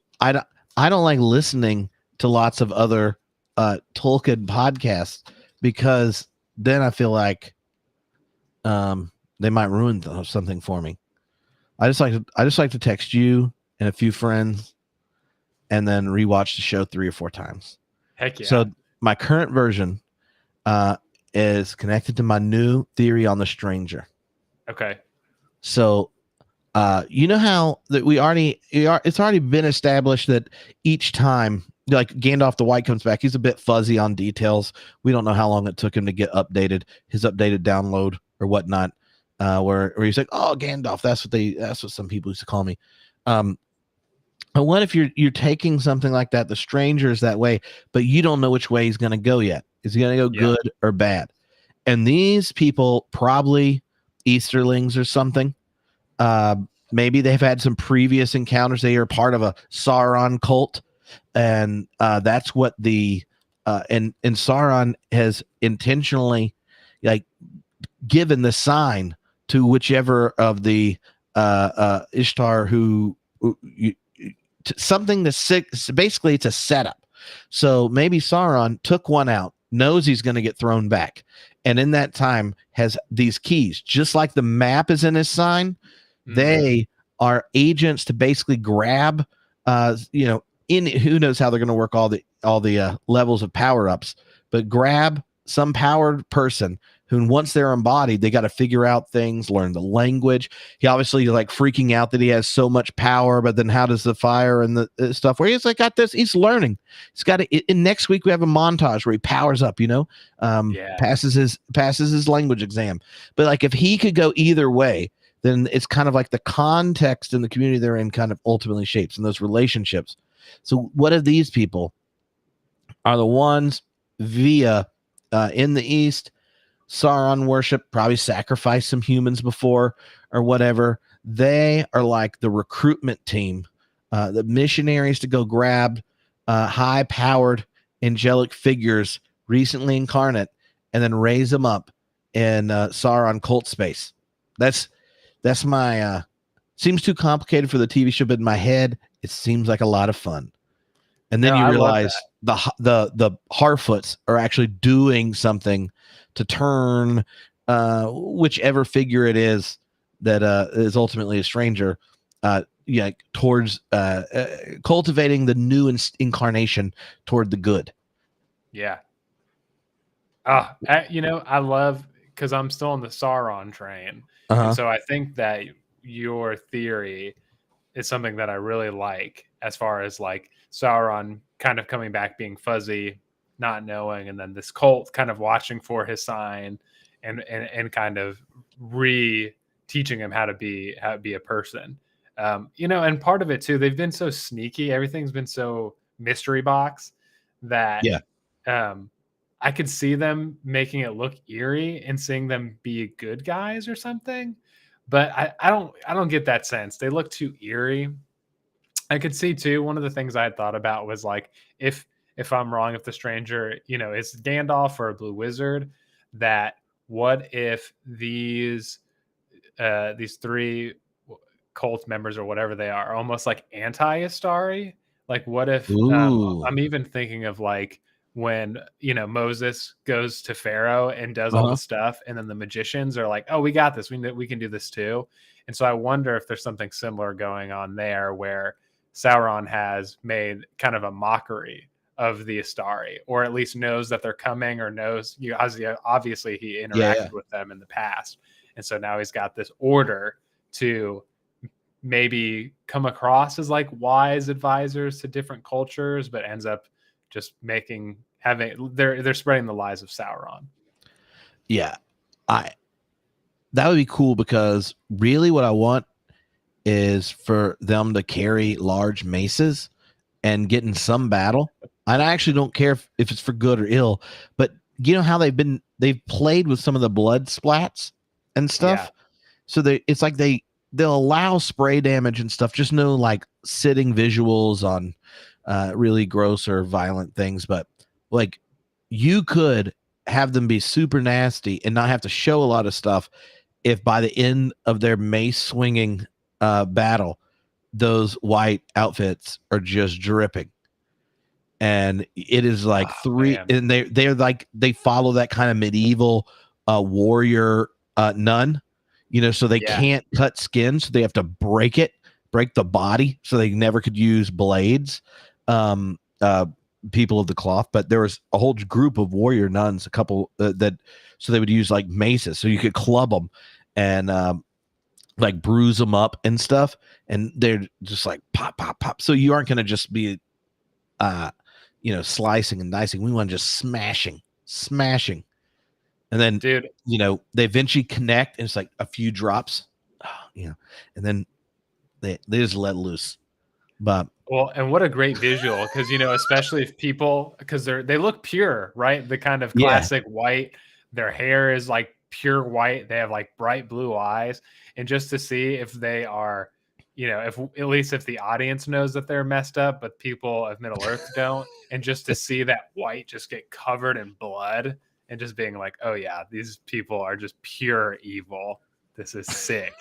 don't like listening to lots of other Tolkien podcasts, because then I feel like they might ruin something for me. I just like to text you and a few friends, and then rewatch the show 3 or 4 times. Heck yeah. So my current version is connected to my new theory on The Stranger. Okay. So you know how that it's already been established that each time, like Gandalf the White comes back, he's a bit fuzzy on details. We don't know how long it took him to get his updated download or whatnot, where he's like, oh, Gandalf, that's what some people used to call me. And what if you're taking something like that, The Stranger is that way, but you don't know which way he's going to go yet? Is he going to go good or bad? And these people, probably Easterlings or something, maybe they've had some previous encounters. They are part of a Sauron cult, and that's what and Sauron has intentionally like given the sign to whichever of the Ishtar who something basically it's a setup. So maybe Sauron took one out, knows he's going to get thrown back, and in that time has these keys, just like the map is in his sign. They are agents to basically grab in who knows how they're going to work all the levels of power ups, but grab some powered person who, once they're embodied, they got to figure out things, learn the language. He obviously like freaking out that he has so much power, but then how does the fire and the stuff where he's like got this, he's learning. He's got it. In next week we have a montage where he powers up, passes his language exam. But like if he could go either way, then it's kind of like the context and the community they're in kind of ultimately shapes and those relationships. So what if these people are the ones via in the East, Sauron worship, probably sacrificed some humans before or whatever. They are like the recruitment team, the missionaries to go grab high-powered angelic figures recently incarnate and then raise them up in Sauron cult space. That's my seems too complicated for the TV show, but in my head, it seems like a lot of fun. And then you realize the Harfoots are actually doing something to turn whichever figure it is that is ultimately a stranger, towards cultivating the new incarnation toward the good. Yeah. I love, because I'm still on the Sauron train. And so I think that your theory is something that I really like, as far as like Sauron kind of coming back being fuzzy, not knowing, and then this cult kind of watching for his sign and kind of teaching him how to be a person. And part of it too, they've been so sneaky, everything's been so mystery box that I could see them making it look eerie and seeing them be good guys or something. But I don't get that sense. They look too eerie. I could see too, one of the things I had thought about was like, if I'm wrong, if the stranger, is Gandalf or a blue wizard, that what if these three cult members or whatever they are almost like anti-Astari? Like what if I'm even thinking of like when Moses goes to Pharaoh and does all the stuff, and then the magicians are like, oh, we got this, we can do this too. And so I wonder if there's something similar going on there, where Sauron has made kind of a mockery of the Astari, or at least knows that they're coming, or knows, obviously he interacted with them in the past. And so now he's got this order to maybe come across as like wise advisors to different cultures, but ends up just they're spreading the lies of Sauron. Yeah. That would be cool, because really what I want is for them to carry large maces and get in some battle. And I actually don't care if it's for good or ill, but you know how they've played with some of the blood splats and stuff. Yeah. So it's like they'll allow spray damage and stuff, just no like sitting visuals on really gross or violent things. But like you could have them be super nasty and not have to show a lot of stuff if by the end of their mace swinging battle, those white outfits are just dripping. And it is like and they're like, they follow that kind of medieval warrior nun, so they can't cut skin, so they have to break the body, so they never could use blades, people of the cloth. But there was a whole group of warrior nuns, a couple so they would use like maces, so you could club them and like bruise them up and stuff, and they're just like pop pop pop. So you aren't going to just be slicing and dicing. We want to just smashing, and then they eventually connect, and it's like a few drops, and then they just let loose. But and what a great visual, because especially if people, because they look pure, right? The kind of classic white, their hair is like pure white, they have like bright blue eyes, and just to see if they are, if at least if the audience knows that they're messed up, but people of Middle Earth don't, and just to see that white just get covered in blood and just being like, oh yeah, these people are just pure evil. This is sick.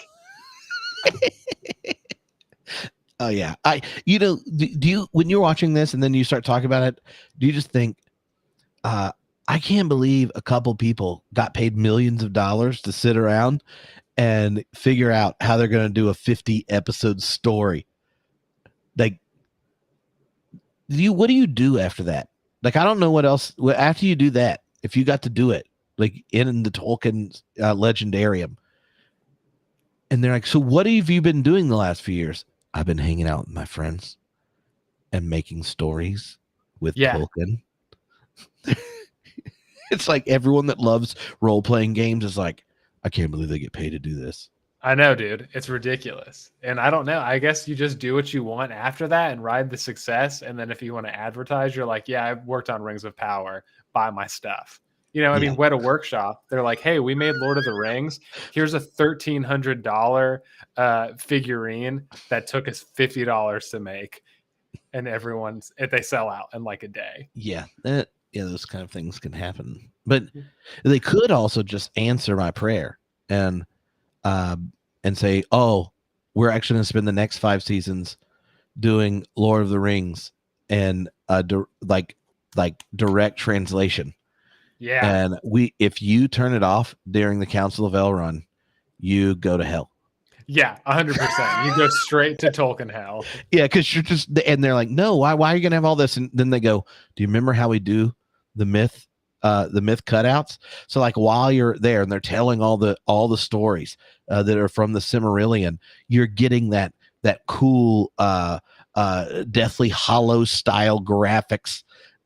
Oh yeah. Do you, when you're watching this and then you start talking about it, do you just think, I can't believe a couple people got paid millions of dollars to sit around and figure out how they're going to do a 50 episode story? Like what do you do after that? Like, I don't know what else after you do that. If you got to do it, like in the Tolkien legendarium, and they're like, so what have you been doing the last few years? I've been hanging out with my friends and making stories with Tolkien. It's like everyone that loves role-playing games is like, I can't believe they get paid to do this. I know, dude. It's ridiculous. And I don't know. I guess you just do what you want after that and ride the success. And then if you want to advertise, you're like, yeah, I've worked on Rings of Power. Buy my stuff. You know, I mean, Weta Workshop, they're like, hey, we made Lord of the Rings. Here's a $1,300 figurine that took us $50 to make. And they sell out in like a day. Yeah. Those kind of things can happen. But they could also just answer my prayer and say, oh, we're actually going to spend the next 5 seasons doing Lord of the Rings and like direct translation. Yeah. And if you turn it off during the Council of Elrond, you go to hell. Yeah, 100%. You go straight to Tolkien hell. Yeah, because you're just, and they're like, no, why are you going to have all this? And then they go, do you remember how we do the myth cutouts? So like while you're there and they're telling all the stories that are from the Silmarillion, you're getting that cool Deathly Hollow style graphics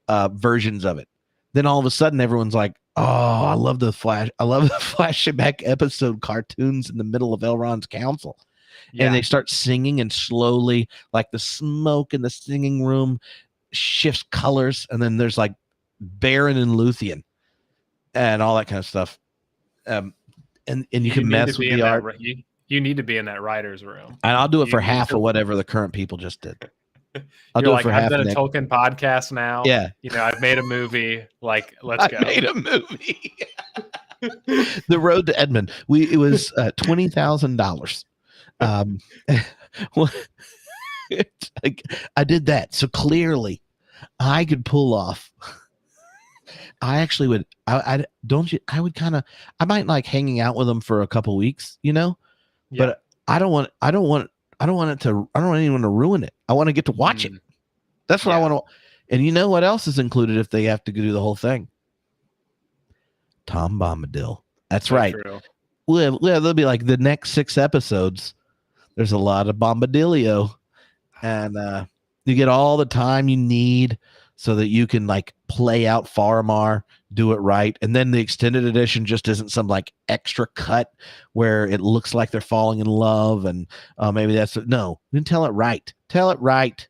versions of it. Then all of a sudden everyone's like, oh, I love the flashback episode cartoons in the middle of Elrond's council. Yeah. And they start singing, and slowly, like the smoke in the singing room shifts colors, and then there's like Baron and Luthien and all that kind of stuff. And you can mess with the art. You need to be in that writer's room. And I'll do it for half of whatever the current people just did. I've done a Tolkien podcast now. Yeah. You know, I've made a movie. Like, let's go. I made a movie. The Road to Edmund. It was $20,000. Well, I did that. So clearly I could pull off. I actually would. I might like hanging out with them for a couple weeks, you know, but I don't want anyone to ruin it. I want to get to watch it. That's what I want to. And you know what else is included if they have to do the whole thing? Tom Bombadil. That's right. Well, they'll be like the next 6 episodes. There's a lot of Bombadilio, and you get all the time you need so that you can like play out Faramir, do it right. And then the extended edition just isn't some like extra cut where it looks like they're falling in love. And maybe no, you can tell it right. Tell it right.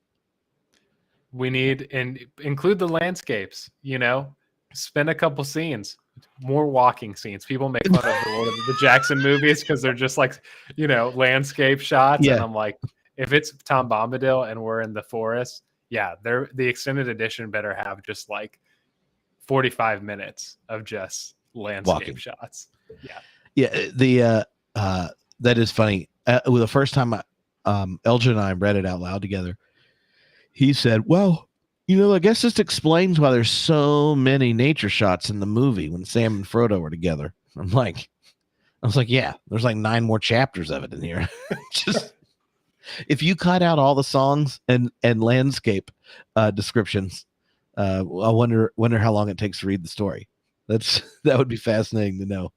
We need, and include the landscapes, you know, spend a couple scenes, more walking scenes. People make fun of the Jackson movies because they're just like, you know, landscape shots. Yeah. And I'm like, if it's Tom Bombadil and we're in the forest, yeah, the extended edition better have just like 45 minutes of just landscape shots. Yeah. That is funny. The first time Elgin and I read it out loud together, he said, well, you know, I guess this explains why there's so many nature shots in the movie when Sam and Frodo were together. I was like, yeah, there's like 9 more chapters of it in here. Just if you cut out all the songs and landscape descriptions, I wonder how long it takes to read the story. That would be fascinating to know.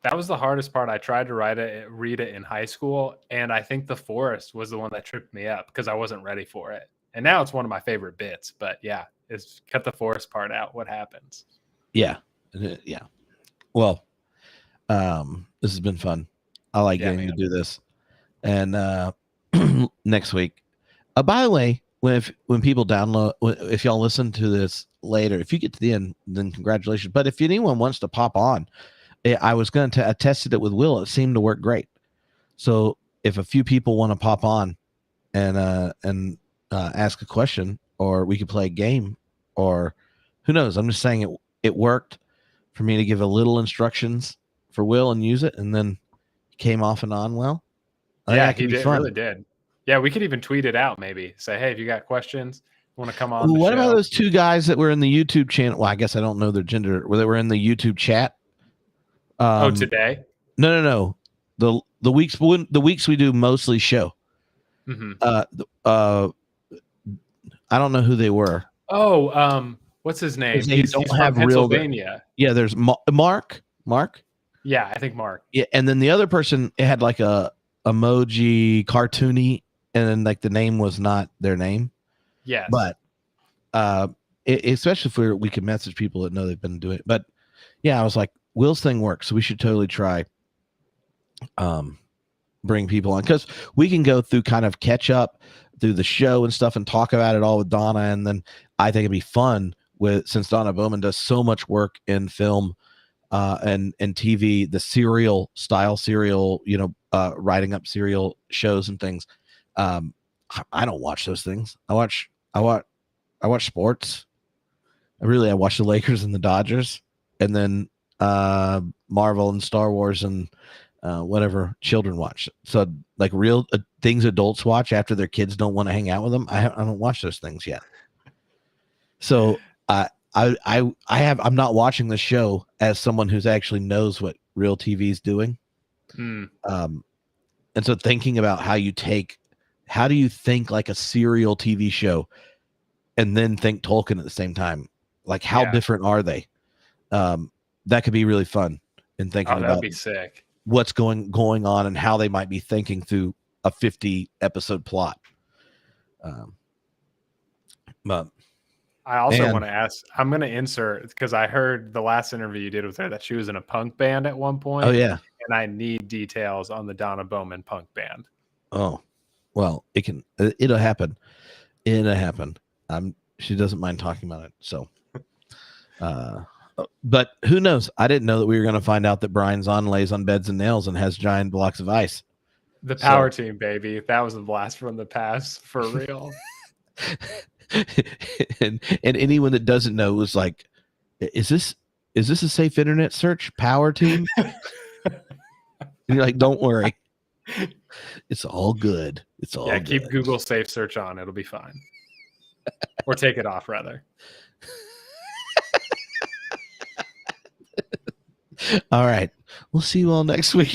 That was the hardest part. I tried to read it in high school, and I think the forest was the one that tripped me up because I wasn't ready for it. And now it's one of my favorite bits. But yeah, it's cut the forest part out. What happens? Yeah. Well, this has been fun. I like getting to do this. And next week. By the way, when people download, if y'all listen to this later, if you get to the end, then congratulations. But if anyone wants to pop on, I was going to tested it with Will. It seemed to work great. So if a few people want to pop on and ask a question, or we could play a game, or who knows? I'm just saying it worked for me to give a little instructions for Will and use it, and then he came off and on well. Yeah, he did. Really did. Yeah, we could even tweet it out. Maybe say, "Hey, if you got questions, want to come on." What about those 2 guys that were in the YouTube channel? Well, I guess I don't know their gender. Where they were in the YouTube chat. Today? No. The weeks we do mostly show. Mm-hmm. I don't know who they were. Oh, what's his name? They He's don't from have real- Pennsylvania. Yeah, there's Mark. Yeah, I think Mark. Yeah, and then the other person, it had like a emoji cartoony, and then like the name was not their name. Yes. But especially if we can message people that know they've been doing it. But yeah, I was like, Will's thing works, so we should totally try bring people on, because we can go through kind of catch up through the show and stuff and talk about it all with Donna. And then I think it'd be fun since Donna Bowman does so much work in film and TV, the serial, writing up serial shows and things. I don't watch those things. I watch sports. I watch the Lakers and the Dodgers, and then Marvel and Star Wars and whatever children watch. So like real things adults watch after their kids don't want to hang out with them. I don't watch those things yet. So I'm not watching the show as someone who's actually knows what real TV is doing. And so thinking about how do you think like a serial TV show and then think Tolkien at the same time? Like how different are they? That could be really fun in thinking that'd about be sick. What's going on and how they might be thinking through a 50 episode plot. But I also want to ask, I'm going to insert, because I heard the last interview you did with her that she was in a punk band at one point. Oh yeah. And I need details on the Donna Bowman punk band. Oh, well, it'll happen. It'll happen. She doesn't mind talking about it. So, but who knows? I didn't know that we were going to find out that Brian Zahnd lays on beds and nails and has giant blocks of ice. The power team, baby. That was a blast from the past for real. and anyone that doesn't know was like, is this a safe internet search? Power team? And you're like, don't worry. It's all good. It's all good. Keep Google Safe Search on. It'll be fine. Or take it off, rather. All right. We'll see you all next week.